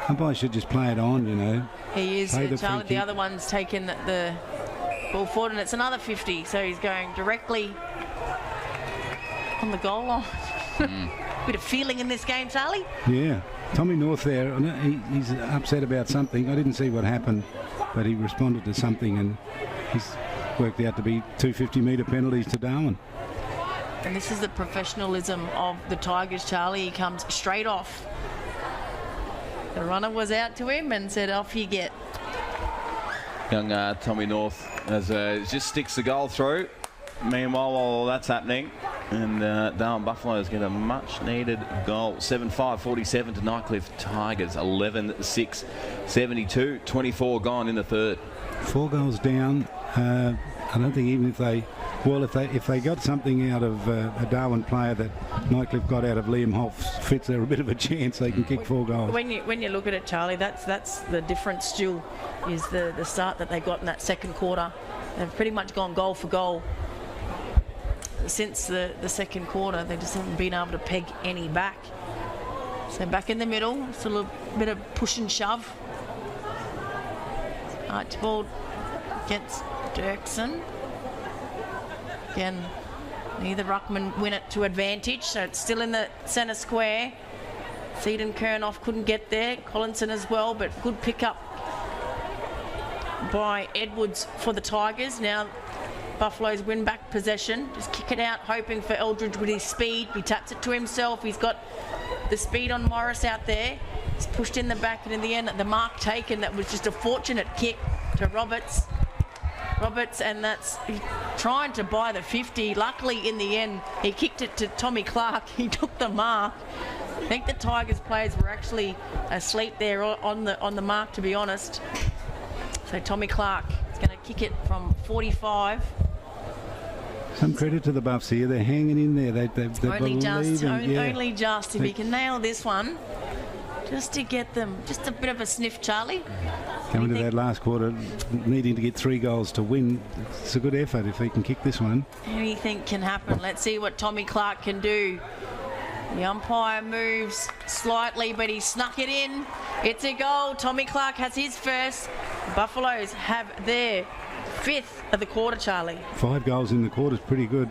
Umpire should just play it on, you know. He is, Charlie. The other one's taken the ball forward, and it's another 50, so he's going directly on the goal line. Bit of feeling in this game, Charlie. Yeah. Tommy North there, he's upset about something. I didn't see what happened, but he responded to something, and he's worked out to be 2 50-metre penalties to Darwin. And this is the professionalism of the Tigers, Charlie. He comes straight off. The runner was out to him and said, off you get. Young Tommy North just sticks the goal through. Meanwhile, while that's happening, and Darwin Buffaloes get a much-needed goal. 7-5-47 to Nightcliff Tigers. 11-6, 72. 24 gone in the third. 4 goals down. I don't think even if they got something out of a Darwin player that Nightcliff got out of Liam Fitz, they're a bit of a chance they can kick 4 goals. When you look at it, Charlie, that's the difference still, is the start that they got in that second quarter. They've pretty much gone goal for goal since the second quarter. They just haven't been able to peg any back. So back in the middle, it's a little bit of push and shove. Archibald against Dirksen. Again, neither ruckman win it to advantage, so it's still in the centre square. Seaton Kernoff couldn't get there. Collinson as well, but good pickup by Edwards for the Tigers. Now Buffaloes win back possession. Just kick it out, hoping for Eldridge with his speed. He taps it to himself. He's got the speed on Morris out there. He's pushed in the back, and in the end, the mark taken. That was just a fortunate kick to Roberts, and that's trying to buy the 50. Luckily, in the end, he kicked it to Tommy Clark. He took the mark. I think the Tigers players were actually asleep there on the mark, to be honest. So Tommy Clark is going to kick it from 45. Some credit to the Buffs here. They're hanging in there. They're only just. If he can nail this one, just to get them just a bit of a sniff, Charlie. Coming to that last quarter, needing to get 3 goals to win. It's a good effort if he can kick this one. Anything can happen. Let's see what Tommy Clark can do. The umpire moves slightly, but he snuck it in. It's a goal. Tommy Clark has his first. The Buffaloes have their 5th of the quarter, Charlie. 5 goals in the quarter is pretty good.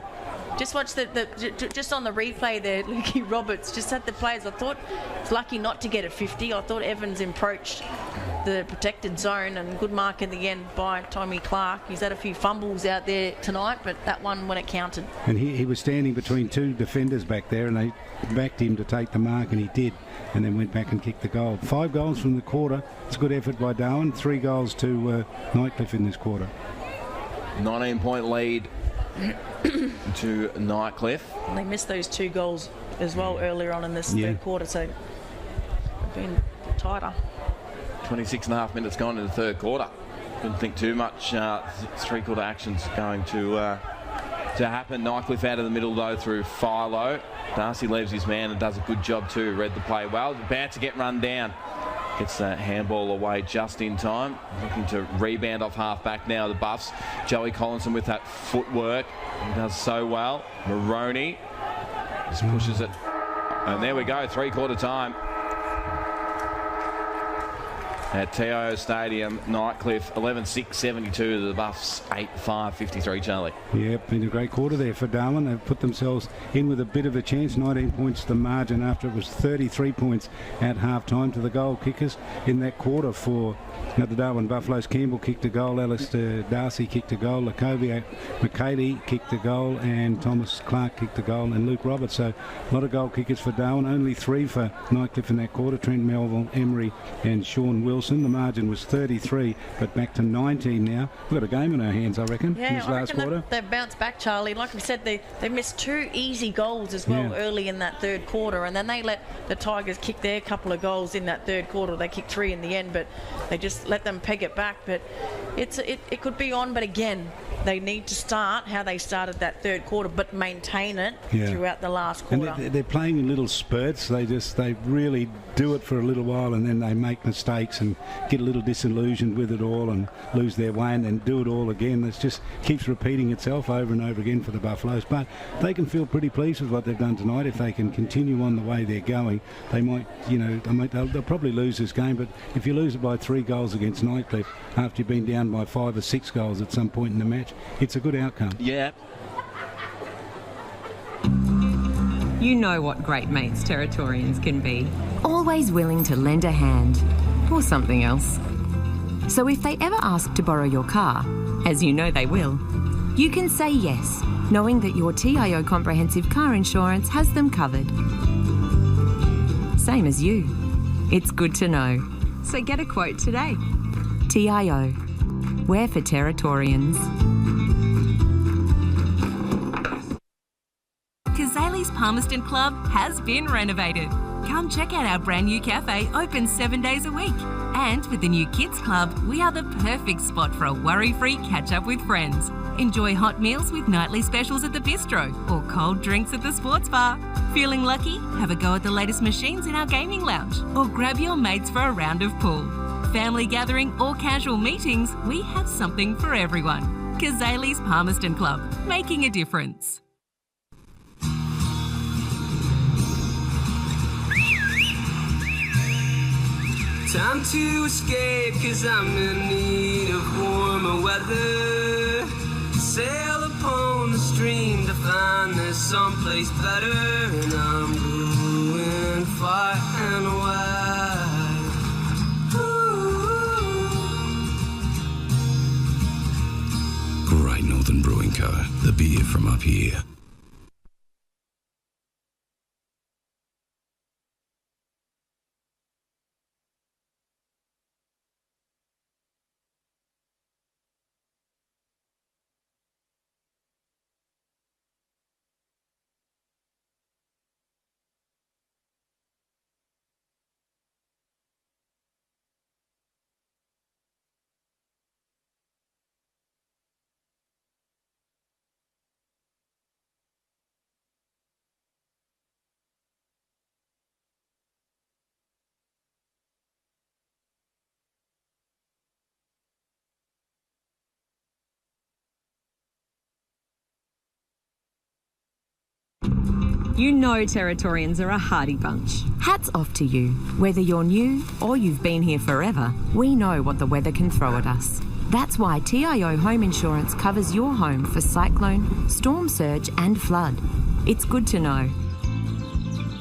Just watch just on the replay there, Lukey Roberts just had the players. I thought it's lucky not to get a 50. I thought Evans approached the protected zone, and good mark in the end by Tommy Clark. He's had a few fumbles out there tonight, but that one when it counted. And he was standing between 2 defenders back there, and they backed him to take the mark, and he did, and then went back and kicked the goal. 5 goals from the quarter. It's a good effort by Darwin. 3 goals to Nightcliff in this quarter. 19-point lead to Nightcliff. And they missed those 2 goals as well earlier on in this third quarter, so it's been tighter. 26.5 minutes gone in the third quarter. Didn't think too much. 3-quarter action's going to happen. Nightcliff out of the middle though through Philo. Darcy leaves his man and does a good job too. Read the play well. About to get run down. Gets that handball away just in time. Looking to rebound off half-back now, the Buffs. Joey Collinson with that footwork. He does so well. Maroney just pushes it. And there we go, 3-quarter time. At TIO Stadium, Nightcliff 11-6-72 to the Buffs 8-5-53, Charlie. Yep, been a great quarter there for Darwin. They've put themselves in with a bit of a chance. 19 points the margin after it was 33 points at half-time to the goal kickers in that quarter for the Darwin Buffaloes. Campbell kicked a goal, Alistair Darcy kicked a goal, Lacovia McKaylee kicked a goal, and Thomas Clark kicked a goal, and Luke Roberts. So a lot of goal kickers for Darwin. Only 3 for Nightcliff in that quarter. Trent Melville, Emery and Sean Wilson. The margin was 33, but back to 19 now. We've got a game in our hands, I reckon, in this last quarter. They've bounced back, Charlie. Like we said, they missed 2 easy goals as well early in that third quarter, and then they let the Tigers kick their couple of goals in that third quarter. They kicked 3 in the end, but they just let them peg it back. But it could be on, but again, they need to start how they started that third quarter, but maintain it throughout the last quarter. And they're playing in little spurts. They really do it for a little while, and then they make mistakes and get a little disillusioned with it all and lose their way, and then do it all again. It just keeps repeating itself over and over again for the Buffaloes. But they can feel pretty pleased with what they've done tonight. If they can continue on the way they're going, they might, they'll probably lose this game. But if you lose it by 3 goals against Nightcliff after you've been down by 5 or 6 goals at some point in the match, it's a good outcome. Yeah. You know what great mates Territorians can be. Always willing to lend a hand. Or something else. So if they ever ask to borrow your car, as you know they will, you can say yes, knowing that your TIO comprehensive car insurance has them covered. Same as you. It's good to know. So get a quote today. TIO. We're for Territorians. Kazali's Palmerston Club has been renovated. Come check out our brand new cafe, open 7 days a week. And with the new Kids Club, we are the perfect spot for a worry-free catch-up with friends. Enjoy hot meals with nightly specials at the bistro or cold drinks at the sports bar. Feeling lucky? Have a go at the latest machines in our gaming lounge or grab your mates for a round of pool. Family gathering or casual meetings, we have something for everyone. Kazali's Palmerston Club, making a difference. Time to escape, 'cause I'm in need of warmer weather. Sail upon the stream to find there's someplace better. And I'm going far and wide. Ooh. Great Northern Brewing Co., the beer from up here. You know Territorians are a hardy bunch. Hats off to you. Whether you're new or you've been here forever, we know what the weather can throw at us. That's why TIO Home Insurance covers your home for cyclone, storm surge and flood. It's good to know.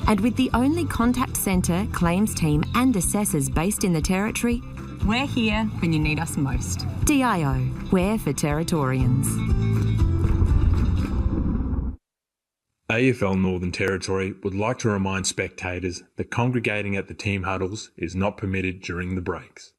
And with the only contact centre, claims team and assessors based in the Territory, we're here when you need us most. TIO, we're for Territorians. AFL Northern Territory would like to remind spectators that congregating at the team huddles is not permitted during the breaks.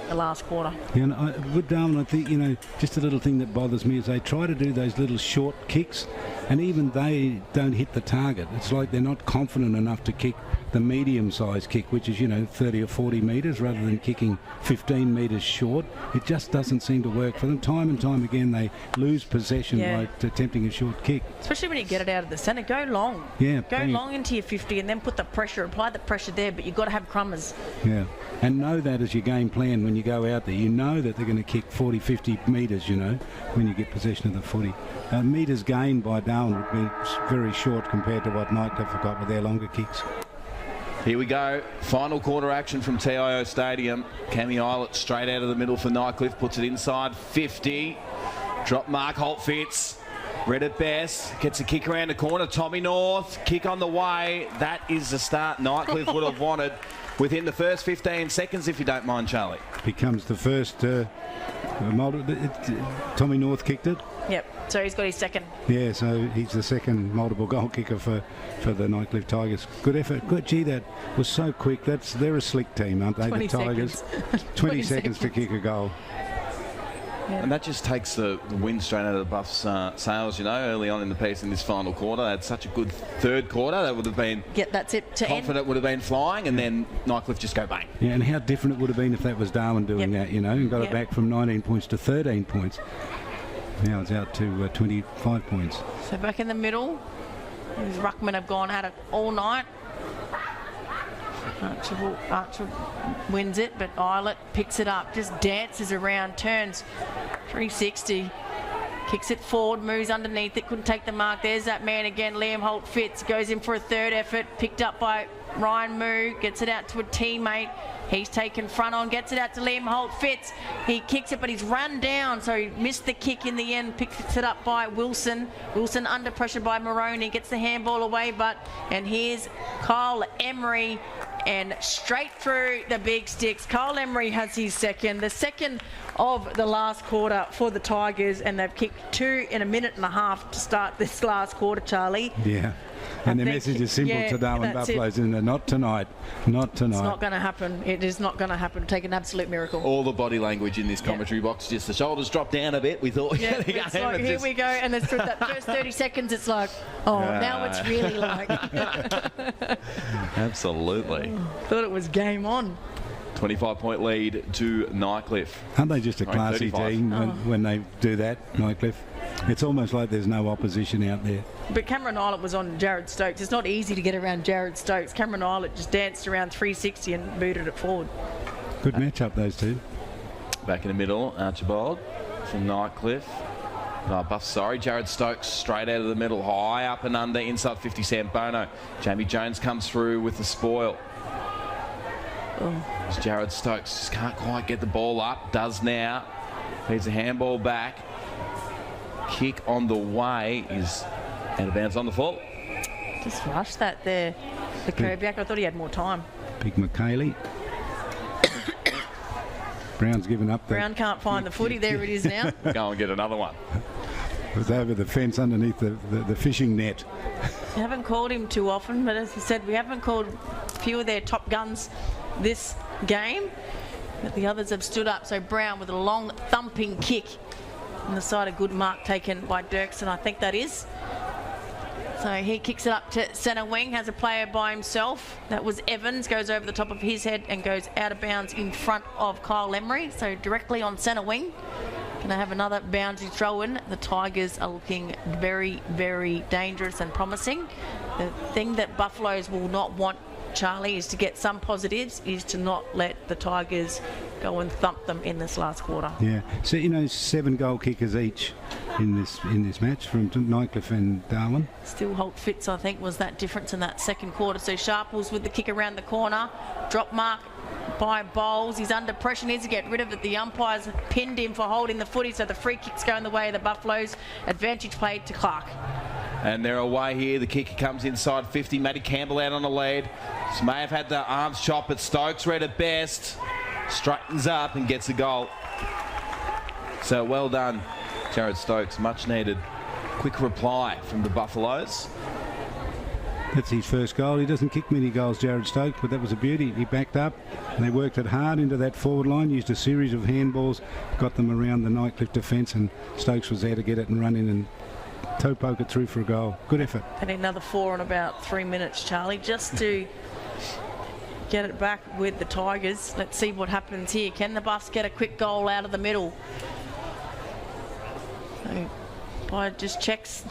The last quarter. Yeah, and with Darwin, I think, just a little thing that bothers me is they try to do those little short kicks, and even they don't hit the target. It's like they're not confident enough to kick the medium-sized kick, which is, 30 or 40 metres, rather than kicking 15 metres short. It just doesn't seem to work for them. Time and time again, they lose possession by attempting a short kick. Especially when you get it out of the centre. Go long. Yeah. Go long into your 50 and then put the pressure, apply the pressure there, but you've got to have crummers. Yeah. And know that as your game plan when you go out there. You know that they're going to kick 40, 50 metres, when you get possession of the footy. Metres gained by Darwin would be very short compared to what Nightcliff have got with their longer kicks. Here we go. Final quarter action from TIO Stadium. Cammy Eilert straight out of the middle for Nightcliff. Puts it inside 50. Drop mark, Holt Fitz. Red at best. Gets a kick around the corner. Tommy North. Kick on the way. That is the start Nightcliff would have wanted within the first 15 seconds, if you don't mind, Charlie. Becomes the first... Tommy North kicked it. Yep, so he's got his second. Yeah, so he's the second multiple goal kicker for the Nightcliff Tigers. Good effort. Good, gee, that was so quick. They're a slick team, aren't they, the Tigers? 20 seconds to kick a goal. And that just takes the wind straight out of the Buffs' sails, you know, early on in the piece in this final quarter. They had such a good third quarter. That would have been that's it to confident end. Would have been flying, and then Nightcliff just go bang. Yeah, and how different it would have been if that was Darwin doing that, you know, and got it back from 19 points to 13 points. Now it's out to 25 points. So back in the middle, these ruckmen have gone at it all night. Archer wins it, but Eilert picks it up, just dances around, turns 360, kicks it forward, moves underneath it, couldn't take the mark. There's that man again, Liam Holt-Fitz, goes in for a third effort, picked up by Ryan Moo, gets it out to a teammate. He's taken front on, gets it out to Liam Holt-Fitz. He kicks it, but he's run down, so he missed the kick in the end. Picks it up by Wilson. Wilson under pressure by Moroney, gets the handball away, and here's Kyle Emery, and straight through the big sticks. Kyle Emery has his second, the second of the last quarter for the Tigers, and they've kicked 2 in a minute and a half to start this last quarter, Charlie. Yeah. And the message is simple to Darwin Buffaloes, isn't it? Not tonight. Not tonight. It's not going to happen. It is not going to happen. Take an absolute miracle. All the body language in this commentary box, just the shoulders dropped down a bit. We thought, it's like, here we go. And then through that first 30 seconds, it's like, now it's really like. Absolutely. Thought it was game on. 25-point lead to Nightcliff. Aren't they just a classy team when they do that, Nightcliff? It's almost like there's no opposition out there. But Cameron Eilert was on Jared Stokes. It's not easy to get around Jared Stokes. Cameron Eilert just danced around 360 and booted it forward. Good match-up, those two. Back in the middle, Archibald from Nightcliff. Jared Stokes straight out of the middle, high up and under, inside 50, Sam Bono. Jamie Jones comes through with the spoil. Jared Stokes just can't quite get the ball up, does now. Feeds a handball back. Kick on the way is out of bounds on the full. Just rushed that there. The Kobiak, I thought he had more time. Big McKaylee. Brown's given up. Brown can't find the footy. There it is now. Go and get another one. It was over the fence underneath the fishing net. We haven't called him too often, but as I said, we haven't called a few of their top guns this game. But the others have stood up. So Brown with a long thumping kick on the side, a good mark taken by Dirksen, I think that is. So he kicks it up to centre wing, has a player by himself. That was Evans, goes over the top of his head and goes out of bounds in front of Kyle Emery. So directly on centre wing. Going to have another boundary throw in. The Tigers are looking very, very dangerous and promising. The thing that Buffaloes will not want, Charlie, is to get some positives, is to not let the Tigers go and thump them in this last quarter. Yeah, so 7 goal kickers each in this match from Nightcliff and Darwin. Still Holt-Fitz, I think, was that difference in that second quarter. So Sharples with the kick around the corner, drop mark by Bowles. He's under pressure, needs to get rid of it. The umpires pinned him for holding the footy, so the free kick's going the way of the Buffaloes. Advantage played to Clark. And they're away here. The kicker comes inside 50. Matty Campbell out on the lead. This may have had the arms chop, but Stokes read it best. Straightens up and gets a goal. So well done, Jared Stokes. Much needed. Quick reply from the Buffaloes. That's his first goal. He doesn't kick many goals, Jared Stokes, but that was a beauty. He backed up and they worked it hard into that forward line, used a series of handballs, got them around the Nightcliff defence, and Stokes was there to get it and run in and toe poke it through for a goal. Good effort. And another 4 in about 3 minutes, Charlie, just to get it back with the Tigers. Let's see what happens here. Can the Buffs get a quick goal out of the middle? So, Blyde just checks.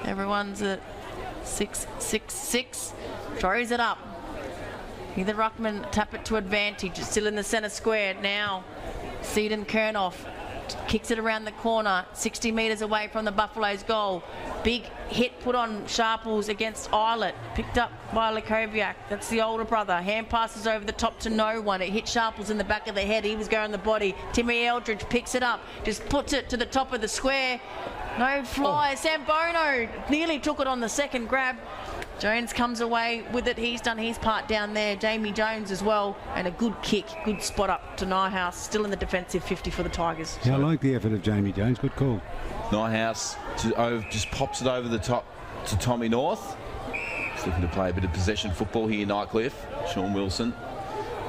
Everyone's at 6-6-6. Throws it up. Either Ruckman tap it to advantage. It's still in the centre square. Now, Seaton Kernoff kicks it around the corner, 60 metres away from the Buffaloes' goal. Big hit put on Sharples against Eilert, picked up by Lakoviak. That's the older brother. Hand passes over the top to no one. It hit Sharples in the back of the head. He was going the body. Timmy Eldridge picks it up, just puts it to the top of the square. No fly. Sam Bono nearly took it on the second grab. Jones comes away with it. He's done his part down there. Jamie Jones as well. And a good kick, good spot up to Nyhouse. Still in the defensive 50 for the Tigers. Yeah, I like the effort of Jamie Jones. Good call. Nyhouse just pops it over the top to Tommy North. He's looking to play a bit of possession football here, Nightcliff. Sean Wilson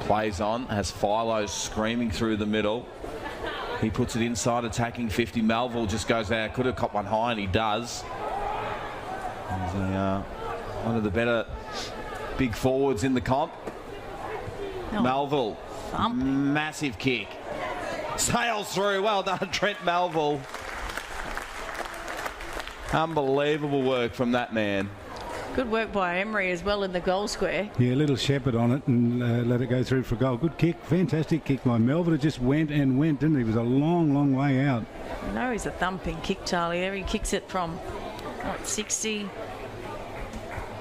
plays on, has Philo screaming through the middle. He puts it inside, attacking 50. Melville just goes out. Could have caught one high, and he does. He's one of the better big forwards in the comp. No. Melville, massive kick. Sails through. Well done, Trent Melville. Unbelievable work from that man. Good work by Emery as well in the goal square. Yeah, a little shepherd on it and let it go through for a goal. Good kick, fantastic kick by Melville. It just went and went, didn't it? It was a long, long way out. I know he's a thumping kick, Charlie. He kicks it from 60,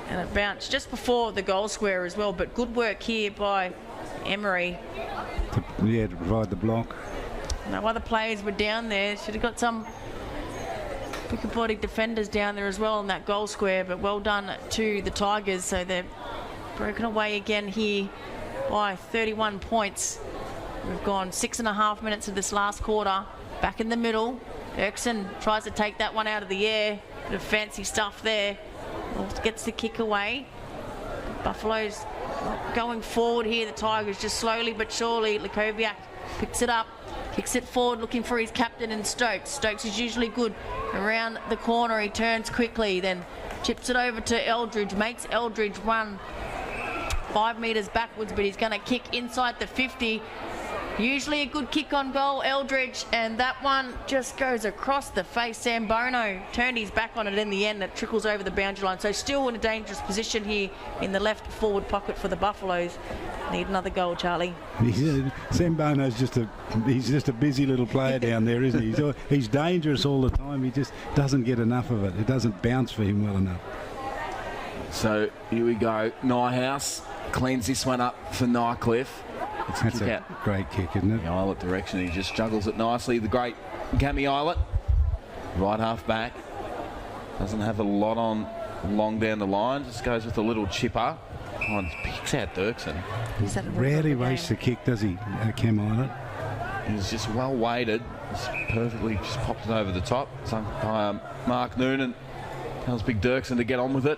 and it bounced just before the goal square as well. But good work here by Emery. To provide the block. No other players were down there. Should have got some bigger-bodied defenders down there as well in that goal square, but well done to the Tigers. So they're broken away again here by 31 points. We've gone 6.5 minutes of this last quarter. Back in the middle, Erkson tries to take that one out of the air. Bit of fancy stuff there. Gets the kick away. Buffalo's going forward here. The Tigers just slowly but surely. Lukoviak picks it up. Kicks it forward, looking for his captain in Stokes. Stokes is usually good around the corner. He turns quickly, then chips it over to Eldridge. Makes Eldridge run 5 metres backwards, but he's going to kick inside the 50. Usually a good kick on goal, Eldridge, and that one just goes across the face. Sambono turned his back on it in the end. It trickles over the boundary line. So still in a dangerous position here in the left forward pocket for the Buffaloes. Need another goal, Charlie. Sambono's just a busy little player down there, isn't he? He's dangerous all the time. He just doesn't get enough of it. It doesn't bounce for him well enough. So here we go. Nyhouse cleans this one up for Nightcliff. That's a great kick, isn't it? The Eilert direction. He just juggles it nicely. The great Cammy Eilert, right half back. Doesn't have a lot on long down the line. Just goes with a little chipper. Picks out Dirksen. Rarely wastes the kick, does he, Cam Eilert? He's just well weighted. Just perfectly just popped it over the top. Sunk by Mark Noonan. Tells Big Dirksen to get on with it.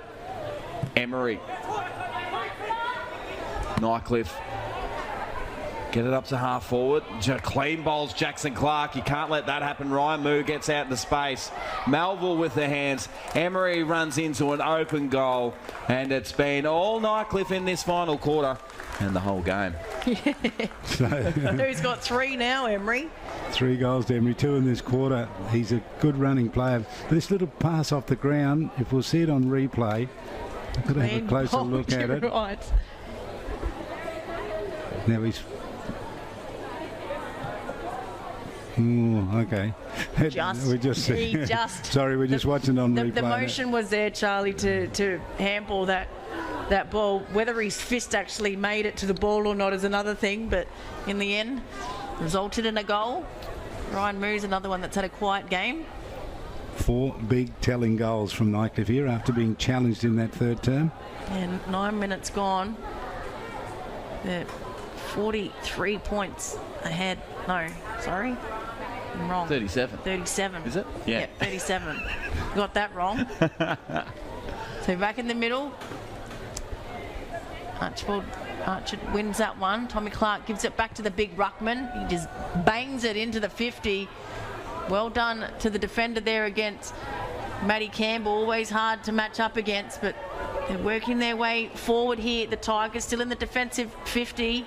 Emery. Nightcliff. Get it up to half forward. Clean bowls Jackson Clark. You can't let that happen. Ryan Moo gets out into space. Melville with the hands. Emery runs into an open goal. And it's been all Nightcliff in this final quarter and the whole game. Who's got 3 now, Emery? 3 goals to Emery, 2 in this quarter. He's a good running player. This little pass off the ground, if we'll see it on replay, I could have a closer look at it. Right. Now he's... okay. Sorry, we're just watching on replay. The motion was there, Charlie, to handball that ball. Whether his fist actually made it to the ball or not is another thing, but in the end, resulted in a goal. Ryan Moo's another one that's had a quiet game. 4 big telling goals from Nightcliff here after being challenged in that third term. And 9 minutes gone. They're 43 points ahead. No, sorry. I'm wrong. 37. 37. Is it? Yeah. 37. Got that wrong. So back in the middle. Archer wins that one. Tommy Clark gives it back to the big ruckman. He just bangs it into the 50. Well done to the defender there against Matty Campbell. Always hard to match up against, but they're working their way forward here. The Tigers still in the defensive 50.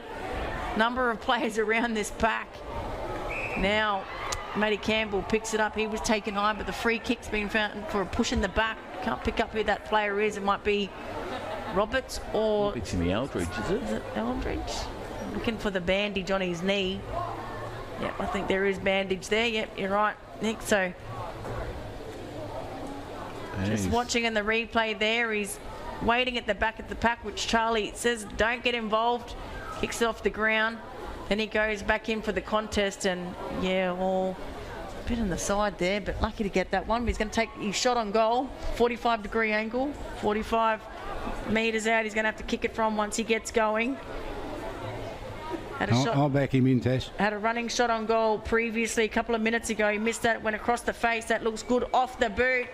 Number of players around this pack. Now, Matty Campbell picks it up. He was taken high, but the free kick's been found for a push in the back. Can't pick up who that player is. It might be Roberts or... It's in the Eldridge, is it? Is it Eldridge? Looking for the bandage on his knee. Yep, I think there is bandage there. Yep, you're right, Nick. So, just watching in the replay there, he's waiting at the back of the pack, which Charlie says don't get involved. Kicks it off the ground. Then he goes back in for the contest, and a bit on the side there, but lucky to get that one. But he's going to take his shot on goal, 45-degree angle, 45 metres out. He's going to have to kick it from once he gets going. I'll back him in, Tash. Had a running shot on goal previously, a couple of minutes ago. He missed that, went across the face. That looks good off the boot.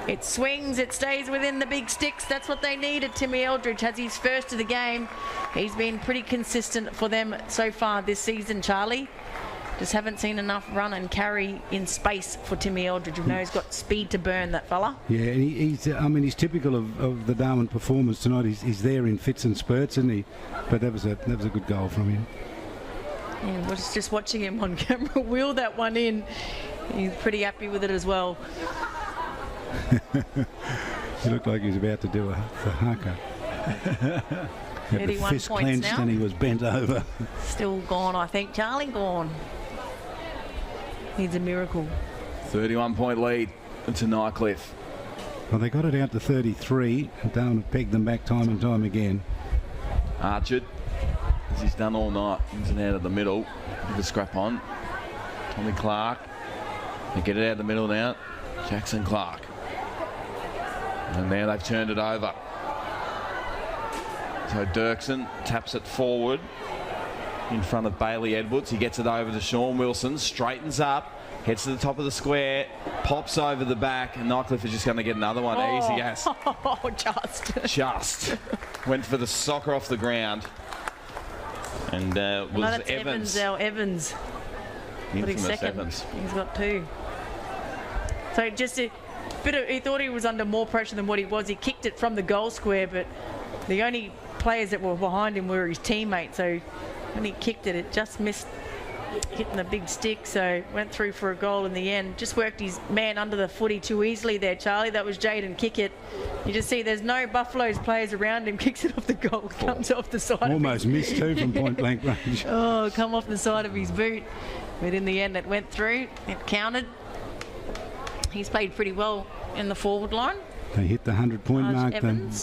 It swings, it stays within the big sticks. That's what they needed. Timmy Eldridge has his first of the game. He's been pretty consistent for them so far this season, Charlie. Just haven't seen enough run and carry in space for Timmy Eldridge. You know he's got speed to burn, that fella. Yeah, and he's typical of the Darwin performance tonight. He's there in fits and spurts, isn't he? But that was a good goal from him. Yeah, was just watching him on camera wheel that one in. He's pretty happy with it as well. He looked like he was about to do the haka. 31 fist points clenched now. and he was bent over. Still gone, I think. Charlie gone. Needs a miracle. 31-point lead to Nightcliff. Well, they got it out to 33. And Darwin have pegged them back time and time again. Archard, as he's done all night, ins and out of the middle with the scrap on. Tommy Clark. They get it out of the middle now. Jackson Clark. And now they've turned it over. So Dirksen taps it forward in front of Bailey Edwards. He gets it over to Sean Wilson, straightens up, heads to the top of the square, pops over the back, and Nightcliff is just going to get another one. Easy as. Oh, just. Went for the soccer off the ground. And was no, that's Evans. Evans. Infamous second. Evans. He's got 2. So just a bit of, he thought he was under more pressure than what he was. He kicked it from the goal square, but the only players that were behind him were his teammates. So when he kicked it, it just missed hitting the big stick. So went through for a goal in the end. Just worked his man under the footy too easily there, Charlie. That was Jaden Kickett. You just see there's no Buffaloes players around him. Kicks it off the goal, comes off the side. Almost missed too from point blank range. Oh, come off the side of his boot. But in the end, it went through. It counted. He's played pretty well in the forward line. They hit the 100-point mark,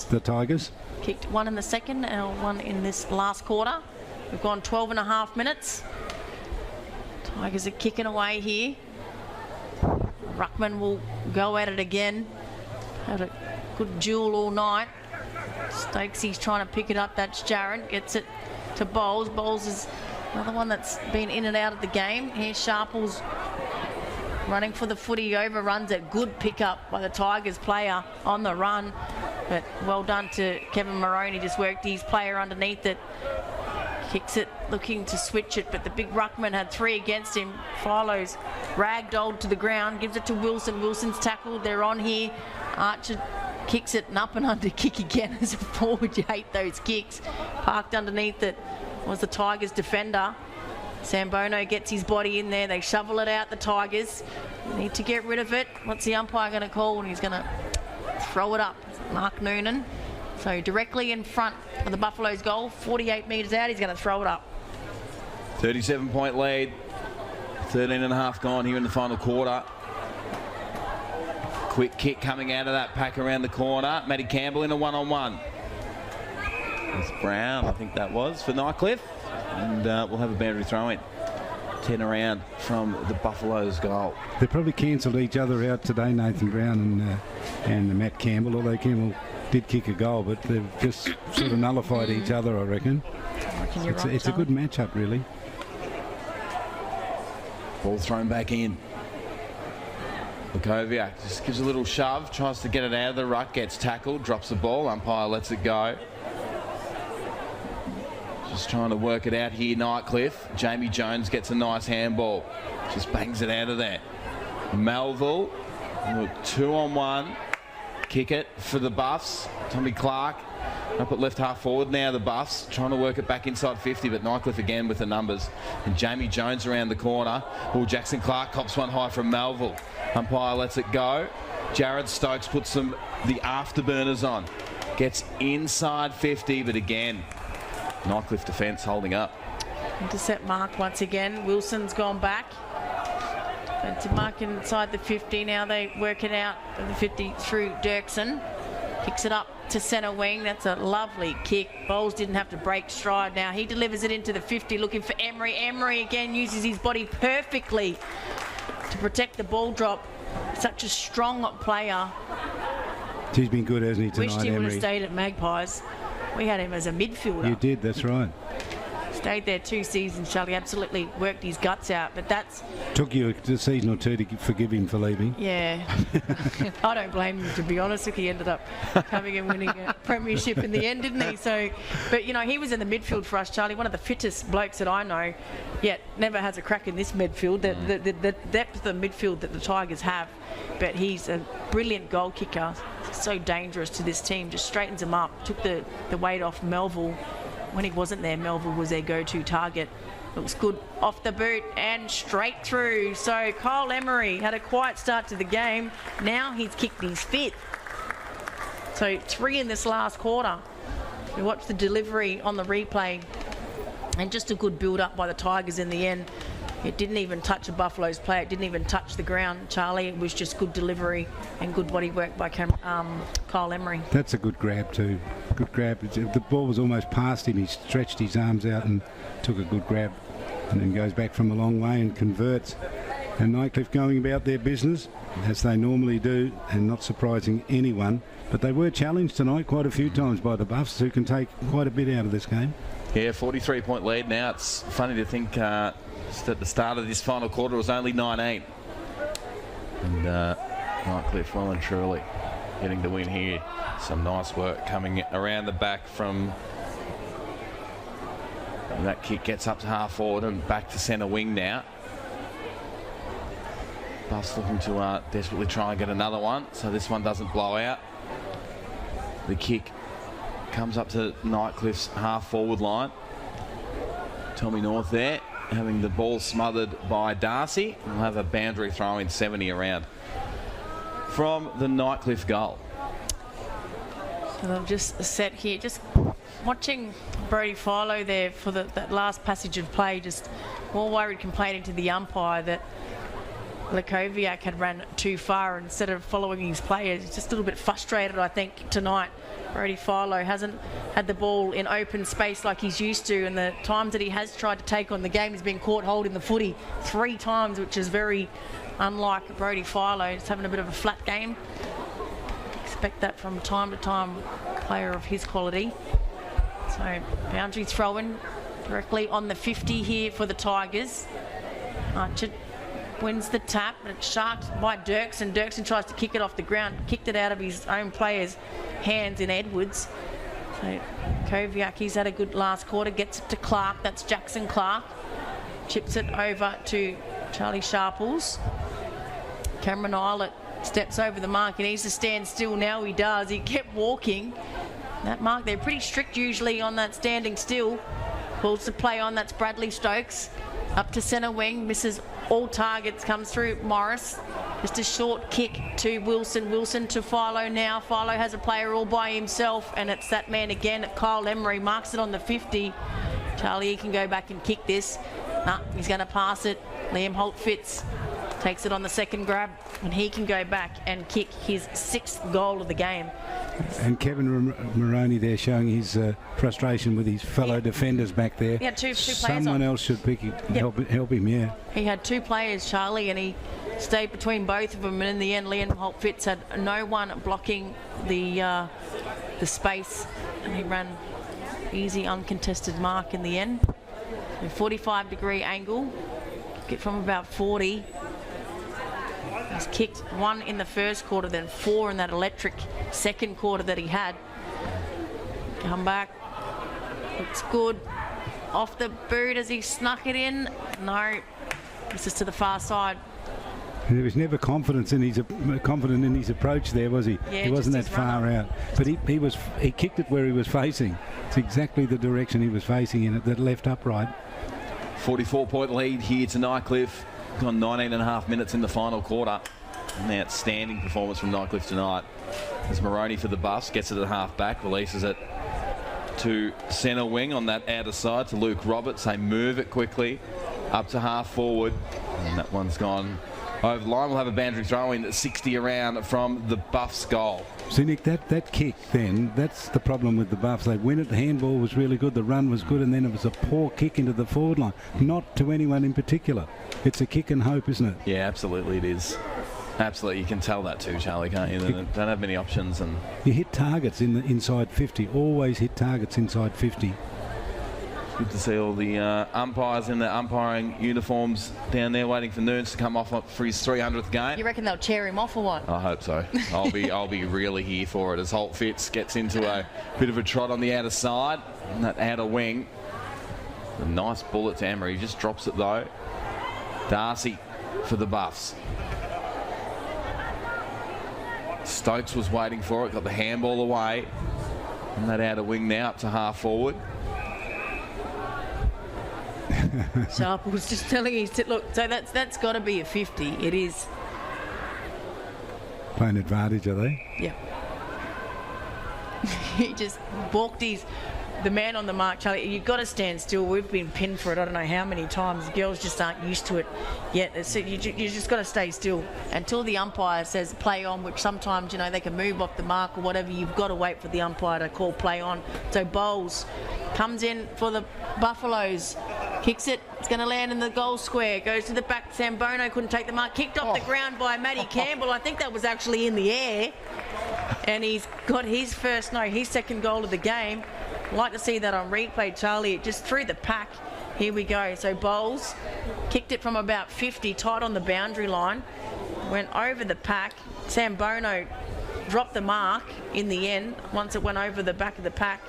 the Tigers. Kicked 1 in the second and 1 in this last quarter. We've gone 12 and a half minutes. Tigers are kicking away here. Ruckman will go at it again. Had a good duel all night. Stokesy's trying to pick it up. That's Jarrett. Gets it to Bowles. Bowles is another one that's been in and out of the game. Here's Sharples running for the footy, overruns it. Good pickup by the Tigers player on the run. But well done to Kevin Maroney. Just worked his player underneath it. Kicks it, looking to switch it, but the big ruckman had 3 against him. Philo's ragdolled to the ground, gives it to Wilson. Wilson's tackled. They're on here. Archer kicks it, and up and under kick again as a forward. You hate those kicks. Parked underneath it was the Tigers defender. Sambono gets his body in there. They shovel it out, the Tigers. Need to get rid of it. What's the umpire going to call? And he's going to throw it up. Mark Noonan. So directly in front of the Buffaloes goal, 48 metres out, he's going to throw it up. 37-point lead. 13 and a half gone here in the final quarter. Quick kick coming out of that pack around the corner. Matty Campbell in a one-on-one. It's Brown, I think that was, for Nightcliff. And we'll have a boundary throw-in. 10 around from the Buffaloes goal. They probably cancelled each other out today, Nathan Brown and Matt Campbell, although Campbell did kick a goal, but they've just sort of nullified each other, I reckon. It's a good matchup, really. Ball thrown back in. Lukoviak just gives a little shove, tries to get it out of the ruck, gets tackled, drops the ball, umpire lets it go. Just trying to work it out here, Nightcliff. Jamie Jones gets a nice handball. Just bangs it out of there. Melville, 2-on-1. Kick it for the Buffs. Tommy Clark up at left half forward now, the Buffs. Trying to work it back inside 50, but Nightcliff again with the numbers. And Jamie Jones around the corner. Oh, Jackson Clark cops one high from Melville. Umpire lets it go. Jared Stokes puts the afterburners on. Gets inside 50, but again, Nightcliff defence holding up. Intercept mark once again. Wilson's gone back. Defensive mark inside the 50. Now they work it out of the 50 through Dirksen. Kicks it up to centre wing. That's a lovely kick. Bowles didn't have to break stride now. He delivers it into the 50, looking for Emery. Emery again uses his body perfectly to protect the ball drop. Such a strong player. He's been good, hasn't he, tonight, Wished he would have Emery? stayed at Magpies. We had him as a midfielder. You did, that's right. stayed there 2 seasons, Charlie. Absolutely worked his guts out. But that's... Took you a season or two to forgive him for leaving. Yeah. I don't blame him, to be honest. He ended up coming and winning a premiership in the end, didn't he? So, but, you know, he was in the midfield for us, Charlie. One of the fittest blokes that I know, yet never has a crack in this midfield. The depth of the midfield that the Tigers have. But he's a brilliant goal kicker. So dangerous to this team. Just straightens them up. Took the weight off Melville. When he wasn't there, Melville was their go-to target. Looks good off the boot and straight through. So Kyle Emery had a quiet start to the game. Now he's kicked his 5th. So 3 in this last quarter. We watched the delivery on the replay. And just a good build-up by the Tigers in the end. It didn't even touch a Buffalo's play. It didn't even touch the ground, Charlie. It was just good delivery and good body work by Kyle Emery. That's a good grab too. Good grab. The ball was almost past him. He stretched his arms out and took a good grab. And then goes back from a long way and converts. And Nightcliff going about their business, as they normally do, and not surprising anyone. But they were challenged tonight quite a few times by the Buffs, who can take quite a bit out of this game. Yeah, 43-point lead now. It's funny to think at the start of this final quarter it was only 9-8. And Nightcliff well and truly getting the win here. Some nice work coming around the back from... And that kick gets up to half forward and back to centre wing now. Buffs looking to desperately try and get another one, so this one doesn't blow out. The kick comes up to Nightcliff's half forward line. Tommy North there, having the ball smothered by Darcy. We'll have a boundary throw in 70 around from the Nightcliff goal. So they'll just set here, just watching Brody Philo there for that last passage of play, just more worried, complaining to the umpire that Lekoviak had ran too far instead of following his players. He's just a little bit frustrated, I think, tonight. Brody Philo hasn't had the ball in open space like he's used to, and the times that he has tried to take on the game, he's been caught holding the footy 3 times, which is very unlike Brody Philo. He's having a bit of a flat game. Expect that from time to time, a player of his quality. So boundary throw-in directly on the 50 here for the Tigers. Archer wins the tap, but it's sharked by Dirksen. Dirksen tries to kick it off the ground, kicked it out of his own player's hands in Edwards. So Koviak, he's had a good last quarter, gets it to Clark. That's Jackson Clark. Chips it over to Charlie Sharples. Cameron Eilert steps over the mark. He needs to stand still now. He does. He kept walking. That mark, they're pretty strict usually on that standing still. Pulls the play on. That's Bradley Stokes. Up to centre wing, misses all targets, comes through Morris. Just a short kick to Wilson. Wilson to Philo now. Philo has a player all by himself, and it's that man again. Kyle Emery marks it on the 50. Charlie, he can go back and kick this. Nah, he's going to pass it. Liam Holt-Fitz takes it on the second grab, and he can go back and kick his 6th goal of the game. And Kevin Moroney there showing his frustration with his fellow defenders back there. He had two players. Someone else should pick it, help him, yeah. He had 2 players, Charlie, and he stayed between both of them. And in the end, Liam Holt-Fitz had no one blocking the space, and he ran easy, uncontested mark in the end. A 45-degree angle, get from about 40. He's kicked 1 in the first quarter, then 4 in that electric second quarter that he had. Come back. Looks good. Off the boot as he snuck it in. No. This is to the far side. There was never confident in his approach there, was he? Yeah, he wasn't that far out. But he kicked it where he was facing. It's exactly the direction he was facing in it, that left upright. 44-point lead here to Nightcliff. Gone 19.5 minutes in the final quarter. An outstanding performance from Nightcliff tonight. As Moroney for the Buffs gets it at half back, releases it to centre wing on that outer side to Luke Roberts. They move it quickly up to half forward, and that one's gone over the line. We'll have a boundary throw in 60 around from the Buffs goal. See, Nick, that kick then, that's the problem with the Buffs. They win it, the handball was really good, the run was good, and then it was a poor kick into the forward line. Not to anyone in particular. It's a kick and hope, isn't it? Yeah, absolutely it is. Absolutely, you can tell that too, Charlie, can't you? They don't have many options. And you hit targets in the inside 50, always hit targets inside 50. Good to see all the umpires in their umpiring uniforms down there waiting for Noons to come off for his 300th game. You reckon they'll chair him off or what? I hope so. I'll be really here for it as Holt Fitz gets into a bit of a trot on the outer side, and that outer wing. A nice bullet to Emery. He just drops it though. Darcy for the Buffs. Stokes was waiting for it, got the handball away. And that outer wing now up to half forward. Sharp was just telling you, look, so that's got to be a 50. It is. Playing advantage, are they? Yeah. He just balked the man on the mark, Charlie. You've got to stand still. We've been pinned for it I don't know how many times. Girls just aren't used to it yet. So you just got to stay still until the umpire says play on, which sometimes, they can move off the mark or whatever. You've got to wait for the umpire to call play on. So Bowles comes in for the Buffaloes. Kicks it. It's going to land in the goal square. Goes to the back. Sambono couldn't take the mark. Kicked off the ground by Matty Campbell. I think that was actually in the air. And he's got his second goal of the game. I'd like to see that on replay, Charlie. Just through the pack. Here we go. So Bowles kicked it from about 50, tight on the boundary line. Went over the pack. Sambono dropped the mark in the end once it went over the back of the pack.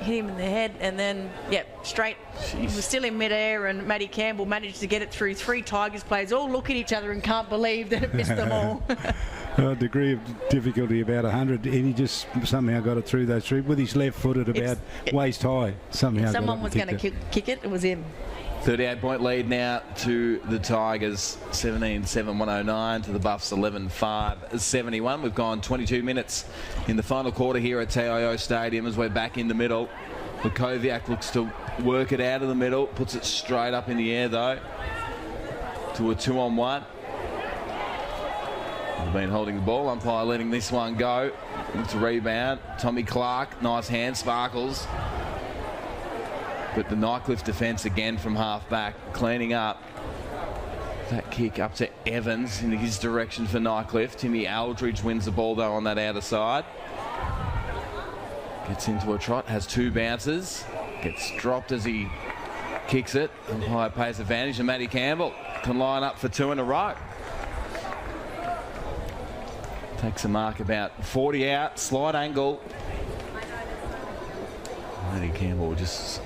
Hit him in the head, and then, straight. He was still in midair, and Matty Campbell managed to get it through. 3 Tigers players all look at each other and can't believe that it missed them all. A degree of difficulty about 100, and he just somehow got it through those 3 with his left foot at about waist high. Somehow someone was going to kick it. It was him. 38-point lead now to the Tigers, 17-7, 109 to the Buffs, 11-5, 71. We've gone 22 minutes in the final quarter here at TIO Stadium as we're back in the middle. Lukoviak looks to work it out of the middle, puts it straight up in the air though to a 2-on-1. He's been holding the ball, umpire letting this one go. It's a rebound. Tommy Clark, nice hand, Sparkles. But the Nightcliff defence again from half back, cleaning up. That kick up to Evans in his direction for Nightcliff. Timmy Aldridge wins the ball though on that outer side. Gets into a trot, has 2 bounces. Gets dropped as he kicks it. Umpire pays advantage, and Matty Campbell can line up for 2 in a row. Takes a mark about 40 out, slight angle. Matty Campbell just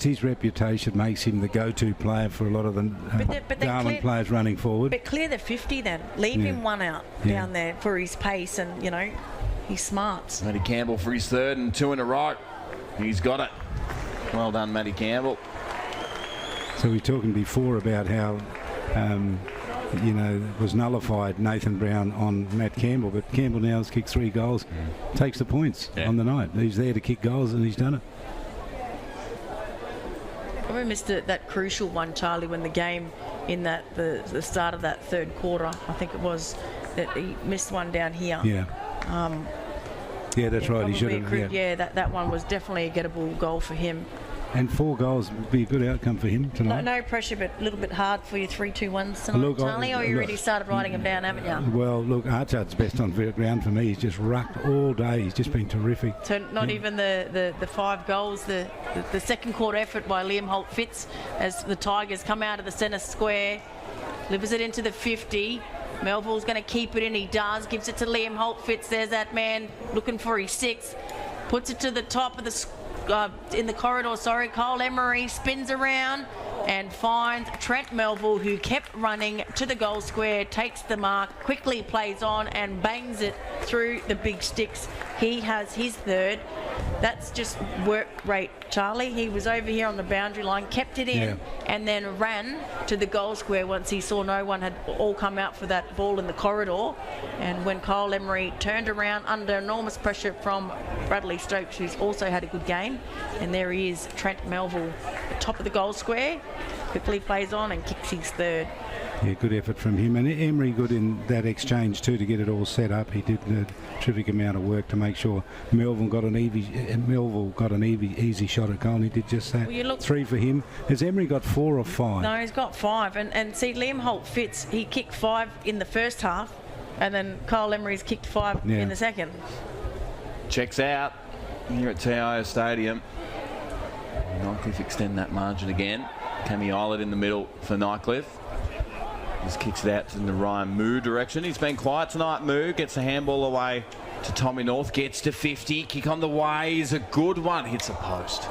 his reputation makes him the go-to player for a lot of the Darwin players running forward. But clear the 50 then. Leave him one out down there for his pace, and, he's smart. Matty Campbell for his 3rd and 2 in a row. He's got it. Well done, Matty Campbell. So we were talking before about how, it was nullified Nathan Brown on Matt Campbell, but Campbell now has kicked 3 goals, takes the points on the night. He's there to kick goals, and he's done it. We missed that crucial one, Charlie, when the game in the start of that 3rd quarter, I think it was, that he missed one down here. Yeah. That's right. He should have. That one was definitely a gettable goal for him. And 4 goals would be a good outcome for him tonight. No pressure, but a little bit hard for your 3-2-1s tonight, Charlie, or you already started writing them down, haven't you? Well, look, Archard's best on ground for me. He's just rucked all day. He's just been terrific. So not even the 5 goals, the second quarter effort by Liam Holt Fitz as the Tigers come out of the centre square, delivers it into the 50. Melville's going to keep it in. He does. Gives it to Liam Holt Fitz. There's that man looking for his 6th. Puts it to the top of the in the corridor, Cole Emery spins around and finds Trent Melville, who kept running to the goal square, takes the mark, quickly plays on and bangs it through the big sticks. He has his 3rd. That's just work rate, Charlie. He was over here on the boundary line, kept it in, and then ran to the goal square once he saw no one had all come out for that ball in the corridor. And when Cole Emery turned around under enormous pressure from Bradley Stokes, who's also had a good game, and there he is, Trent Melville, top of the goal square, quickly plays on and kicks his 3rd. Yeah, good effort from him, and Emery good in that exchange too to get it all set up. He did a terrific amount of work to make sure Melville got an easy shot at goal, and he did just that. Well, 3 for him. Has Emery got 4 or 5? No, he's got 5, and see, Liam Holt Fitz, he kicked 5 in the first half, and then Cole Emery's kicked 5 in the second. Checks out. here at TIO Stadium. Nightcliff extend that margin again. Cammy Islet in the middle for Nightcliff. Just kicks it out in the Ryan Moo direction. He's been quiet tonight, Moo. Gets the handball away to Tommy North. Gets to 50. Kick on the way is a good one. Hits a post.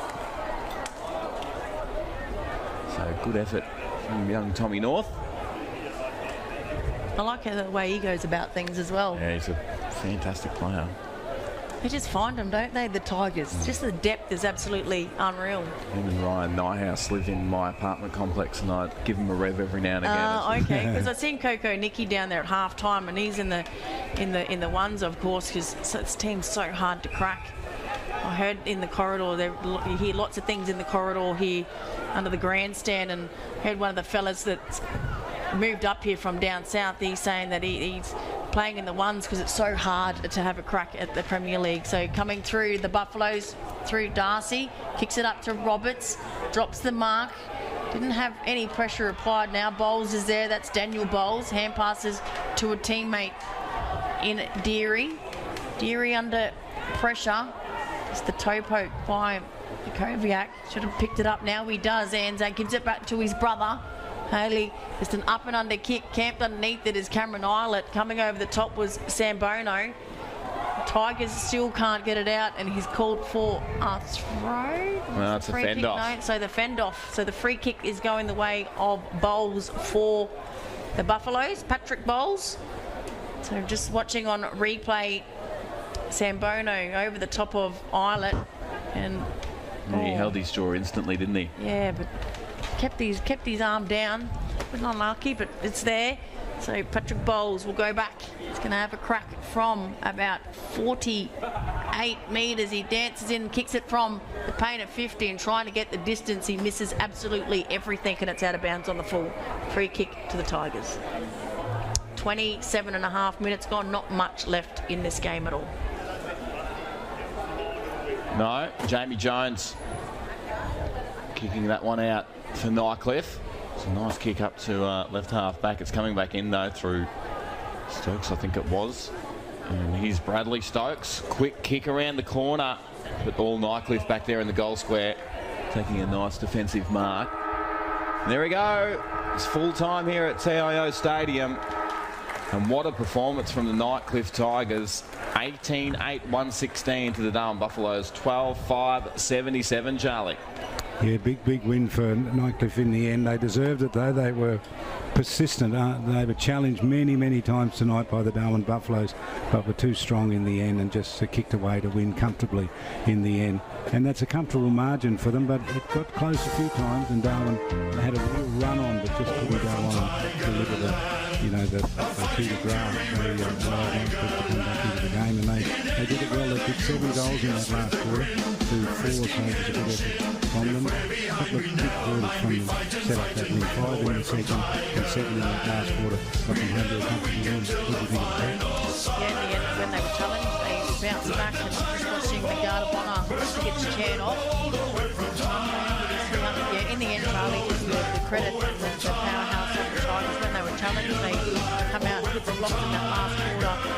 So good effort from young Tommy North. I like the way he goes about things as well. Yeah, he's a fantastic player. They just find them, don't they, the Tigers? Just the depth is absolutely unreal. Him and Ryan Nighthouse live in my apartment complex, and I give him a rev every now and again. Okay, because I've seen Coco Nicky down there at half time, and he's in the ones, of course, because this team's so hard to crack. I heard in the corridor, you hear lots of things in the corridor here under the grandstand, and heard one of the fellas that's moved up here from down south, he's saying that he's playing in the ones because it's so hard to have a crack at the Premier League. So coming through the Buffaloes, through Darcy, kicks it up to Roberts, drops the mark, didn't have any pressure applied now. Bowles is there, that's Daniel Bowles, hand passes to a teammate in Deary. Deary under pressure, it's the toe poke by Koviak, should have picked it up, now he does. Anzac gives it back to his brother Haley. Just an up and under kick, camped underneath it is Cameron Islet. Coming over the top was Sambono. Tigers still can't get it out, and he's called for a throw. No, it's a fend off. No, so the fend off. So the free kick is going the way of Bowles for the Buffaloes, Patrick Bowles. So just watching on replay, Sambono over the top of Islet, and he held his jaw instantly, didn't he? Yeah, but kept his arm down. But not unlucky, but it's there. So Patrick Bowles will go back. He's going to have a crack from about 48 metres. He dances in, kicks it from the paint at 50 and trying to get the distance. He misses absolutely everything, and it's out of bounds on the full. Free kick to the Tigers. 27 and a half minutes gone. Not much left in this game at all. No, Jamie Jones kicking that one out for Nightcliff. It's a nice kick up to left half back. It's coming back in though through Stokes, I think it was. And here's Bradley Stokes. Quick kick around the corner, but all Nightcliff back there in the goal square, taking a nice defensive mark. And there we go. It's full time here at TIO Stadium. And what a performance from the Nightcliff Tigers. 18-8-116 to the Darwin Buffaloes. 12-5-77, Charlie. Yeah, big win for Nightcliff in the end. They deserved it though. They were persistent. They were challenged many times tonight by the Darwin Buffaloes, but were too strong in the end and just kicked away to win comfortably in the end. And that's a comfortable margin for them, but it got close a few times, and Darwin had a real run on, but just couldn't go on and deliver the coup de grace. They allowed Nightcliff to come back into the game, and they did it well. They kicked 7 goals in that last quarter to 4, so it was a good effort from them. A couple of big quarters from them set up that win. 5 in the second and 7 in that last quarter. Got them home to a comfortable win. What do you think of that? Yeah, in the end, when they were challenged, they bounced back, and just watching the guard of honour gets chaired off. Yeah, in the end, Charlie gives the credit to the powerhouse of the Tigers. When they were challenged, they come out and hit the blocks in that last quarter.